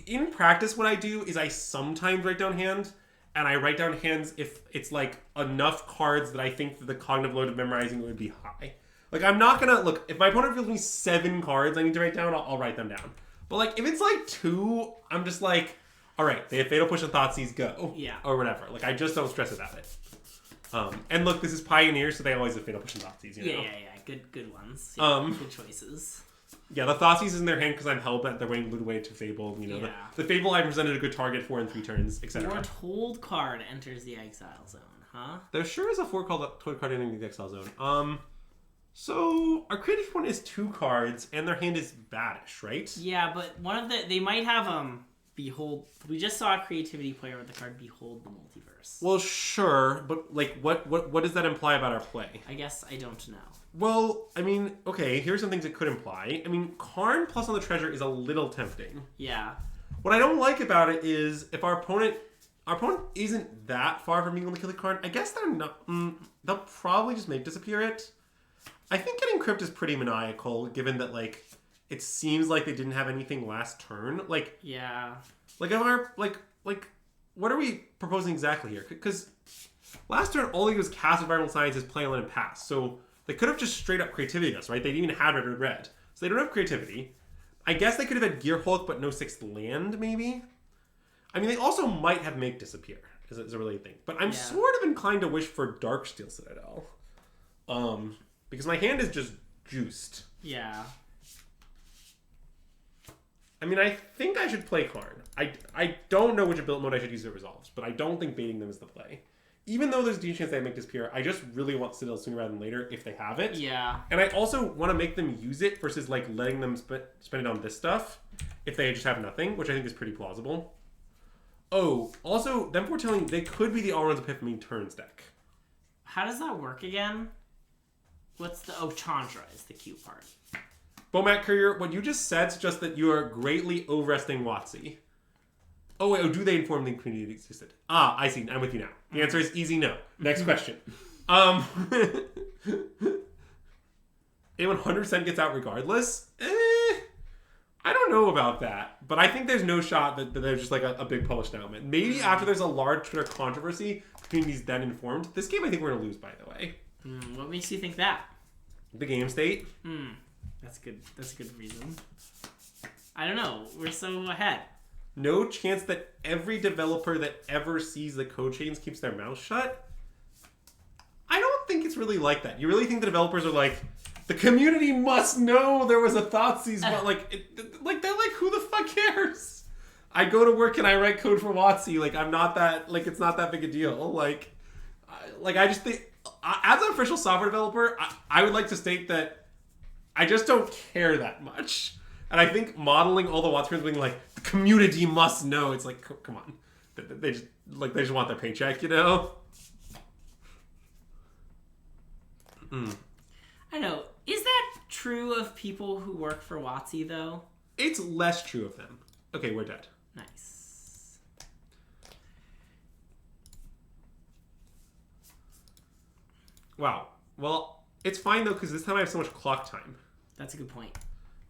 in practice what I do is I sometimes write down hands, and I write down hands if it's like enough cards that I think that the cognitive load of memorizing would be high. Like, I'm not gonna look if my opponent gives me 7 cards I need to write down, I'll write them down. But like if it's like 2, I'm just like, all right, they have Fatal Push and Thoughtseize, go, or whatever. Like, I just don't stress about it. And look, this is Pioneer, so they always have Fatal Push and Thoughtseize. You know? Yeah. Good ones. Yeah, good choices. Yeah, the Thoughtseize is in their hand because I'm hellbent they're waiting to away to Fable. You know, the Fable I presented a good target for in 3 turns, etc. Your Told card enters the exile zone, huh? There sure is a 4 called Told card entering the exile zone. So our creative one is 2 cards, and their hand is badish, right? Yeah, but one of they might have Behold. We just saw a creativity player with the card Behold the Multiverse. Well, sure, but like, what does that imply about our play? I guess I don't know. Well, I mean, okay, here's some things it could imply. I mean, Karn plus on the treasure is a little tempting. Yeah. What I don't like about it is if our opponent isn't that far from being able to kill the Karn, I guess they're not. They'll probably just make disappear it. I think getting Crypt is pretty maniacal, given that like it seems like they didn't have anything last turn. Like, yeah. Like, if our what are we proposing exactly here? Because last turn all they did was cast Environmental Sciences, play a land, and pass. So they could have just straight up creativity us, right? They didn't even have red. So they don't have creativity. I guess they could have had Gear Hulk, but no 6th land, maybe? I mean, they also might have Make Disappear, is a related thing. But I'm sort of inclined to wish for Darksteel Citadel. Because my hand is just juiced. Yeah. I mean, I think I should play Karn. I don't know which ability mode I should use that resolves, but I don't think baiting them is the play. Even though there's a decent chance they make disappear, I just really want Citadel sooner rather than later if they have it. Yeah. And I also want to make them use it versus like letting them spend it on this stuff if they just have nothing, which I think is pretty plausible. Oh, also, them foretelling they could be the All-Runs Epiphany turns deck. How does that work again? What's the... Oh, Chandra is the cute part. Bomat Courier, what you just said suggests that you are greatly overestimating WotC. Oh, wait, do they inform the community that existed? Ah, I see. I'm with you now. The answer is easy no. Next question. It 100% gets out regardless? I don't know about that. But I think there's no shot that there's just like a big published announcement. Maybe after there's a large Twitter controversy, the community's then informed. This game I think we're going to lose, by the way. What makes you think that? The game state. That's good. That's a good reason. I don't know. We're so ahead. No chance that every developer that ever sees the code chains keeps their mouth shut? I don't think it's really like that. You really think the developers are like, the community must know there was a Thoughtseize, but they're like, who the fuck cares? I go to work and I write code for WotC. Like, I'm not that, like, it's not that big a deal. Like I just think, as an official software developer, I would like to state that I just don't care that much. And I think modeling all the WotC being like, the community must know. It's like, come on. They just want their paycheck, you know? I know. Is that true of people who work for WotC, though? It's less true of them. Okay, we're dead. Nice. Wow. Well, it's fine, though, because this time I have so much clock time. That's a good point.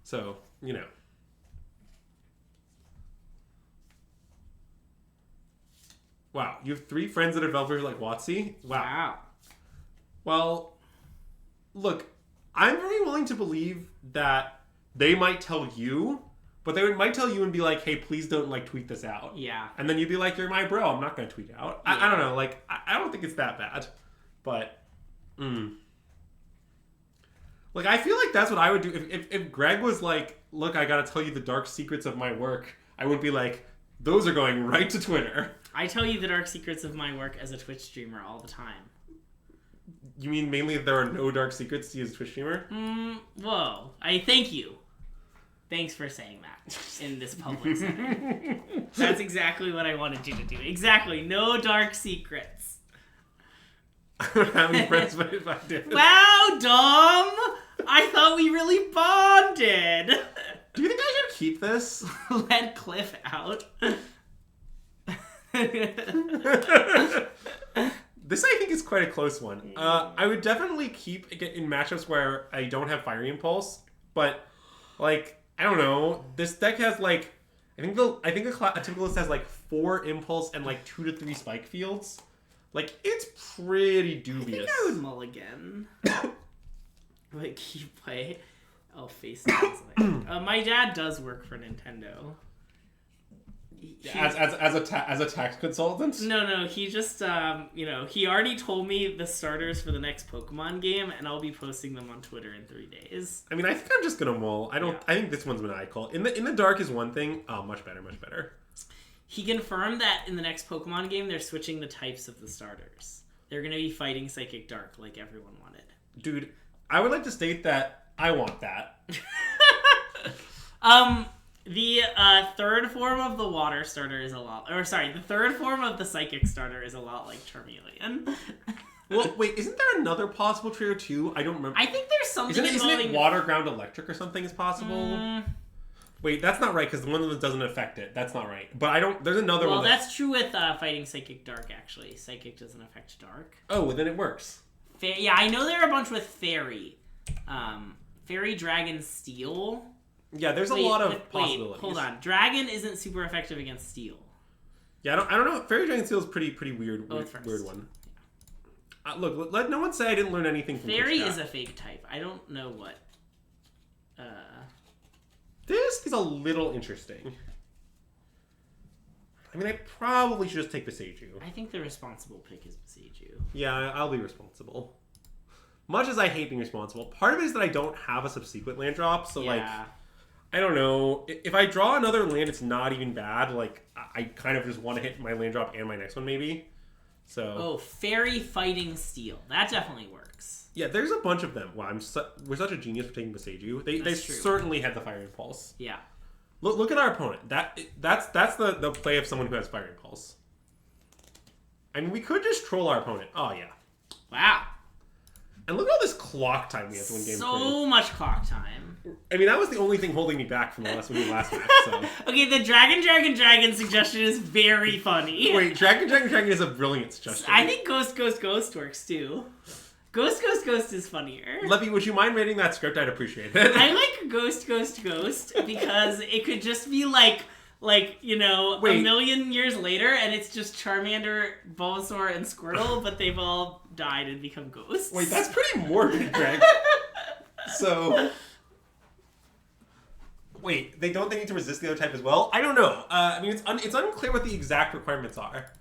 So, you know. Wow, you have 3 friends that are developers like WotC? Wow. Well, look, I'm very willing to believe that they might tell you, but they might tell you and be like, hey, please don't, like, tweet this out. Yeah. And then you'd be like, you're my bro, I'm not going to tweet out. Yeah. I don't know, like, I don't think it's that bad. But, Like, I feel like that's what I would do. If Greg was like, look, I got to tell you the dark secrets of my work, I would be like, those are going right to Twitter. I tell you the dark secrets of my work as a Twitch streamer all the time. You mean mainly that there are no dark secrets to you as a Twitch streamer? Whoa. I thank you. Thanks for saying that in this public setting. That's exactly what I wanted you to do. Exactly. No dark secrets. How many friends would if I did? Wow, Dom! I thought we really bonded. Do you think I should keep this? Let Cliff out. This, I think, is quite a close one. I would definitely keep it in matchups where I don't have Fiery Impulse, but, like, I don't know. This deck has, like, I think a typical list has, like, 4 Impulse and, like, 2 to 3 Spike Fields. Like, it's pretty dubious. I think I would mulligan. Like, keep play. Oh, face like. My dad does work for Nintendo. As a tax consultant? No, he just he already told me the starters for the next Pokemon game, and I'll be posting them on Twitter in 3 days. I mean, I think I'm just gonna mull. I think this one's maniacal. In the dark is one thing. Oh, much better. He confirmed that in the next Pokemon game, they're switching the types of the starters. They're gonna be fighting Psychic Dark like everyone wanted. Dude, I would like to state that I want that. The third form of the water starter is the third form of the psychic starter is a lot like Charmeleon. Well, wait, isn't there another possible trio too? I don't remember. I think there's something Isn't it water, ground, electric or something is possible? Wait, that's not right because the one that doesn't affect it. That's not right. But I don't. There's another one. Well, that's true with fighting Psychic Dark actually. Psychic doesn't affect Dark. Oh, well, then it works. Yeah, I know there are a bunch with Fairy. Fairy, Dragon, Steel. Yeah, there's a lot of possibilities. Wait, hold on. Dragon isn't super effective against Steel. Yeah, I don't know. Fairy, Dragon, Steel is pretty weird one. Look, let no one say I didn't learn anything from Fairy is a fake type. I don't know what. This is a little interesting. I mean, I probably should just take Beseiju. I think the responsible pick is Beseiju. Yeah, I'll be responsible. Much as I hate being responsible, part of it is that I don't have a subsequent land drop, so like, I don't know. If I draw another land, it's not even bad. Like, I kind of just want to hit my land drop and my next one, maybe. So. Oh, Fairy fighting Steel. That definitely works. Yeah, there's a bunch of them. Wow, we're such a genius for taking Beseiju. They certainly had the Fire Impulse. Yeah. Look at our opponent. That's the play of someone who has Fire Impulse. I mean, we could just troll our opponent. Oh, yeah. Wow. And look at all this clock time we have to win game 3. So much clock time. I mean, that was the only thing holding me back from the last match, so. Okay, the Dragon suggestion is very funny. Wait, Dragon is a brilliant suggestion. I think Ghost works too. Ghost is funnier. Levy, would you mind rating that script? I'd appreciate it. I like Ghost because it could just be like a million years later, and it's just Charmander, Bulbasaur, and Squirtle, but they've all died and become ghosts. Wait, that's pretty morbid, Greg. So, wait, they need to resist the other type as well? I don't know. I mean, it's unclear what the exact requirements are.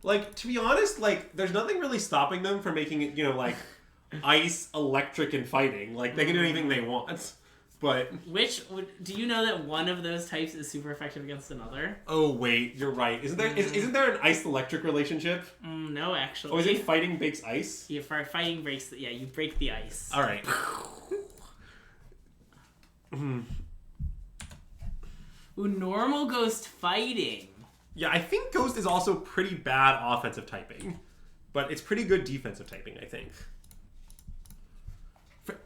Like, to be honest, like, there's nothing really stopping them from making it, like, ice, electric, and fighting. Like, they can do anything they want. But do you know that one of those types is super effective against another? Oh wait, you're right. Isn't there an ice electric relationship? No, actually. Oh, is it fighting breaks ice? Yeah, fighting breaks. Yeah, you break the ice. All right. Ooh, normal Ghost fighting. Yeah, I think Ghost is also pretty bad offensive typing, but it's pretty good defensive typing, I think.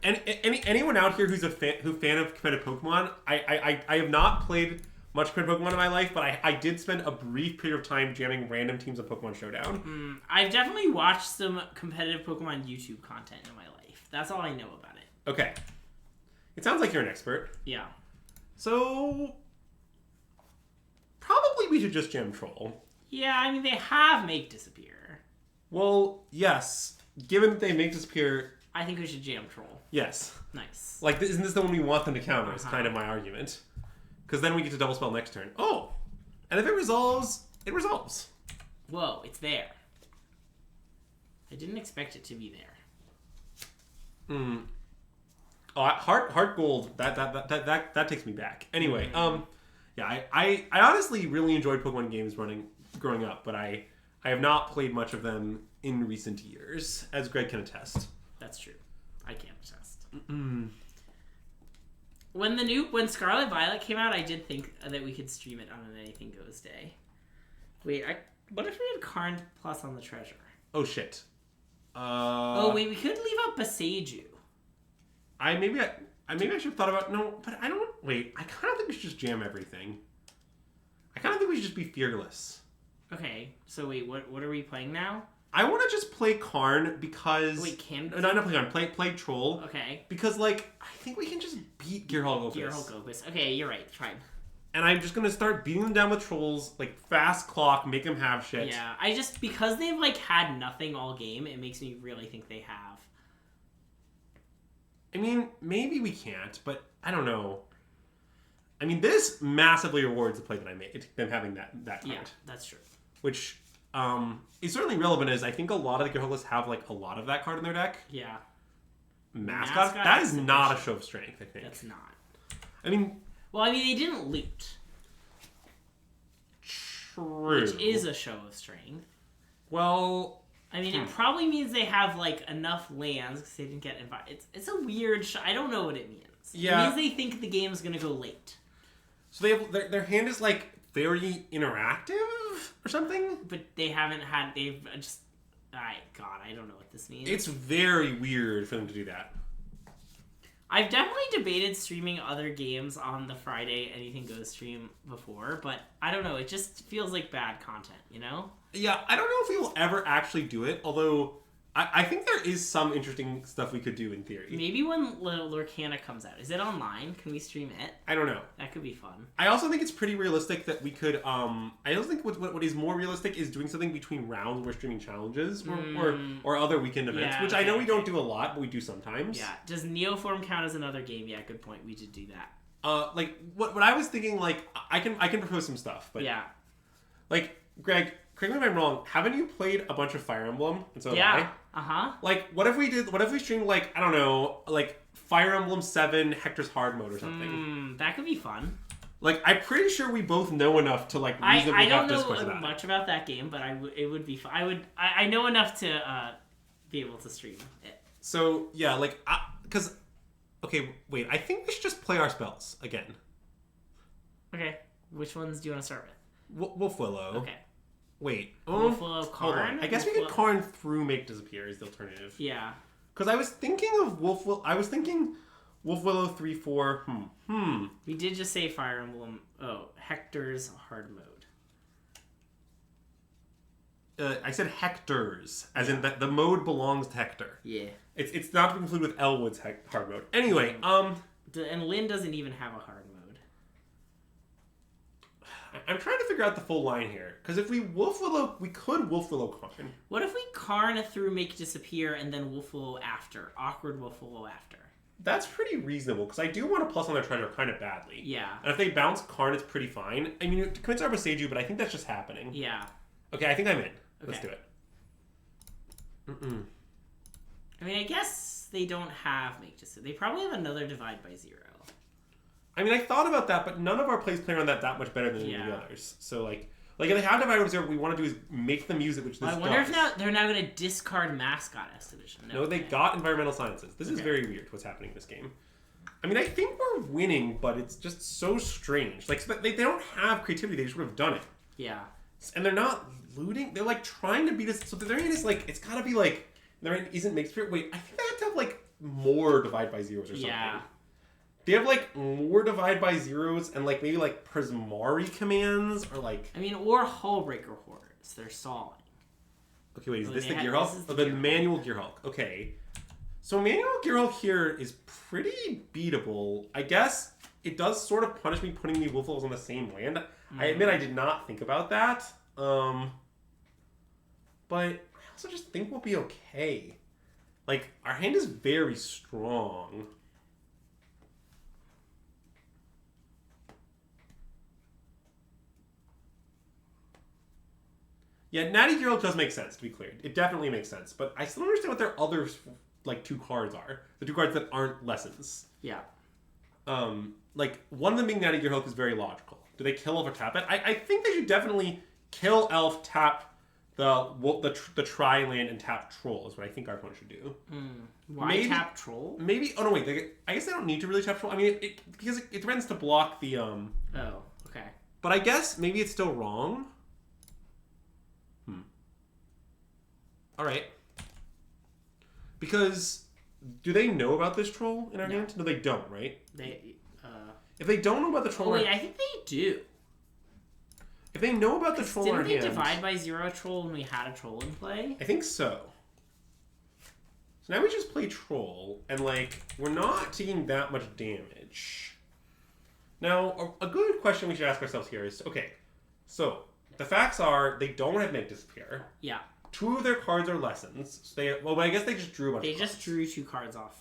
anyone out here who's a fan of competitive Pokemon, I have not played much competitive Pokemon in my life, but I did spend a brief period of time jamming random teams of Pokemon Showdown. I've definitely watched some competitive Pokemon YouTube content in my life. That's all I know about it. Okay. It sounds like you're an expert. Yeah. So, probably we should just jam Troll. Yeah, I mean, they have Make Disappear. Well, yes. Given that they make disappear, I think we should jam Troll. yes. Nice. Like, isn't this the one we want them to counter? Is kind of my argument. Because then we get to double spell next turn. Oh! And if it resolves, it resolves. Whoa, it's there. I didn't expect it to be there. Oh, heart gold. That takes me back. Anyway, yeah, I honestly really enjoyed Pokemon games growing up, but I have not played much of them in recent years, as Greg can attest. That's true. I can't attest. When Scarlet Violet came out, I did think that we could stream it on an Anything Goes day. Wait, what if we had Karn Plus on the treasure? Oh shit. Oh wait, we could leave out Beseiju. Maybe I should have thought about but I don't. Wait, I kind of think we should just jam everything. I kind of think we should just be fearless. Okay, so wait, what are we playing now? I want to just play Karn because... Wait, can... No, not play Karn. Play Troll. Okay. Because, like, I think we can just beat Gearhulk Opus. Gearhulk Opus. Okay, you're right. Fine. And I'm just going to start beating them down with Trolls, like, fast clock, make them have shit. Yeah, because they've, like, had nothing all game, it makes me really think they have. I mean, maybe we can't, but I don't know. I mean, this massively rewards the play that I made, them having that card. Yeah, that's true. Which... is certainly relevant as I think a lot of the Gearhulk have like a lot of that card in their deck. Yeah. Mascot? That is not a show of strength, I think. That's not. I mean... Well, I mean, they didn't loot. True. Which is a show of strength. Well... I mean, it probably means they have, like, enough lands because they didn't get invited. It's a weird... I don't know what it means. Yeah. It means they think the game's going to go late. So they have... Their hand is, like, very interactive or something? But they haven't had... They've just... God, I don't know what this means. It's very weird for them to do that. I've definitely debated streaming other games on the Friday Anything Goes stream before, but I don't know. It just feels like bad content, you know? Yeah, I don't know if we will ever actually do it, although I think there is some interesting stuff we could do in theory. Maybe when Lorcana comes out. Is it online? Can we stream it? I don't know. That could be fun. I also think it's pretty realistic that we could, I also think what is more realistic is doing something between rounds where we're streaming challenges or other weekend events, which I know we don't do a lot, but we do sometimes. Yeah. Does Neoform count as another game? Yeah, good point. We did do that. Like, what I was thinking, like, I can propose some stuff, but... Yeah. Like, Greg, correct me if I'm wrong, haven't you played a bunch of Fire Emblem? And so yeah. Uh-huh. Like, what if we streamed, like, I don't know, like, Fire Emblem 7 Hector's Hard Mode or something? That could be fun. Like, I'm pretty sure we both know enough to, like, reasonably have discourse about it. I don't know much about that game, but it would be fun. I know enough to be able to stream it. So, yeah, like, because... Okay, wait, I think we should just play our spells again. Okay. Which ones do you want to start with? Wolfwillow. Okay. Wait. Wolfwillow, Hold Karn? on. I guess we could Karn through Make Disappear is the alternative. Yeah. Because I was thinking of Wolfwillow... I was thinking Wolfwillow 3-4... We did just say Fire Emblem... Oh, Hector's Hard Mode. I said Hector's, as in that the mode belongs to Hector. Yeah. It's not to be confused with Elwood's hard mode. Anyway, And Lynn doesn't even have a hard mode. I'm trying to figure out the full line here. Because if we Wolfwillow... We could Wolfwillow Karn. What if we Karn through Make Disappear and then Wolfwillow after? Awkward Wolfwillow after. That's pretty reasonable, because I do want to plus on their treasure kind of badly. Yeah. And if they bounce Karn, it's pretty fine. I mean, to convince our Beseiju, but I think that's just happening. Yeah. Okay, I think I'm in. Okay. Let's do it. I mean, I guess they don't have Make Disappear. They probably have another Divide by Zero. I mean, I thought about that, but none of our plays play on that much better than any of the others. So, like if they have Divide by Zero, what we want to do is make them use it, which this I wonder if they're now going to discard Mascot Expedition. No, they got Environmental Sciences. This is very weird what's happening in this game. I mean, I think we're winning, but it's just so strange. Like, they don't have creativity. They just would have done it. Yeah. And they're not looting. They're, like, trying to beat us. So their end is, like, it's got to be, like, their end isn't Make Spirit. Wait, I think they have to have, like, more Divide by Zeros or something. Yeah. They have like more Divide by Zeros and like maybe like Prismari commands or like. I mean, or Hullbreaker Hordes. They're stalling. Okay, wait, is this the This Gearhulk? is Oh, the the Gearhulk. manual Gearhulk. Okay. So manual Gearhulk here is pretty beatable. I guess it does sort of punish me putting the Wolf Wolves on the same land. I admit I did not think about that. But I also just think we'll be okay. Like, our hand is very strong. Yeah, Natty Gearhulk does make sense, to be clear. It definitely makes sense. But I still don't understand what their other, like, 2 cards are. The 2 cards that aren't lessons. Yeah. Like, one of them being Natty Gearhulk is very logical. Do they kill Elf or tap it? I think they should definitely kill Elf, tap the Tri-land, and tap Troll is what I think our opponent should do. Why Maybe- tap Troll? Maybe... Oh, no, wait. I guess they don't need to really tap Troll. I mean, because it threatens to block the... Oh, okay. But I guess maybe it's still wrong. All right. Because do they know about this troll in our No. hand? No, they don't, right? If they don't know about the troll, Oh, wait, I think they do. if they know about the troll in our Didn't they hand, divide by 0 Troll when we had a Troll in play? I think so. So now we just play troll, and like we're not taking that much damage. Now, a good question we should ask ourselves here is: okay, so the facts are they don't have Make Disappear. Yeah. 2 of their cards are lessons. So but I guess they just drew a bunch. They of just cards. drew 2 cards off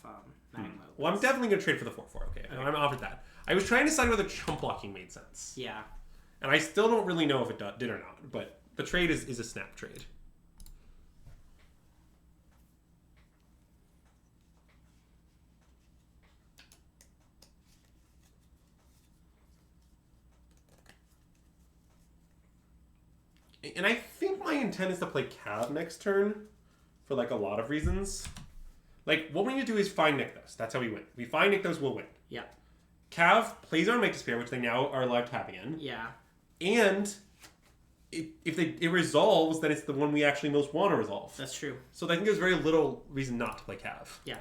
Magma. Well, I'm definitely going to trade for the 4/4. Okay, I'm offered that. I was trying to decide whether chump blocking made sense, Yeah. and I still don't really know if it did or not. But the trade is a snap trade. And I think my intent is to play Cav next turn for like a lot of reasons. Like, what we need to do is find Nykthos. That's how we win. We find Nykthos, we'll win. Yeah. Cav plays our Make Despair, which they now are allowed to have again. Yeah. And if it resolves, then it's the one we actually most want to resolve. That's true. So I think there's very little reason not to play Cav. Yeah.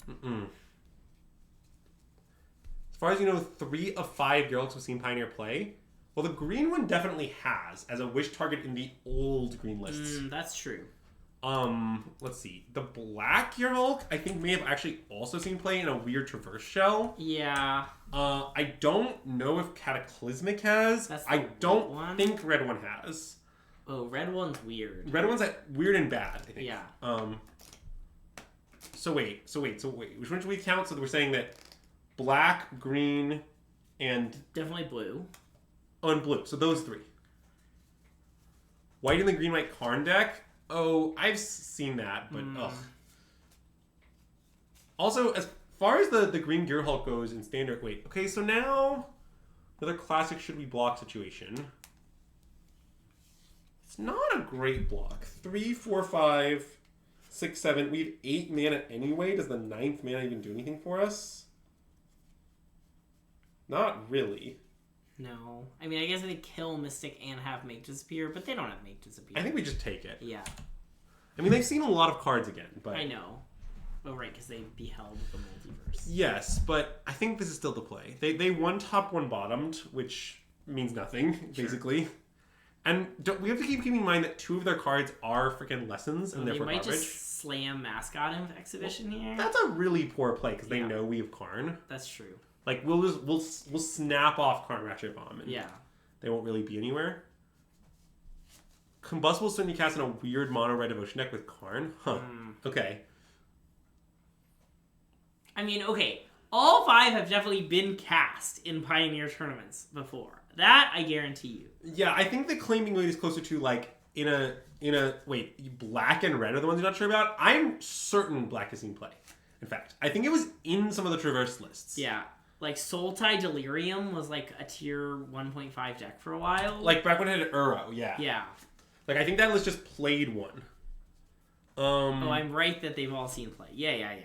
As far as you know, 3 of 5 Gearhulks have seen Pioneer play. Well, the green one definitely has, as a wish target in the old green lists. That's true. Let's see. The black Gearhulk, I think, may have actually also seen play in a weird Traverse Shell. Yeah. I don't know if Cataclysmic has. That's the I don't one. think red one has. Oh, red one's weird. Red one's weird and bad, I think. Yeah. So wait. Which one should we count? So we're saying that black, green, and Definitely blue. and blue. So those 3. White in the green-white Karn deck. Oh, I've seen that, but ugh. Also, as far as the green Gearhulk goes in standard, wait. Okay, so now another classic should we block situation. It's not a great block. 3, 4, 5, 6, 7. We have 8 mana anyway. Does the 9th mana even do anything for us? Not really. No. I mean, I guess they kill Mystic and have Make Disappear, but they don't have Make Disappear. I think we just take it. Yeah. I mean, they've seen a lot of cards again, but I know. Oh, right, because they beheld the multiverse. yes, but I think this is still the play. They one top, one bottomed, which means nothing, basically. And we have to keep keeping in mind that 2 of their cards are freaking lessons, and They therefore might garbage. just slam Mascot Exhibition here. That's a really poor play, because they Yeah. know we have Karn. That's true. Like, we'll snap off Karn Ratchet Bomb, and Yeah. they won't really be anywhere. Combustible certainly cast in a weird mono red devotion deck with Karn. Huh. Okay. I mean, okay. All 5 have definitely been cast in Pioneer tournaments before. That I guarantee you. Yeah, I think the claiming weight is closer to like in a wait, black and red are the ones you're not sure about. I'm certain black has seen play. In fact, I think it was in some of the Traverse lists. Yeah. Like Sultai Delirium was like a tier 1.5 deck for a while. Like back when it had Uro, yeah. Yeah. Like I think that list just played one. Oh, I'm right that they've all seen play. Yeah.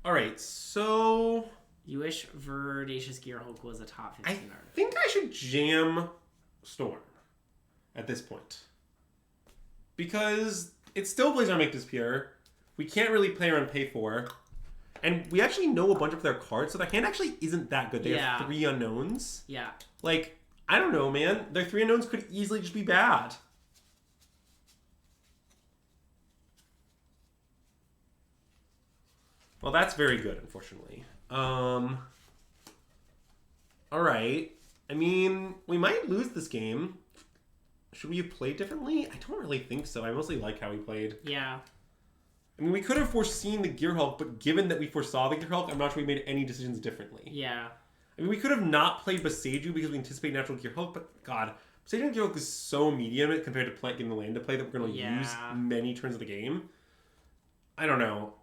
All right, so You wish Verdacious Gearhulk was a top I 15 artist. think I should jam Storm at this point. Because it still plays our Make Disappear. We can't really play around pay 4. And we actually know a bunch of their cards, so their hand actually isn't that good. They have 3 unknowns. Yeah. Like, I don't know, man. Their 3 unknowns could easily just be bad. Well, that's very good, unfortunately. Alright. I mean, we might lose this game. Should we have played differently? I don't really think so. I mostly like how we played. Yeah. I mean, we could have foreseen the Gear Hulk, but given that we foresaw the Gear Hulk, I'm not sure we made any decisions differently. Yeah. I mean, we could have not played Boseiju because we anticipate natural Gear Hulk, but God, Boseiju and Gear Hulk is so medium compared to getting the land to play that we're going to use many turns of the game. I don't know.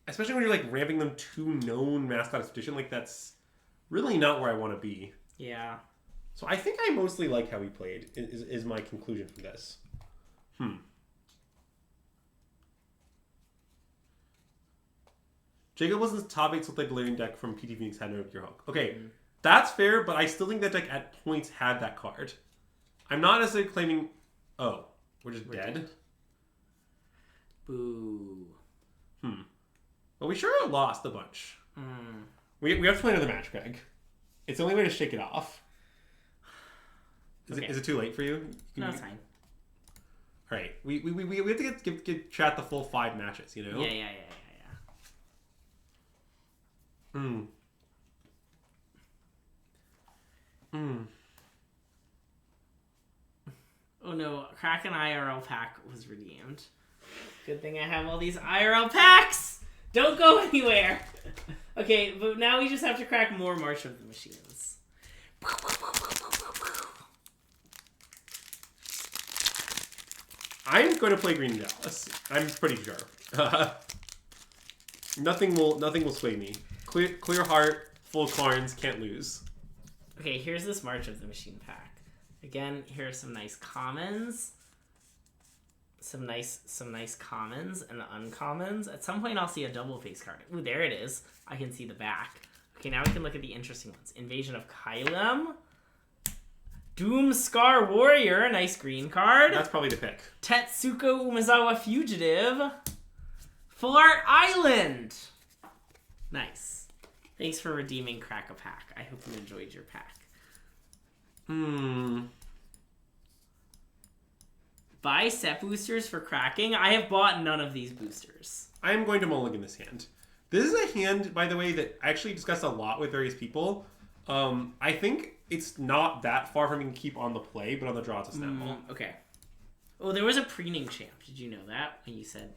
Especially when you're like ramping them 2 known mascot expedition, like that's really not where I want to be. Yeah. So I think I mostly like how we played, is my conclusion from this. Jacob Wilson's top 8 Sultai Galarian deck from PT Phoenix had no Gear Hulk. Okay, that's fair, but I still think that deck at points had that card. I'm not necessarily claiming... Oh, we're dead? Boo. Well, we sure lost a bunch. We have to play another match, Greg. It's the only way to shake it off. Is it too late for you? No, it's fine. All right, we have to give chat the full 5 matches, you know? Yeah. Oh no, Kraken IRL pack was redeemed. Good thing I have all these IRL packs! Don't go anywhere! Okay, but now we just have to crack more March of the Machines. I'm going to play Green Dallas. I'm pretty sure. Nothing will sway me. Clear heart, full cards, can't lose. Okay, here's this March of the Machine pack. Again, here are some nice commons. Some nice commons and uncommons. At some point, I'll see a double face card. Ooh, there it is. I can see the back. Okay, now we can look at the interesting ones. Invasion of Kylem. Doomscar Warrior, a nice green card. That's probably the pick. Tetsuko Umezawa Fugitive. Full Art Island. Nice. Thanks for redeeming Crack a Pack. I hope you enjoyed your pack. Buy set boosters for cracking. I have bought none of these boosters. I am going to mulligan this hand. This is a hand, by the way, that I actually discussed a lot with various people. I think it's not that far from being keep on the play, but on the draw it's a snapball. Okay. Oh, there was a preening champ. Did you know that? When you said...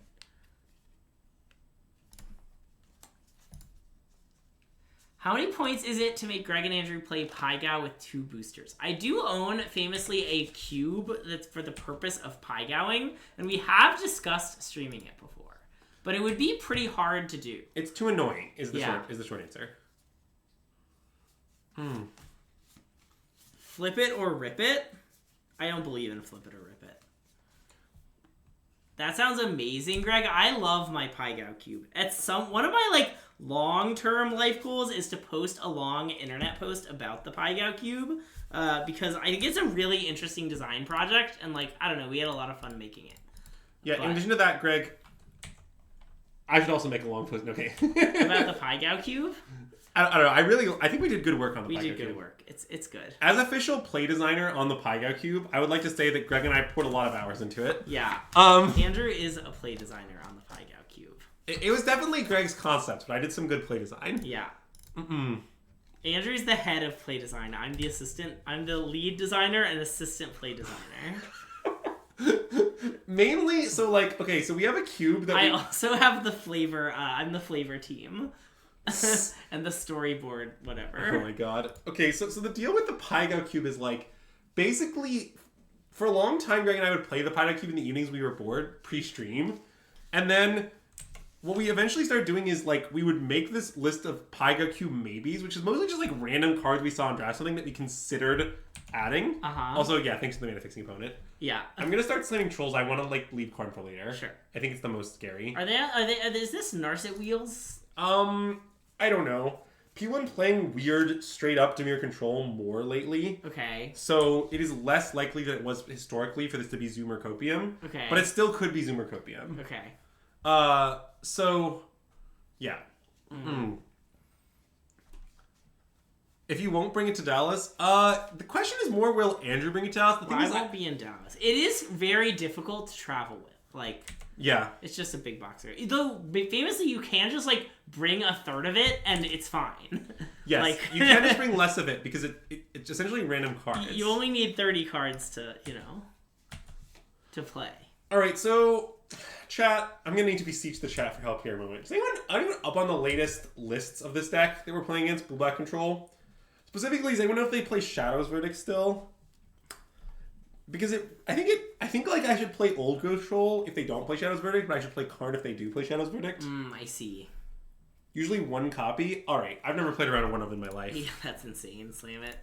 How many points is it to make Greg and Andrew play Pygow with 2 boosters? I do own, famously, a cube that's for the purpose of Pygowing, and we have discussed streaming it before. But it would be pretty hard to do. It's too annoying, is the short answer. Flip it or rip it? I don't believe in flip it or rip it. That sounds amazing, Greg. I love my Pygow cube. One of my long-term life goals is to post a long internet post about the Pygow cube because I think it's a really interesting design project, and I don't know, we had a lot of fun making it. Yeah, in addition to that, Greg, I should also make a long post. Okay. About the Pygow cube? I don't know. I think we did good work on the Pygow cube. We did good work. It's good. As official play designer on the Pygow cube, I would like to say that Greg and I put a lot of hours into it. Yeah. Andrew is a play designer on the Pygow cube. It was definitely Greg's concept, but I did some good play design. Yeah. Andrew's the head of play design. I'm the assistant. I'm the lead designer and assistant play designer. Mainly, so we have a cube that I also have the flavor. I'm the flavor team. And the storyboard, whatever. Oh my god. Okay, so the deal with the Pygow cube is basically, for a long time, Greg and I would play the Pygow cube in the evenings we were bored, pre-stream. And then what we eventually started doing is we would make this list of Pygow cube maybes, which is mostly just random cards we saw in draft, something that we considered adding. Also, yeah, thanks to the mana fixing opponent. Yeah. I'm gonna start slamming trolls. I want to leave card for later. Sure. I think it's the most scary. Is this Narset Wheels? I don't know. People have been playing weird, straight up Dimir control more lately. Okay. So it is less likely than it was historically for this to be Zoomer Copium. Okay. But it still could be Zoomer Copium. Okay. So, yeah. If you won't bring it to Dallas, the question is more, will Andrew bring it to Dallas? The thing I is, won't be in Dallas. It is very difficult to travel with. Like, yeah, it's just a big boxer. Though, famously, you can just, like, bring a third of it, and it's fine. yes, like, you can just bring less of it, because it's essentially random cards. You only need 30 cards to, to play. Alright, so, chat, I'm gonna need to beseech the chat for help here a moment. Is anyone up on the latest lists of this deck that we're playing against, Blue-Black Control? Specifically, does anyone know if they play Shadow's Verdict still? Because I think like I should play Old Control if they don't play Shadow's Verdict, but I should play Karn if they do play Shadow's Verdict. I see. Usually one copy. Alright, I've never played around one of them in my life. Yeah, that's insane. Slam it.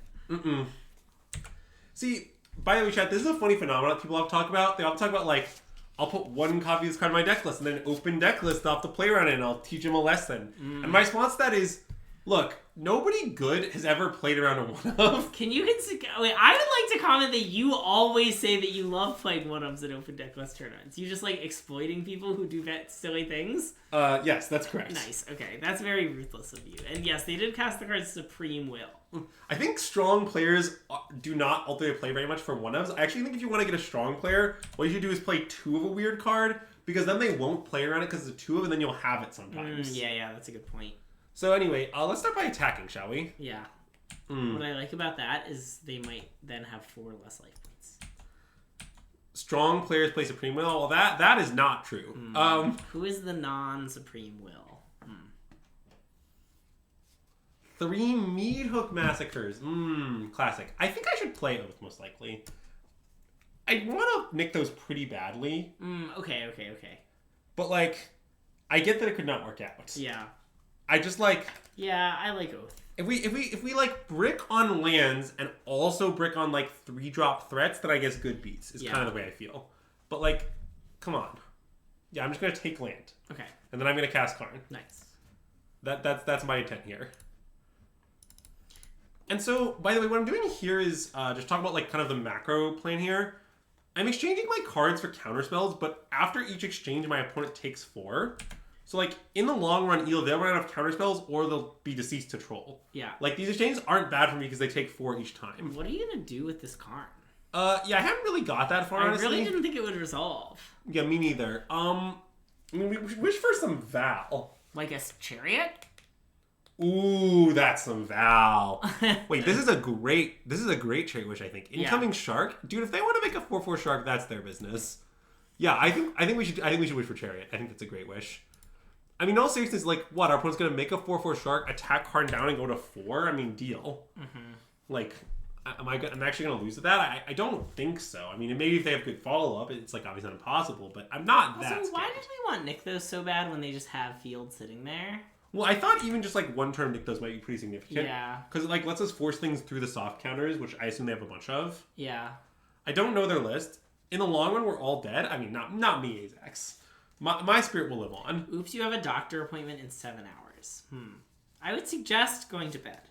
See, by the way, chat, this is a funny phenomenon that people often talk about. They often talk about, like, I'll put one copy of this card in my deck list, and then open deck list, I'll have to play around it, and I'll teach them a lesson. And my response to that is, look, nobody good has ever played around a one-of. Can you wait, I would like to comment that you always say that you love playing one-ups in open deck list tournaments. You just like exploiting people who do that silly things? Yes, that's correct. Nice, okay. That's very ruthless of you. And yes, they did cast the card Supreme Will. I think strong players do not ultimately play very much for one-ofs. I actually think if you want to get a strong player, what you should do is play two of a weird card, because then they won't play around it because it's two of, and then you'll have it sometimes. Yeah, that's a good point. So anyway, let's start by attacking, shall we? Yeah. What I like about that is they might then have 4 less life points. Strong players play Supreme Will. Well, that is not true. Who is the non-Supreme Will? 3 Meathook Massacres. Classic. I think I should play Oath, most likely. I want to nick those pretty badly. Okay. But, like, I get that it could not work out. Yeah. I just, like... Yeah, I like Oath. If we like, brick on lands and also brick on, like, 3-drop threats, then I guess good beats is kind of the way I feel. But, like, come on. Yeah, I'm just going to take land. Okay. And then I'm going to cast Karn. Nice. That's my intent here. And so, by the way, what I'm doing here is just talk about, like, kind of the macro plan here. I'm exchanging my cards for counterspells, but after each exchange, my opponent takes 4. So, like, in the long run, either they'll run out of counterspells or they'll be deceased to troll. Yeah. Like, these exchanges aren't bad for me because they take 4 each time. What are you going to do with this Karn? Yeah, I haven't really got that far, honestly. I really didn't think it would resolve. Yeah, me neither. I mean, we wish for some Val. Like a chariot? Ooh, that's some Val. Wait, this is a great Chariot Wish, I think. Incoming Shark? Dude, if they want to make a 4/4 Shark, that's their business. Yeah, I think we should wish for Chariot. I think that's a great wish. I mean, in all seriousness, like, what? Our opponent's going to make a 4/4 Shark, attack Karn down, and go to 4? I mean, deal. Like, am I actually going to lose to that? I don't think so. I mean, maybe if they have good follow-up, it's, like, obviously not impossible, but I'm not that Also, why scared. did we want Nykthos so bad when they just have Field sitting there? Well, I thought even just, like, one turn Nykthos might be pretty significant. Yeah. Because it, like, lets us force things through the soft counters, which I assume they have a bunch of. Yeah. I don't know their list. In the long run, we're all dead. I mean, not me, Azax. My spirit will live on. Oops, you have a doctor appointment in 7 hours. I would suggest going to bed.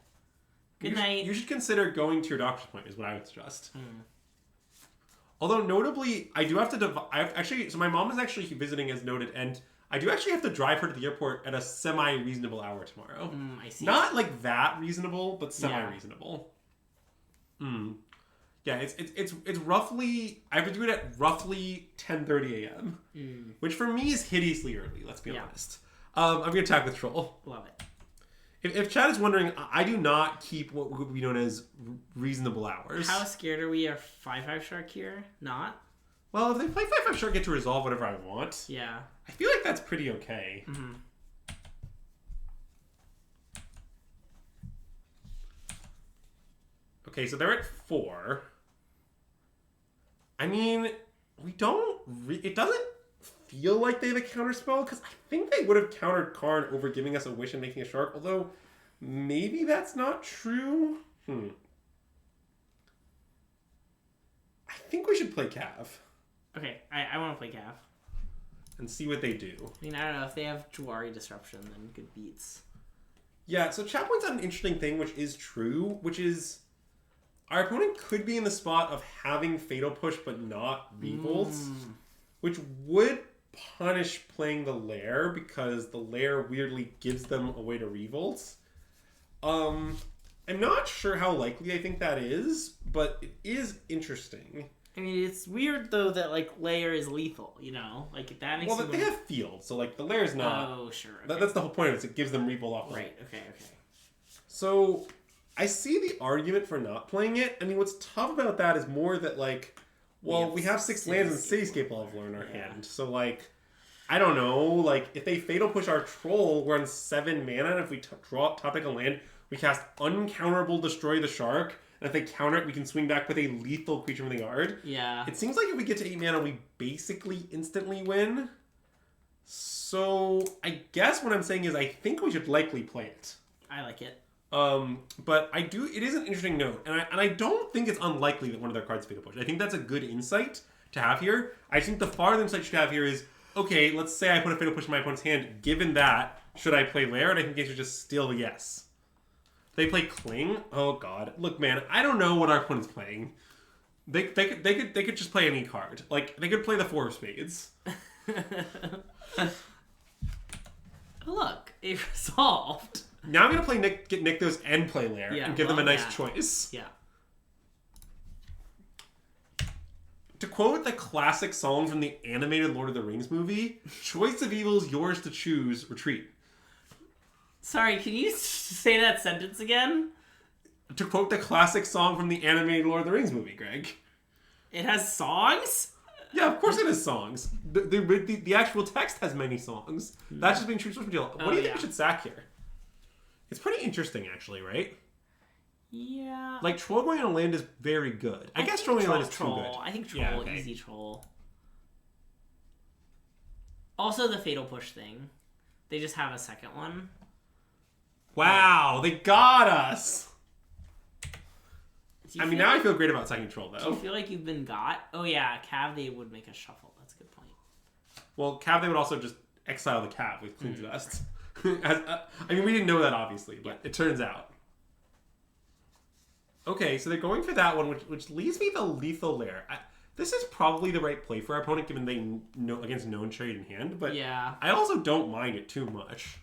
Good night. You should consider going to your doctor's appointment, is what I would suggest. Although, notably, I do have to... So my mom is actually visiting, as noted, and I do actually have to drive her to the airport at a semi-reasonable hour tomorrow. I see. Not, like, that reasonable, but semi-reasonable. Yeah, it's roughly... I have to do it at roughly 10:30 a.m. Which for me is hideously early, let's be honest. I'm going to attack with Troll. Love it. If Chad is wondering, I do not keep what would be known as reasonable hours. How scared are we of 5/5 Shark here? Not? Well, if they play 5/5 Shark, I get to resolve whatever I want. Yeah. I feel like that's pretty okay. Okay, so they're at 4. I mean, we don't... it doesn't feel like they have a counterspell, because I think they would have countered Karn over giving us a wish and making a shark, although maybe that's not true. I think we should play Cav. Okay, I want to play Cav. And see what they do. I mean, I don't know. If they have Jawari Disruption, then good beats. Yeah, so chat points out an interesting thing, which is true, which is... our opponent could be in the spot of having Fatal Push but not Revolts, which would punish playing the Lair because the Lair weirdly gives them a way to revolt. I'm not sure how likely I think that is, but it is interesting. I mean, it's weird though that like Lair is lethal. Like that makes. Well, they have field, so like the Lair is not. Oh, sure. Okay. That's the whole point of it. It gives them revolt off. Right. Okay. So, I see the argument for not playing it. I mean, what's tough about that is more that like, well, we have 6 lands and Cityscape Leveler in our hand, so like. I don't know, like, if they Fatal Push our Troll, we're on 7 mana, and if we draw top deck a land, we cast Uncounterable Destroy the Shark, and if they counter it, we can swing back with a lethal creature from the yard. Yeah. It seems like if we get to 8 mana, we basically instantly win. So, I guess what I'm saying is I think we should likely play it. I like it. But it is an interesting note, and I don't think it's unlikely that one of their cards Fatal Push. I think that's a good insight to have here. I think the farther insight you should have here is, okay, let's say I put a Fatal Push in my opponent's hand. Given that, should I play Lair? And I think the answer is just still yes. They play Cling? Oh god. Look, man, I don't know what our opponent's playing. They could just play any card. Like, they could play the 4 of Spades. Look, it resolved. Now I'm gonna play get Nykthos and play Lair and give them a nice choice. Yeah. To quote the classic song from the animated Lord of the Rings movie, choice of evils, yours to choose, retreat. Sorry, can you say that sentence again? To quote the classic song from the animated Lord of the Rings movie, Greg. It has songs? Yeah, of course it has songs. The actual text has many songs. That's just being true source material. What do you think we should sack here? It's pretty interesting, actually, right? Yeah. Like, Troll going on a land is very good. I guess Troll going on land is Troll. too good. I think Troll, easy Troll. Also the Fatal Push thing. They just have a second one. Wow, they got us! I mean, now like, I feel great about sacking Troll, though. Do you feel like you've been got? Oh yeah, Cav, they would make a shuffle. That's a good point. Well, Cav, they would also just exile the Cav with Queen's Vest. I mean, we didn't know that, obviously, but it turns out. Okay, so they're going for that one, which leaves me the Lethal Lair. This is probably the right play for our opponent, given they know against known trade in hand, but yeah. I also don't mind it too much.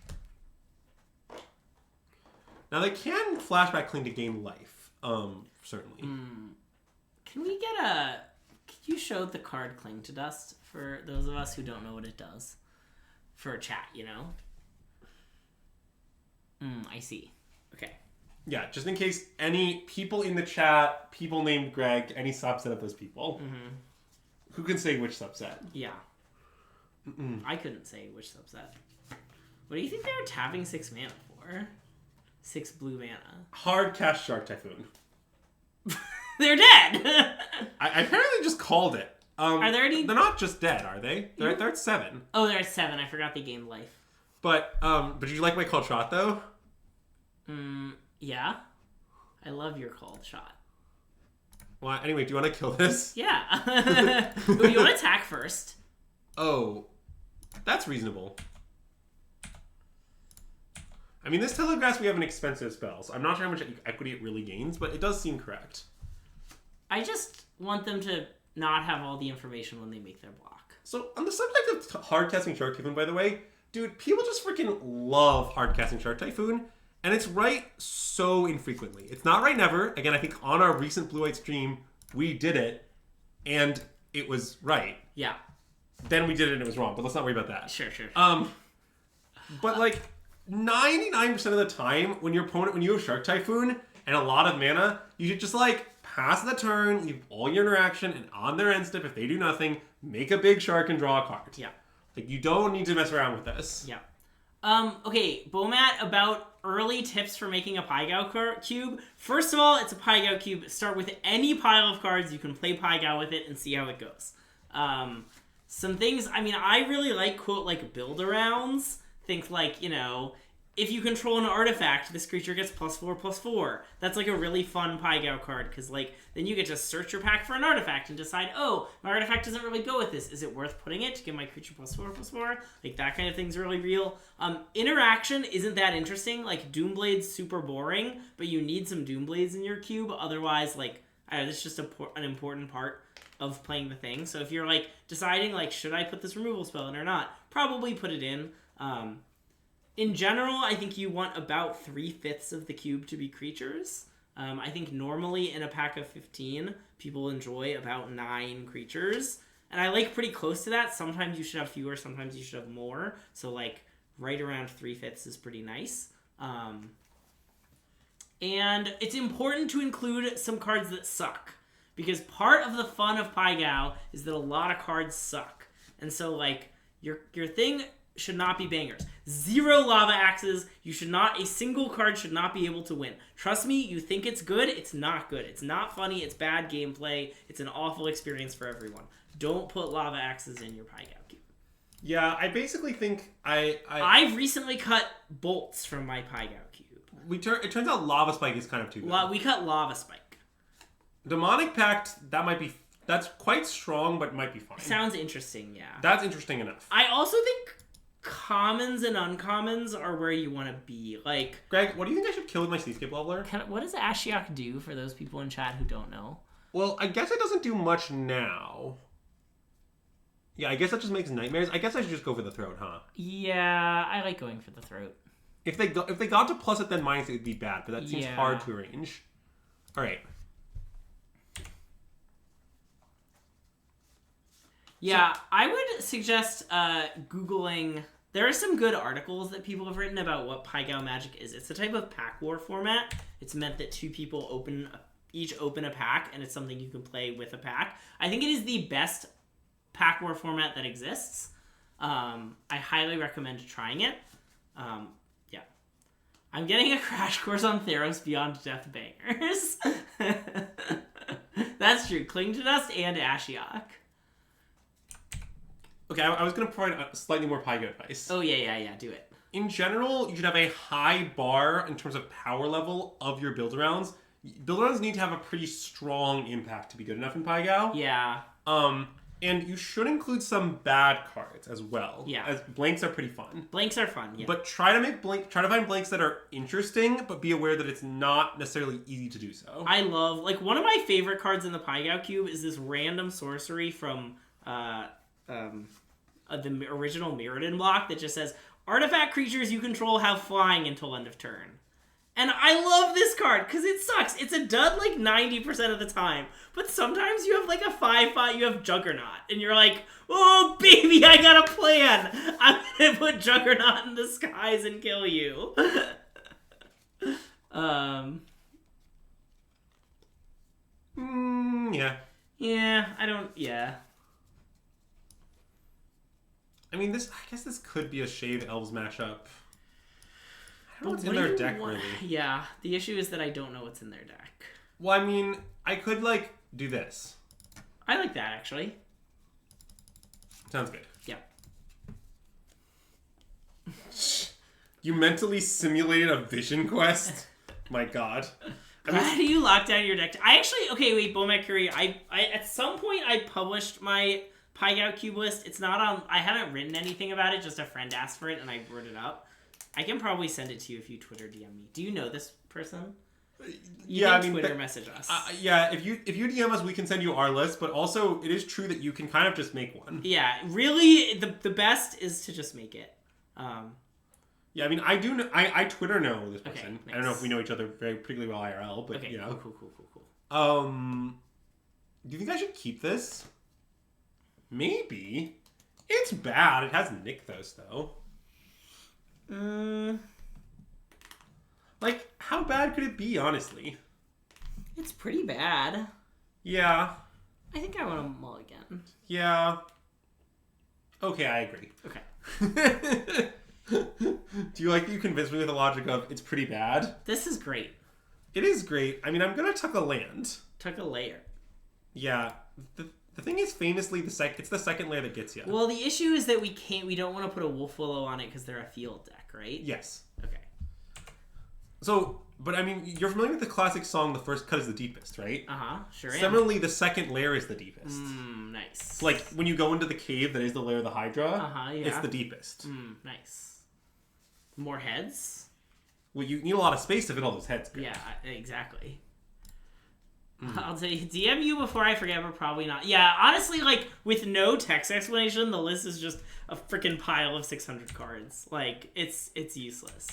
Now, they can flashback Cling to gain life, certainly. Can we get a... Could you show the card Cling to Dust for those of us who don't know what it does? For a chat, I see. Okay. Yeah, just in case any people in the chat, people named Greg, any subset of those people. Who can say which subset? Yeah. I couldn't say which subset. What do you think they were tapping 6 mana for? 6 blue mana. Hard cast Shark Typhoon. They're dead! I apparently just called it. Are there any... They're not just dead, are they? They're at 7. Oh, they're at 7. I forgot they gained life. But did you like my called shot, though? Yeah. I love your called shot. Well, anyway, do you want to kill this? Yeah. Ooh, you want to attack first? Oh, that's reasonable. I mean, this Telegrass, we have an expensive spell, so I'm not sure how much equity it really gains, but it does seem correct. I just want them to not have all the information when they make their block. So, on the subject of hard-casting Shark Typhoon, by the way, dude, people just freaking love hard-casting Shark Typhoon, and it's right so infrequently. It's not right never. Again, I think on our recent Blue-White stream, we did it, and it was right. Yeah. Then we did it and it was wrong, but let's not worry about that. Sure. But like 99% of the time, when you have Shark Typhoon and a lot of mana, you should just like pass the turn, leave all your interaction, and on their end step, if they do nothing, make a big shark and draw a card. Yeah. Like you don't need to mess around with this. Yeah. Okay, Bomat, about early tips for making a Pygow cube. First of all, it's a Pygow cube. Start with any pile of cards. You can play Pygow with it and see how it goes. Some things, I mean, I really like, quote, like, build-arounds. Think, like, if you control an artifact, this creature gets +4/+4. That's, like, a really fun Pygow card, because, like, then you get to search your pack for an artifact and decide, oh, my artifact doesn't really go with this. Is it worth putting it to give my creature +4/+4? Like, that kind of thing's really real. Interaction isn't that interesting. Like, Doomblade's super boring, but you need some Doomblades in your cube. Otherwise, like, This is just an important part of playing the thing. So if you're like deciding like, should I put this removal spell in or not, probably put it in. In general, I think you want about 3/5 of the cube to be creatures. I think normally in a pack of 15, people enjoy about 9 creatures. And I like pretty close to that. Sometimes you should have fewer, sometimes you should have more. So like right around 3/5 is pretty nice. And it's important to include some cards that suck. Because part of the fun of Pai Gow is that a lot of cards suck. And so like your thing should not be bangers. 0 lava axes. A single card should not be able to win. Trust me, you think it's good, it's not good. It's not funny, it's bad gameplay. It's an awful experience for everyone. Don't put lava axes in your Pai Gow cube. Yeah, I basically think I've recently cut bolts from my Pai Gow cube. It turns out Lava Spike is kind of too good. We cut Lava Spike. Demonic Pact, that's quite strong, but might be fine. Sounds interesting, yeah. That's interesting enough. I also think commons and uncommons are where you want to be. Like, Greg, what do you think I should kill with my Seascape Leveler? What does Ashiok do for those people in chat who don't know? Well, I guess it doesn't do much now. Yeah, I guess that just makes nightmares. I guess I should just go for the throat, huh? Yeah, I like going for the throat. If they got to plus it then minus it would be bad, but that seems hard to arrange. All right. Yeah, I would suggest Googling. There are some good articles that people have written about what Pai Gow Magic is. It's a type of pack war format. It's meant that 2 people each open a pack, and it's something you can play with a pack. I think it is the best pack war format that exists. I highly recommend trying it. Yeah. I'm getting a crash course on Theros Beyond Death bangers. That's true. Cling to Dust and Ashiok. Okay, I was going to provide a slightly more Pai Gow advice. Oh, yeah. Do it. In general, you should have a high bar in terms of power level of your build-arounds. Build-arounds need to have a pretty strong impact to be good enough in Pai Gow. Yeah. And you should include some bad cards as well. Yeah. As blanks are pretty fun. Blanks are fun, yeah. But try to find blanks that are interesting, but be aware that it's not necessarily easy to do so. I love, like, one of my favorite cards in the Pai Gow cube is this random sorcery from the original Mirrodin block that just says, artifact creatures you control have flying until end of turn. And I love this card, because it sucks. It's a dud like 90% of the time. But sometimes you have like a 5/5, you have Juggernaut. And you're like, oh baby, I got a plan. I'm going to put Juggernaut in the skies and kill you. Yeah. Yeah, yeah. I mean, I guess this could be a Shade Elves mashup. I don't know what's in What their do you deck, want? really. Yeah, the issue is that I don't know what's in their deck. Well, I mean, I could, like, do this. I like that, actually. Sounds good. Yeah. You mentally simulated a vision quest? My god. Glad you locked down your deck. I actually... Okay, wait, Bomac Curie. I at some point, I published my Pai Gow cube list. It's not on... I haven't written anything about it. Just a friend asked for it, and I wrote it up. I can probably send it to you if you Twitter DM me. Do you know this person? You can Twitter message us. Yeah, if you DM us, we can send you our list. But also, it is true that you can kind of just make one. Yeah, really, the best is to just make it. Yeah, I mean, I do. I Twitter know this person. Okay, nice. I don't know if we know each other very particularly well IRL, but okay, you know. Cool. Do you think I should keep this? Maybe. It's bad. It has Nykthos though. Like, how bad could it be, honestly? It's pretty bad. Yeah. I think I want to mulligan. Yeah. Okay, I agree. Okay. Do you like that you convinced me with the logic of it's pretty bad? This is great. It is great. I mean, I'm gonna tuck a land. Tuck a layer. Yeah. The thing is, famously, it's the second layer that gets you. Well, the issue is that we don't want to put a Wolf Willow on it because they're a field deck, right? Yes. Okay. So, but I mean, you're familiar with the classic song, "The First Cut is the Deepest," right? Sure am. Similarly, the second layer is the deepest. Nice. So, like, when you go into the cave that is the layer of the Hydra, yeah. it's the deepest. Nice. More heads? Well, you need a lot of space to fit all those heads. Greg. Yeah, exactly. I'll tell you, DM you before I forget, but probably not. Yeah, honestly, like, with no text explanation, the list is just a freaking pile of 600 cards. Like, it's useless.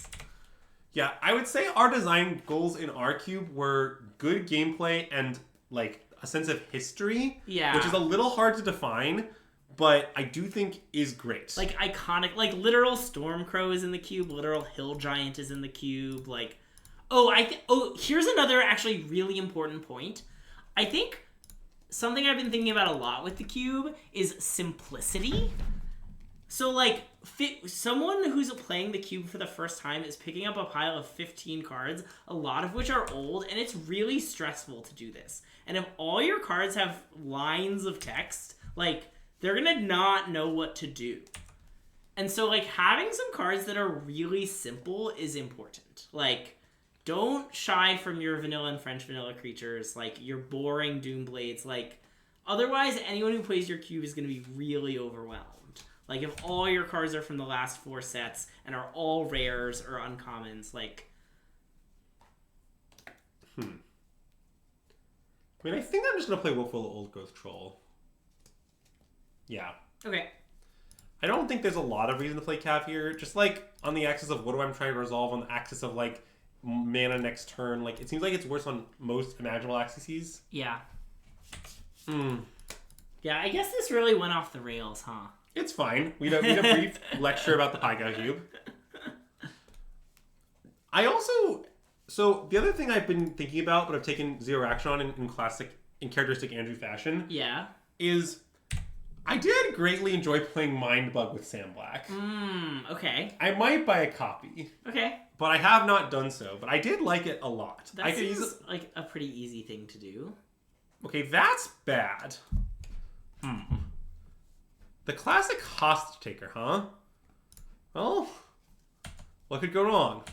Yeah, I would say our design goals in R-Cube were good gameplay and, like, a sense of history. Yeah. Which is a little hard to define, but I do think is great. Like, iconic, like, literal Stormcrow is in the cube, literal Hill Giant is in the cube, like... here's another actually really important point. I think something I've been thinking about a lot with the cube is simplicity. So, like, someone who's playing the cube for the first time is picking up a pile of 15 cards, a lot of which are old, and it's really stressful to do this. And if all your cards have lines of text, like, they're gonna not know what to do. And so, like, having some cards that are really simple is important. Like... Don't shy from your vanilla and French vanilla creatures, like your boring Doomblades. Like, otherwise, anyone who plays your cube is going to be really overwhelmed. Like, if all your cards are from the last 4 sets and are all rares or uncommons, like... I mean, I think I'm just going to play Willful Old Growth Troll. Yeah. Okay. I don't think there's a lot of reason to play Cav here. Just, like, on the axis of what I'm trying to resolve, on the axis of, like... mana next turn, like it seems like it's worse on most imaginable axes. Yeah. Yeah, I guess this really went off the rails, huh? It's fine. We had a brief lecture about the Pygow Cube. So the other thing I've been thinking about, but I've taken zero action on in characteristic Andrew fashion, is I did greatly enjoy playing Mind Bug with Sam Black. Okay. I might buy a copy. Okay. But I have not done so. But I did like it a lot. That seems like a pretty easy thing to do. Okay, that's bad. The classic hostage taker, huh? Well, what could go wrong?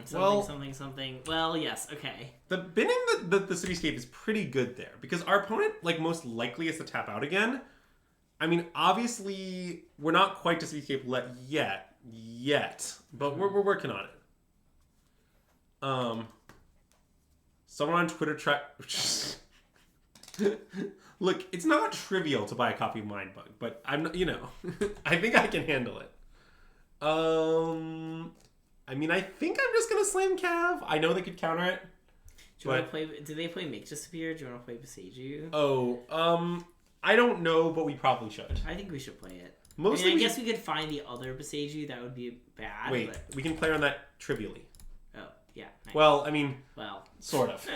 Something. Well, yes, okay. The binning the cityscape is pretty good there because our opponent, like, most likely is to tap out again. I mean, obviously, we're not quite to cityscape yet, but we're working on it. Someone on Twitter look, it's not trivial to buy a copy of Mindbug, but I'm not, I think I can handle it. I mean, I think I'm just gonna slam Cav. I know they could counter it. Do you want to play? Do they play Make Disappear? Do you want to play Besage? I don't know, but we probably should. I think we should play it. Mostly, I guess we could find the other Besage. That would be bad. Wait, we can play on that trivially. Oh, yeah. Nice. Well, I mean, sort of.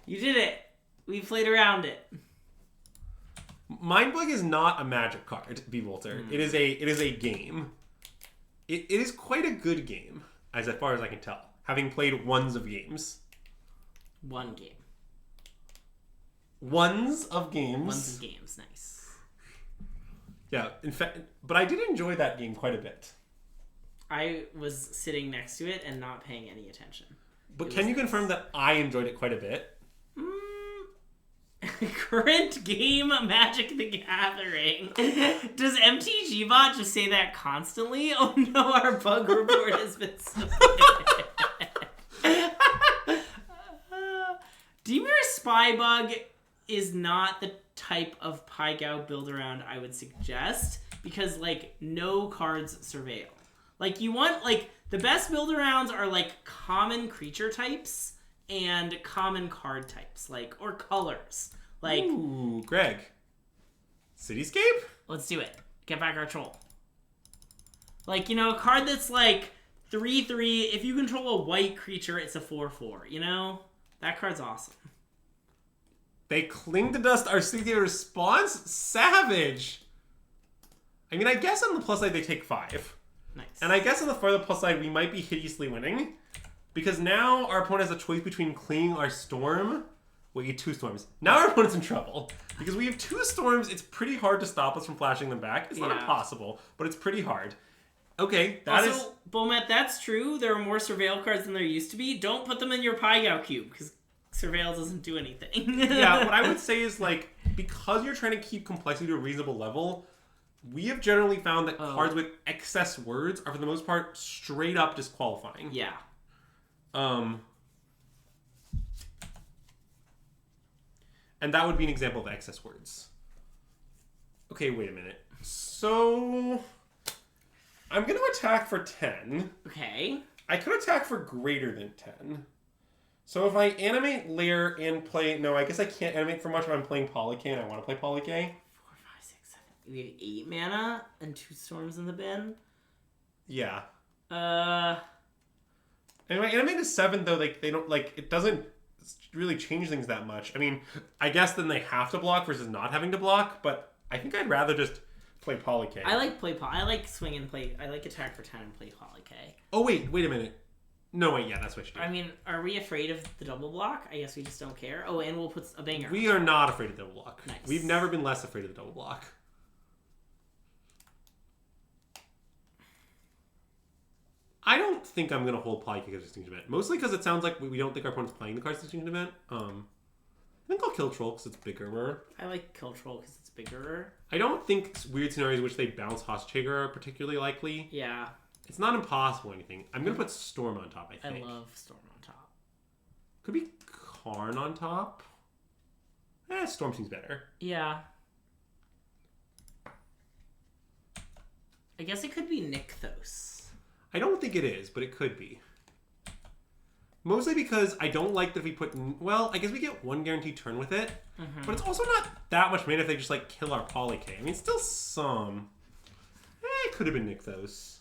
You did it. We played around it. Mindbug is not a Magic card, Bewolter. It is a game. It is quite a good game, as far as I can tell, having played ones of games. One game. Ones of games. Ones of games, nice. Yeah, in fact, but I did enjoy that game quite a bit. I was sitting next to it and not paying any attention. But can you confirm that I enjoyed it quite a bit? Current game Magic the Gathering. Does MTGBot just say that constantly? Oh no, our bug report has been submitted. Dimir Spybug is not the type of Pygow build around I would suggest because, like, no cards surveil. Like, you want, like, the best build arounds are, like, common creature types and common card types, like, or colors. Like, ooh, Greg. Cityscape? Let's do it. Get back our troll. Like, a card that's like 3/3. If you control a white creature, it's a 4/4. That card's awesome. They cling to dust our Cityscape response? Savage! I mean, I guess on the plus side they take 5. Nice. And I guess on the further plus side we might be hideously winning. Because now our opponent has a choice between clinging our Storm... Wait, 2 storms. Now our opponent's in trouble. Because we have 2 storms, it's pretty hard to stop us from flashing them back. It's not impossible, but it's pretty hard. Okay, Bomet, that's true. There are more Surveil cards than there used to be. Don't put them in your Pygow cube, because Surveil doesn't do anything. Yeah, what I would say is, like, because you're trying to keep complexity to a reasonable level, we have generally found that cards with excess words are, for the most part, straight up disqualifying. Yeah. And that would be an example of excess words. Okay, wait a minute. So I'm going to attack for 10. Okay. I could attack for greater than 10. So if I animate Lair and play... No, I guess I can't animate for much if I'm playing Polyk and I want to play Polyk. 4, 5, 6, 7. We have 8 mana and 2 storms in the bin. Yeah. Uh... And if I animate to 7, though, like, they don't... Like, it doesn't really change things that much. I mean, I guess then they have to block versus not having to block, but I think I'd rather just play Polyk. I like swing and play... I like attack for 10 and play Polyk. Oh, wait a minute. No, wait, yeah, that's what you do. I mean, are we afraid of the double block? I guess we just don't care. Oh, and we'll put a banger. We are not afraid of the double block. Nice. We've never been less afraid of the double block. I don't think I'm going to hold Polyk as Distinction Event. Mostly because it sounds like we don't think our opponent's playing the card's Distinction Event. I think I'll kill Troll because it's bigger. I like Kill Troll because it's bigger. I don't think weird scenarios in which they bounce Hostage are particularly likely. Yeah. It's not impossible or anything. I'm going to put Storm on top, I think. I love Storm on top. Could be Karn on top. Storm seems better. Yeah. I guess it could be Nykthos. I don't think it is, but it could be. Mostly because I don't like that if we put... Well, I guess we get 1 guaranteed turn with it. Mm-hmm. But it's also not that much mana if they just, like, kill our Polyk. I mean, still some. It could have been Nykthos.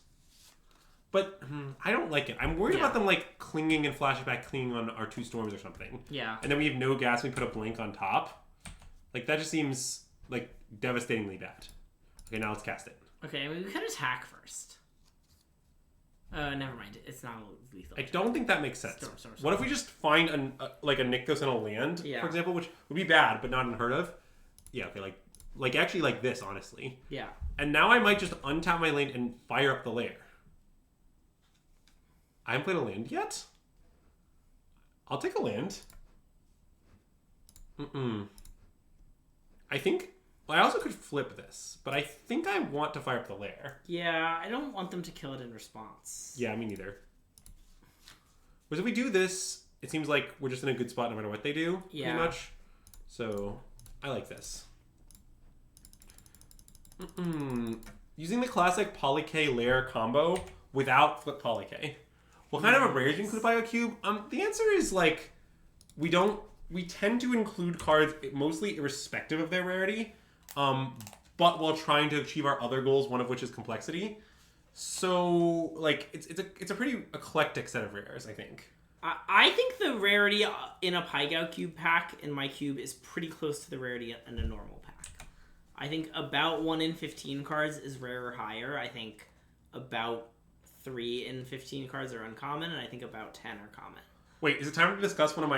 But I don't like it. I'm worried about them, like, clinging and flashing back, clinging on our 2 storms or something. Yeah. And then we have no gas and we put a blink on top. Like, that just seems, like, devastatingly bad. Okay, now let's cast it. Okay, we could attack first. Never mind. It's not lethal. I don't think that makes sense. Storm. What if we just find a Nykthos in a land, for example, which would be bad, but not unheard of? Yeah, okay, like actually like this, honestly. Yeah. And now I might just untap my land and fire up the Lair. I haven't played a land yet? I'll take a land. I think... Well, I also could flip this, but I think I want to fire up the Lair. Yeah, I don't want them to kill it in response. Yeah, me neither. Whereas if we do this, it seems like we're just in a good spot no matter what they do, pretty much. So, I like this. Using the classic Polyk Lair combo without flip Polyk. What kind of a rare do you include BioCube? The answer is, like, we tend to include cards mostly irrespective of their rarity, but while trying to achieve our other goals, one of which is complexity. So, like, it's a pretty eclectic set of rares, I think. I think the rarity in a Pygow cube pack in my cube is pretty close to the rarity in a normal pack. I think about 1 in 15 cards is rare or higher. I think about 3 in 15 cards are uncommon, and I think about 10 are common. Wait, is it time to discuss one of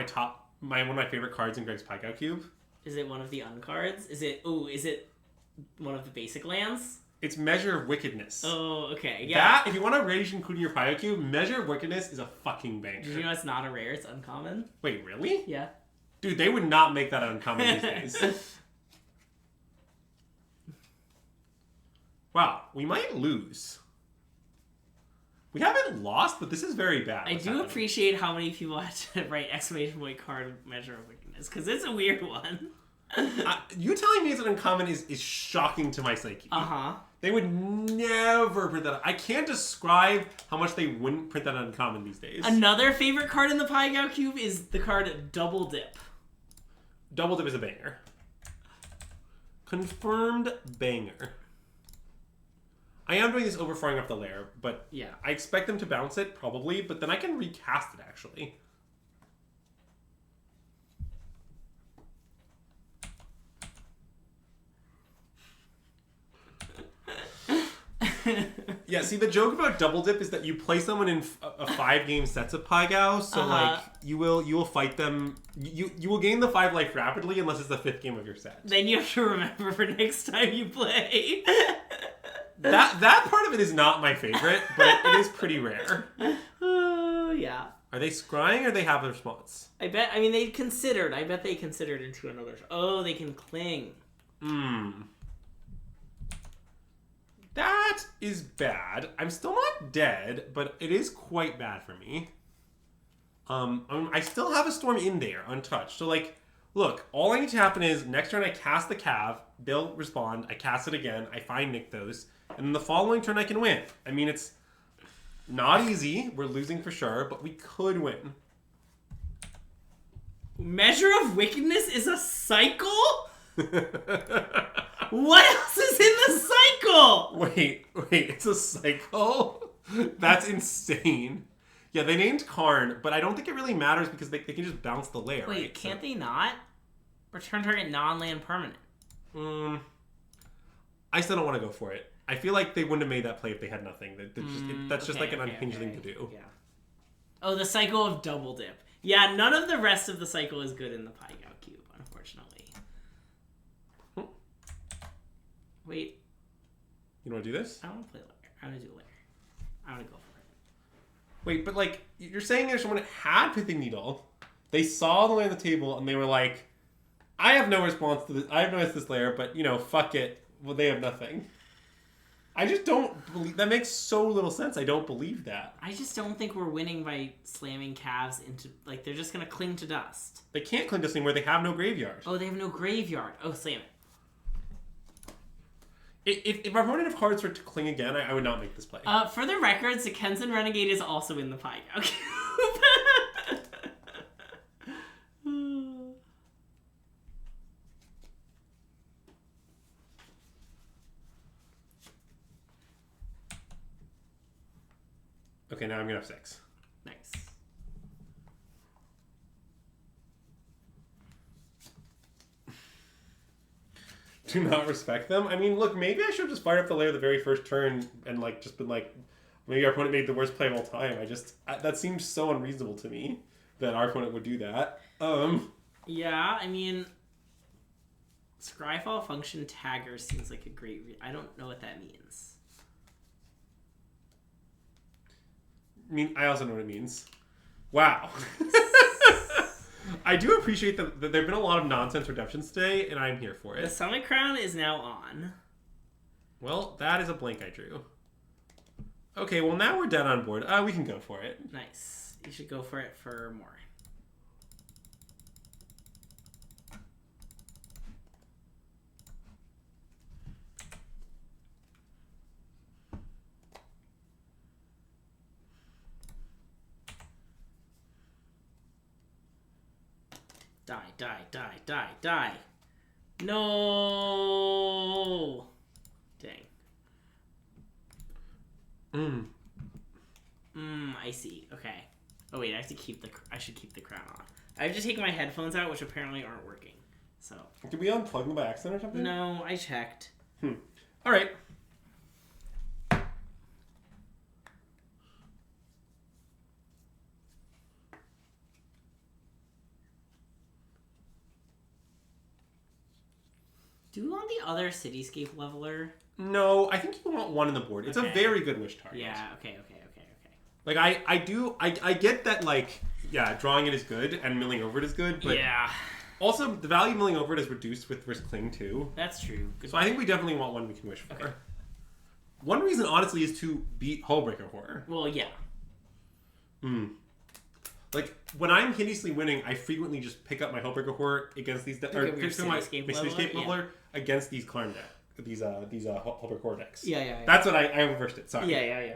my favorite cards in Greg's Pygow cube? Is it one of the uncards? Is it one of the basic lands? It's Measure of Wickedness. Oh, okay. Yeah. That, if you want a rage including your Pygow cube, Measure of Wickedness is a fucking banger. Did you know it's not a rare? It's uncommon. Wait, really? Yeah. Dude, they would not make that uncommon these days. Wow, we might lose. We haven't lost, but this is very bad. I do appreciate how many people had to write exclamation point card Measure of Wickedness, because it's a weird one. You telling me it's an uncommon is shocking to my psyche. Uh-huh. They would never print that. I can't describe how much they wouldn't print that uncommon these days. Another favorite card in the Pygow cube is the card Double Dip. Double Dip is a banger. Confirmed banger. I am doing this over firing up the Lair, but yeah, I expect them to bounce it, probably, but then I can recast it, actually. Yeah, see, the joke about Double Dip is that you play someone in a 5-game sets of Pygow, so like you will fight them. You will gain the 5 life rapidly unless it's the 5th game of your set. Then you have to remember for next time you play. That part of it is not my favorite, but it is pretty rare. Yeah. Are they scrying or they have a response? I bet they considered into another. Oh, they can cling. That is bad. I'm still not dead, but it is quite bad for me. I still have a storm in there, untouched. So, like, Look, all I need to happen is next turn I cast the Cav, they'll respond, I cast it again, I find Nykthos, and then the following turn I can win. I mean, it's not easy. We're losing for sure, but we could win. Measure of Wickedness is a cycle? What else is in the cycle? Wait, it's a cycle? That's insane. Yeah, they named Karn, but I don't think it really matters because they can just bounce the layer. Wait, right? can't they not? Return target non-land permanent. I still don't want to go for it. I feel like they wouldn't have made that play if they had nothing. That's just like an unhinged thing to do. Yeah. Oh, the cycle of double dip. Yeah, none of the rest of the cycle is good in the Pai Gow Cube, unfortunately. Wait. You want to do this? I want to play layer. I want to do layer. I want to go for it. Wait, but like, you're saying there's someone that had Pithing Needle, they saw the land on the table, and they were like, I have no response to this, I have no response to this layer, but, fuck it. Well, they have nothing. I just don't believe, that makes so little sense. I don't believe that. I just don't think we're winning by slamming calves into, like, they're just going to cling to dust. They can't cling to this thing where they have no graveyard. Oh, they have no graveyard. Oh, slam it. If our opponent have cards for it to cling again, I would not make this play. For the record, Sekensen Renegade is also in the Pai Gow Cube. Okay, now I'm going to have 6. Nice. Do not respect them? I mean, look, maybe I should have just fired up the layer the very first turn and, like, just been like, maybe our opponent made the worst play of all time. That seems so unreasonable to me that our opponent would do that. Yeah, I mean, Scryfall Function Tagger seems like a great... I don't know what that means. I mean, I also know what it means. Wow. I do appreciate that there have been a lot of nonsense redemptions today, and I'm here for it. The Summit Crown is now on. Well, that is a blank I drew. Okay, well, now we're dead on board. We can go for it. Nice. You should go for it for more. Die. No! Dang. I see. Okay. Oh wait, I should keep the crown on. I have to take my headphones out, which apparently aren't working. So. Did we unplug them by accident or something? No, I checked. All right. Do we want the other Cityscape Leveler? No, I think you want one in the board. It's a very good wish target. Yeah, okay. Like, I get that, like, yeah, drawing it is good and milling over it is good, but yeah. Also, the value of milling over it is reduced with risk cling, too. That's true. Good so I think we definitely want one we can wish for. Okay. One reason, honestly, is to beat Hullbreaker Horror. Well, yeah. Like, when I'm hideously winning, I frequently just pick up my Hullbreaker Horror against these decks, or pick up my Cityscape Leveler against these Karn deck, these Hullbreaker Horror decks. Yeah. That's what I reversed it. Sorry. Yeah.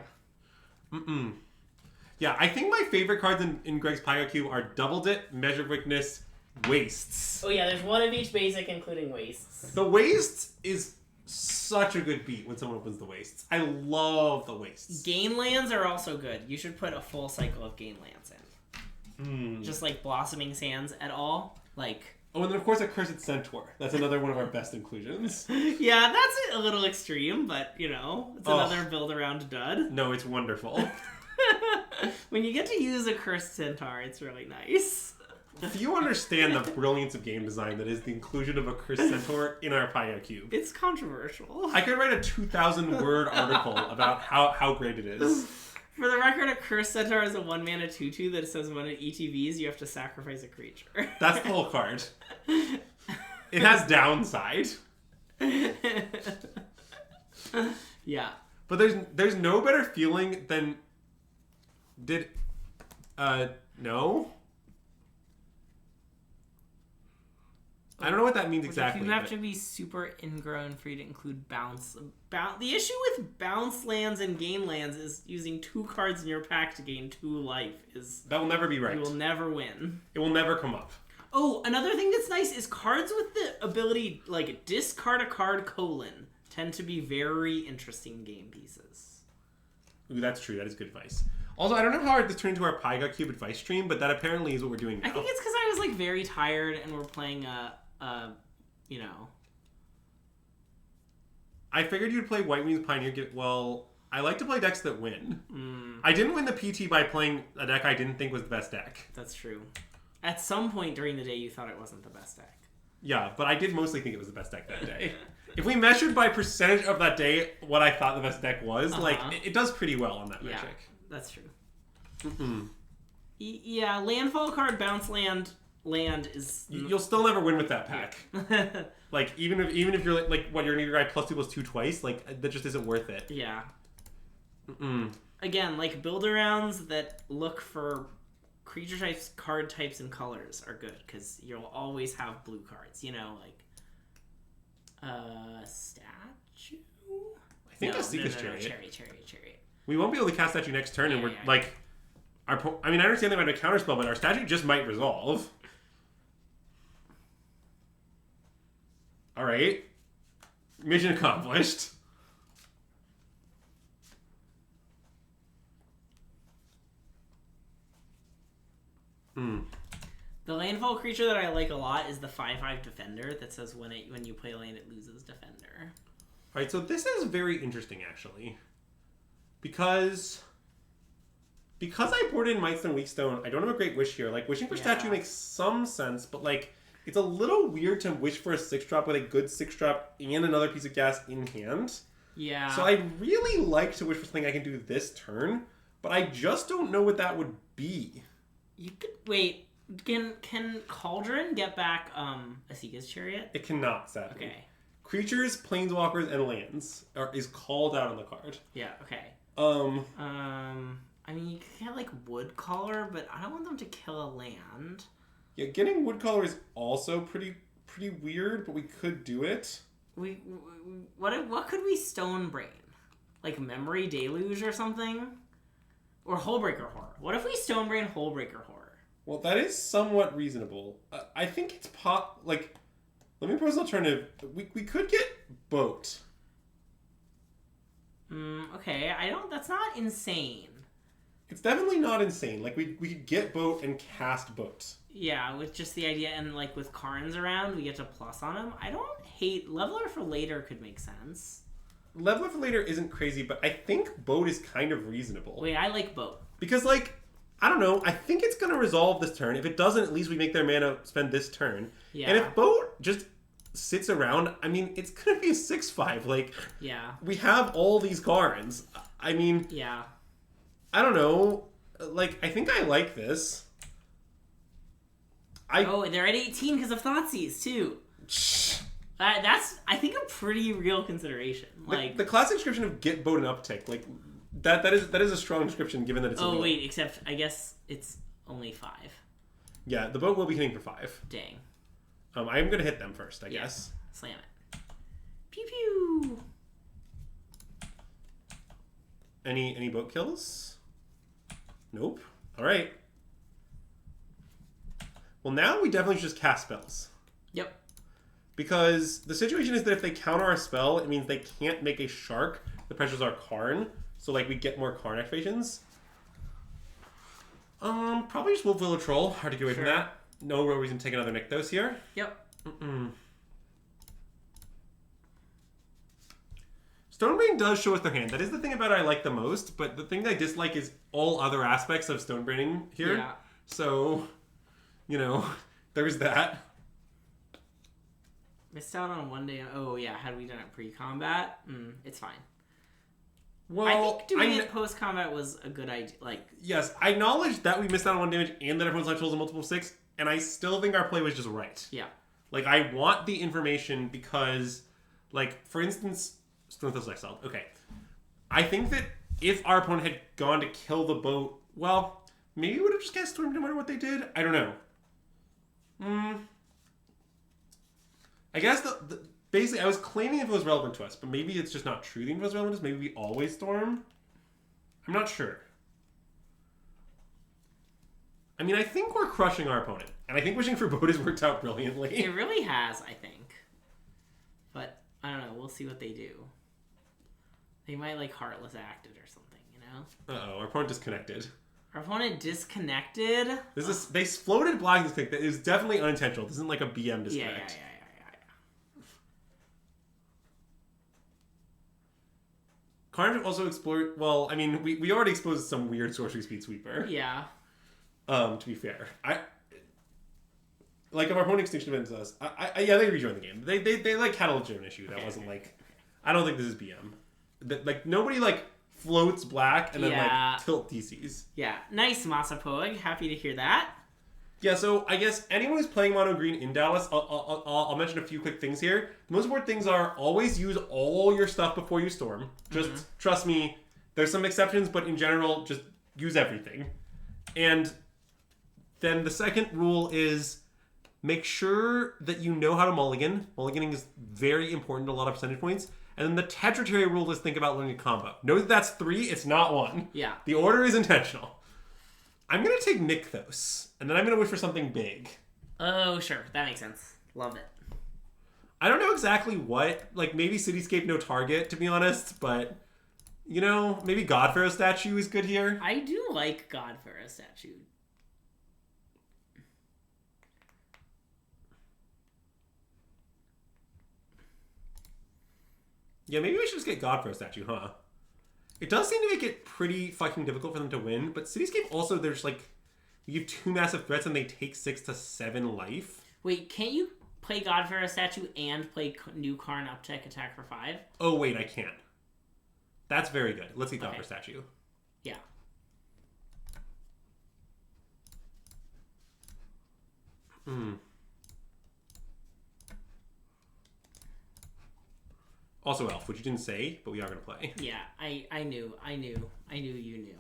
Yeah, I think my favorite cards in Greg's Pai Gow Cube are Double Dip, Measure of Weakness, Wastes. Oh yeah, there's one of each basic, including Wastes. The Wastes is such a good beat when someone opens the Wastes. I love the Wastes. Gain lands are also good. You should put a full cycle of gain lands in. Just like Blossoming Sands at all. Like... Oh, and then of course Accursed Centaur. That's another one of our best inclusions. Yeah, that's a little extreme, but it's another build around dud. No, it's wonderful. When you get to use a Cursed Centaur, it's really nice. If you understand the brilliance of game design that is the inclusion of a Cursed Centaur in our Pai Gow Cube. It's controversial. I could write a 2,000-word article about how great it is. For the record, a Cursed Centaur is a 1-mana 2/2 that says when it ETBs, you have to sacrifice a creature. That's the whole card. It has downside. Yeah. But there's no better feeling than... No? I don't know what that means Which exactly. You have but- to be super ingrown for you to include bounce. The issue with bounce lands and gain lands is using 2 cards in your pack to gain 2 life is That will never be right. you will never win. It will never come up. Oh, another thing that's nice is cards with the ability like discard a card : tend to be very interesting game pieces. Ooh, that's true. That is good advice. Also, I don't know how this turned into our Pyga Cube advice stream, but that apparently is what we're doing now. I think it's because I was like very tired and we're playing you know. I figured you'd play White Wings Pioneer. Well, I like to play decks that win. I didn't win the PT by playing a deck I didn't think was the best deck. That's true. At some point during the day, you thought it wasn't the best deck. Yeah, but I did mostly think it was the best deck that day. If we measured by percentage of that day what I thought the best deck was, like, it does pretty well on that metric. Yeah, that's true. Yeah, landfall card, bounce land is... You'll still never win with that pack. Like, even if you're like what, you're gonna give your guy +2/+2 twice, like, that just isn't worth it. Yeah. Again, like, build-arounds that look for creature types, card types, and colors are good, because you'll always have blue cards, you know, like... statue? I think a Seeker's Chariot. Chariot. We won't be able to cast Statue next turn, and we're, yeah. like... I mean, I understand they might have a counterspell, but our Statue just might resolve. Alright. Mission accomplished. The landfall creature that I like a lot is the 5/5 Defender that says when you play land, it loses Defender. Alright, so this is very interesting, actually. Because I poured in Mightstone, Weakstone, I don't have a great wish here. Like, wishing for Statue makes some sense, but, like, it's a little weird to wish for a 6-drop with a good 6-drop and another piece of gas in hand. Yeah. So I'd really like to wish for something I can do this turn, but I just don't know what that would be. You could wait. Can Cauldron get back Asika's Chariot? It cannot, sadly. Okay. Creatures, planeswalkers, and lands is called out on the card. Yeah. Okay. I mean, you could get like Woodcaller, but I don't want them to kill a land. Yeah, getting Woodcaller is also pretty weird, but we could do it. What could we Stonebrain? Like Memory Deluge or something? Or Hullbreaker Horror. What if we Stonebrain Hullbreaker Horror? Well, that is somewhat reasonable. I think it's like, let me propose an alternative. We could get Boat. Okay, that's not insane. It's definitely not insane. Like, we could get Boat and cast Boat. Yeah, with just the idea, and like with Karns around, we get to plus on him. I don't hate Leveler for later could make sense. Leveler for later isn't crazy, but I think Boat is kind of reasonable. Wait, I like Boat. Because, like, I don't know, I think it's going to resolve this turn. If it doesn't, at least we make their mana spend this turn. Yeah. And if Boat just sits around, I mean, it's going to be a 6/5. Like, yeah, we have all these Karns. I mean, yeah. I don't know. Like, I think I like this. They're at 18 because of Thoughtseize, too. That's, I think, a pretty real consideration. Like the classic description of get Boat and uptick, like, that is a strong description given that it's Oh, wait, except I guess it's only 5. Yeah, the Boat will be hitting for 5. Dang. I'm going to hit them first, I guess. Slam it. Pew pew! Any Boat kills? Nope. Alright. Well, now we definitely should just cast spells. Yep. Because the situation is that if they counter our spell, it means they can't make a Shark that pressures our Karn. So, like, we get more Karn activations. Probably just Wolf Willow Troll. Hard to get away from that. No real reason to take another Nykthos here. Yep. Stonebrain does show us their hand. That is the thing about it I like the most, but the thing that I dislike is all other aspects of Stonebraining here. Yeah. So, you know, there's that. Missed out on one day. Oh, yeah. Had we done it pre-combat? It's fine. Well, I think doing it post-combat was a good idea. Like, yes, I acknowledge that we missed out on 1 damage and that everyone's life totals a multiple of 6, and I still think our play was just right. yeah. Like, I want the information because, like, for instance, Stonethos Exiled. Okay. I think that if our opponent had gone to kill the Boat, well, maybe we would have just cast Storm no matter what they did. I don't know. I guess basically I was claiming if it was relevant to us, but maybe it's just not true. The info is relevant to us. Maybe we always storm. I'm not sure. I mean, I think we're crushing our opponent. And I think wishing for boat has worked out brilliantly. It really has, I think. But, I don't know. We'll see what they do. They might, like, Heartless Acted or something, you know? Uh-oh, our opponent disconnected. Our opponent disconnected? They floated black disconnected. It was definitely unintentional. This isn't like a BM disconnect. Yeah. Carnage also explored... Well, I mean, we already exposed some weird sorcery speed sweeper. Yeah. To be fair. Like, if our opponent Extinction Events us, they rejoined the game. They like, had a legitimate issue. That wasn't, like... I don't think this is BM. Like, nobody, like, floats black and then, like, tilt DCs. Yeah. Nice, Masapoig. Happy to hear that. Yeah, so I guess anyone who's playing mono green in Dallas, I'll mention a few quick things here. The most important things are always use all your stuff before you storm. Just trust me, there's some exceptions, but in general, just use everything. And then the second rule is make sure that you know how to mulligan. Mulliganing is very important to a lot of percentage points. And then the Tetratory rule is think about learning a combo. Know that that's 3, it's not 1. Yeah. The order is intentional. I'm going to take Nykthos, and then I'm going to wish for something big. Oh, sure. That makes sense. Love it. I don't know exactly what. Like, maybe Cityscape no target, to be honest, but, you know, maybe Godpharaoh statue is good here. I do like Godpharaoh statue. Yeah, maybe we should just get Godpharaoh statue, huh? It does seem to make it pretty fucking difficult for them to win, but Cityscape also, there's like, you have 2 massive threats and they take 6 to 7 life. Wait, can't you play Godpharaoh statue and play new Karn Uptech attack for 5? Oh, wait, I can't. That's very good. Let's get Godpharaoh statue. Yeah. Also Elf, which you didn't say, but we are going to play. Yeah, I knew you knew.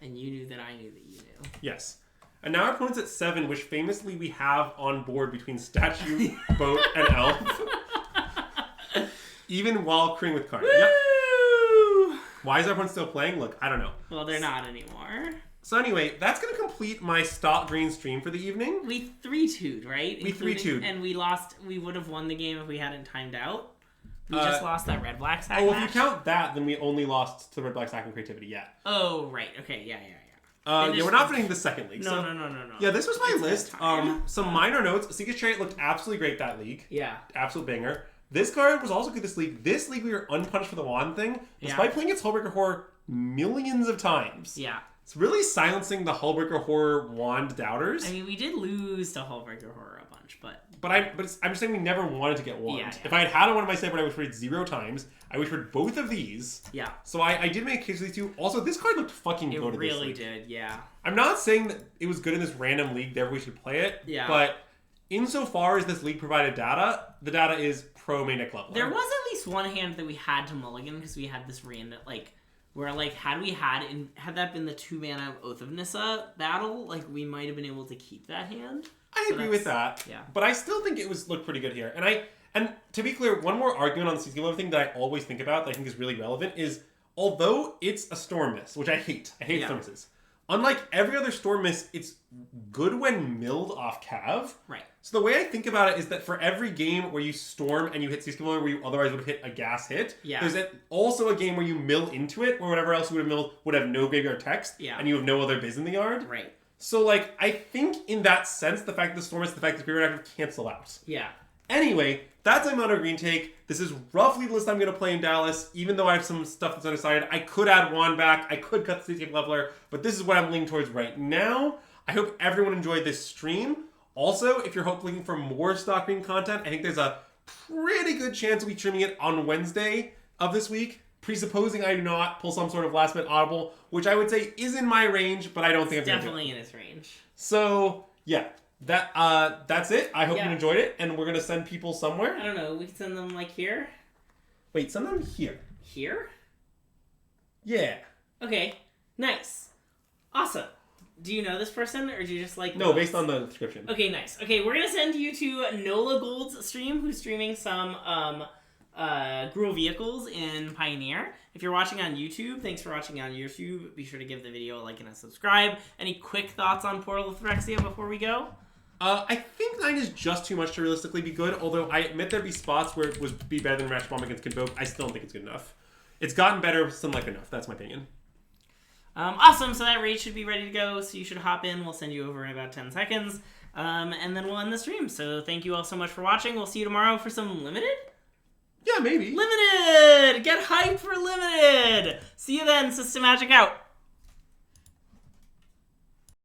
And you knew that I knew that you knew. Yes. And now our opponent's at 7, which famously we have on board between statue, boat, and elf. Even while crewing with Karn. Yep. Why is our opponent still playing? Look, I don't know. Well, they're not anymore. So anyway, that's going to complete my Stock Green stream for the evening. We 3-2'd, right? We 3-2'd. And we lost. We would have won the game if we hadn't timed out. We just lost that red-black sack match. If you count that, then we only lost to the red-black sack and creativity, yeah. Oh, right. Okay, yeah. We're not finishing the second league. No. Yeah, this was my list. Some minor notes. Seeker's Chariot looked absolutely great that league. Yeah. Absolute banger. This card was also good this league. This league, we were unpunished for the wand thing, despite playing its Hullbreaker Horror millions of times. Yeah. It's really silencing the Hullbreaker Horror wand doubters. I mean, we did lose to Hullbreaker Horror a bunch, but... I'm just saying we never wanted to get wand. Yeah. If I had had one in my sideboard, I wish for it 0 times. I wish for both of these. Yeah. So I did make a case for these two. Also, this card looked fucking good. It really did, yeah. I'm not saying that it was good in this random league, therefore we should play it. Yeah. But insofar as this league provided data, the data is pro main deck level. There was at least one hand that we had to mulligan because we had this random, like... Where, like, had that been the 2-mana Oath of Nissa battle, like, we might have been able to keep that hand. I agree with that. Yeah. But I still think it looked pretty good here. And to be clear, one more argument on the Seascape thing that I always think about that I think is really relevant is, although it's a Storm Mist, which I hate Storm Mists. Unlike every other Storm Mist, it's good when milled off Cav. Right. So the way I think about it is that for every game where you storm and you hit Seascape where you otherwise would have hit a gas hit, there's also a game where you mill into it, where whatever else you would have milled would have no graveyard text, and you have no other biz in the yard. Right. So, like, I think in that sense, the fact that the Storm is the fact that graveyard active cancel out. Yeah. Anyway, that's my mono green take. This is roughly the list I'm going to play in Dallas, even though I have some stuff that's undecided. I could add Wand back, I could cut the Seascape Leveler, but this is what I'm leaning towards right now. I hope everyone enjoyed this stream. Also, if you're looking for more Stock Green content, I think there's a pretty good chance we'll be streaming it on Wednesday of this week, presupposing I do not pull some sort of last minute audible, which I would say is in my range, but I don't think it's I'm definitely in his range. So, yeah. That's it. I hope you enjoyed it, and we're going to send people somewhere. I don't know. We can send them, like, here? Wait, send them here. Here? Yeah. Okay. Nice. Awesome. Do you know this person, or do you just like... No, based on the description. Okay, nice. Okay, we're gonna send you to Nola Gold's stream, who's streaming some Gruul vehicles in Pioneer. If you're watching on YouTube, thanks for watching on YouTube. Be sure to give the video a like and a subscribe. Any quick thoughts on Portal of Phyrexia before we go? I think 9 is just too much to realistically be good, although I admit there'd be spots where it would be better than Ratchet Bomb against Convoke. I still don't think it's good enough. It's gotten better, still like enough. That's my opinion. Awesome, so that raid should be ready to go, so you should hop in. We'll send you over in about 10 seconds, and then we'll end the stream. So thank you all so much for watching. We'll see you tomorrow for some Limited? Yeah, maybe. Limited! Get hyped for Limited! See you then, Systemagic out.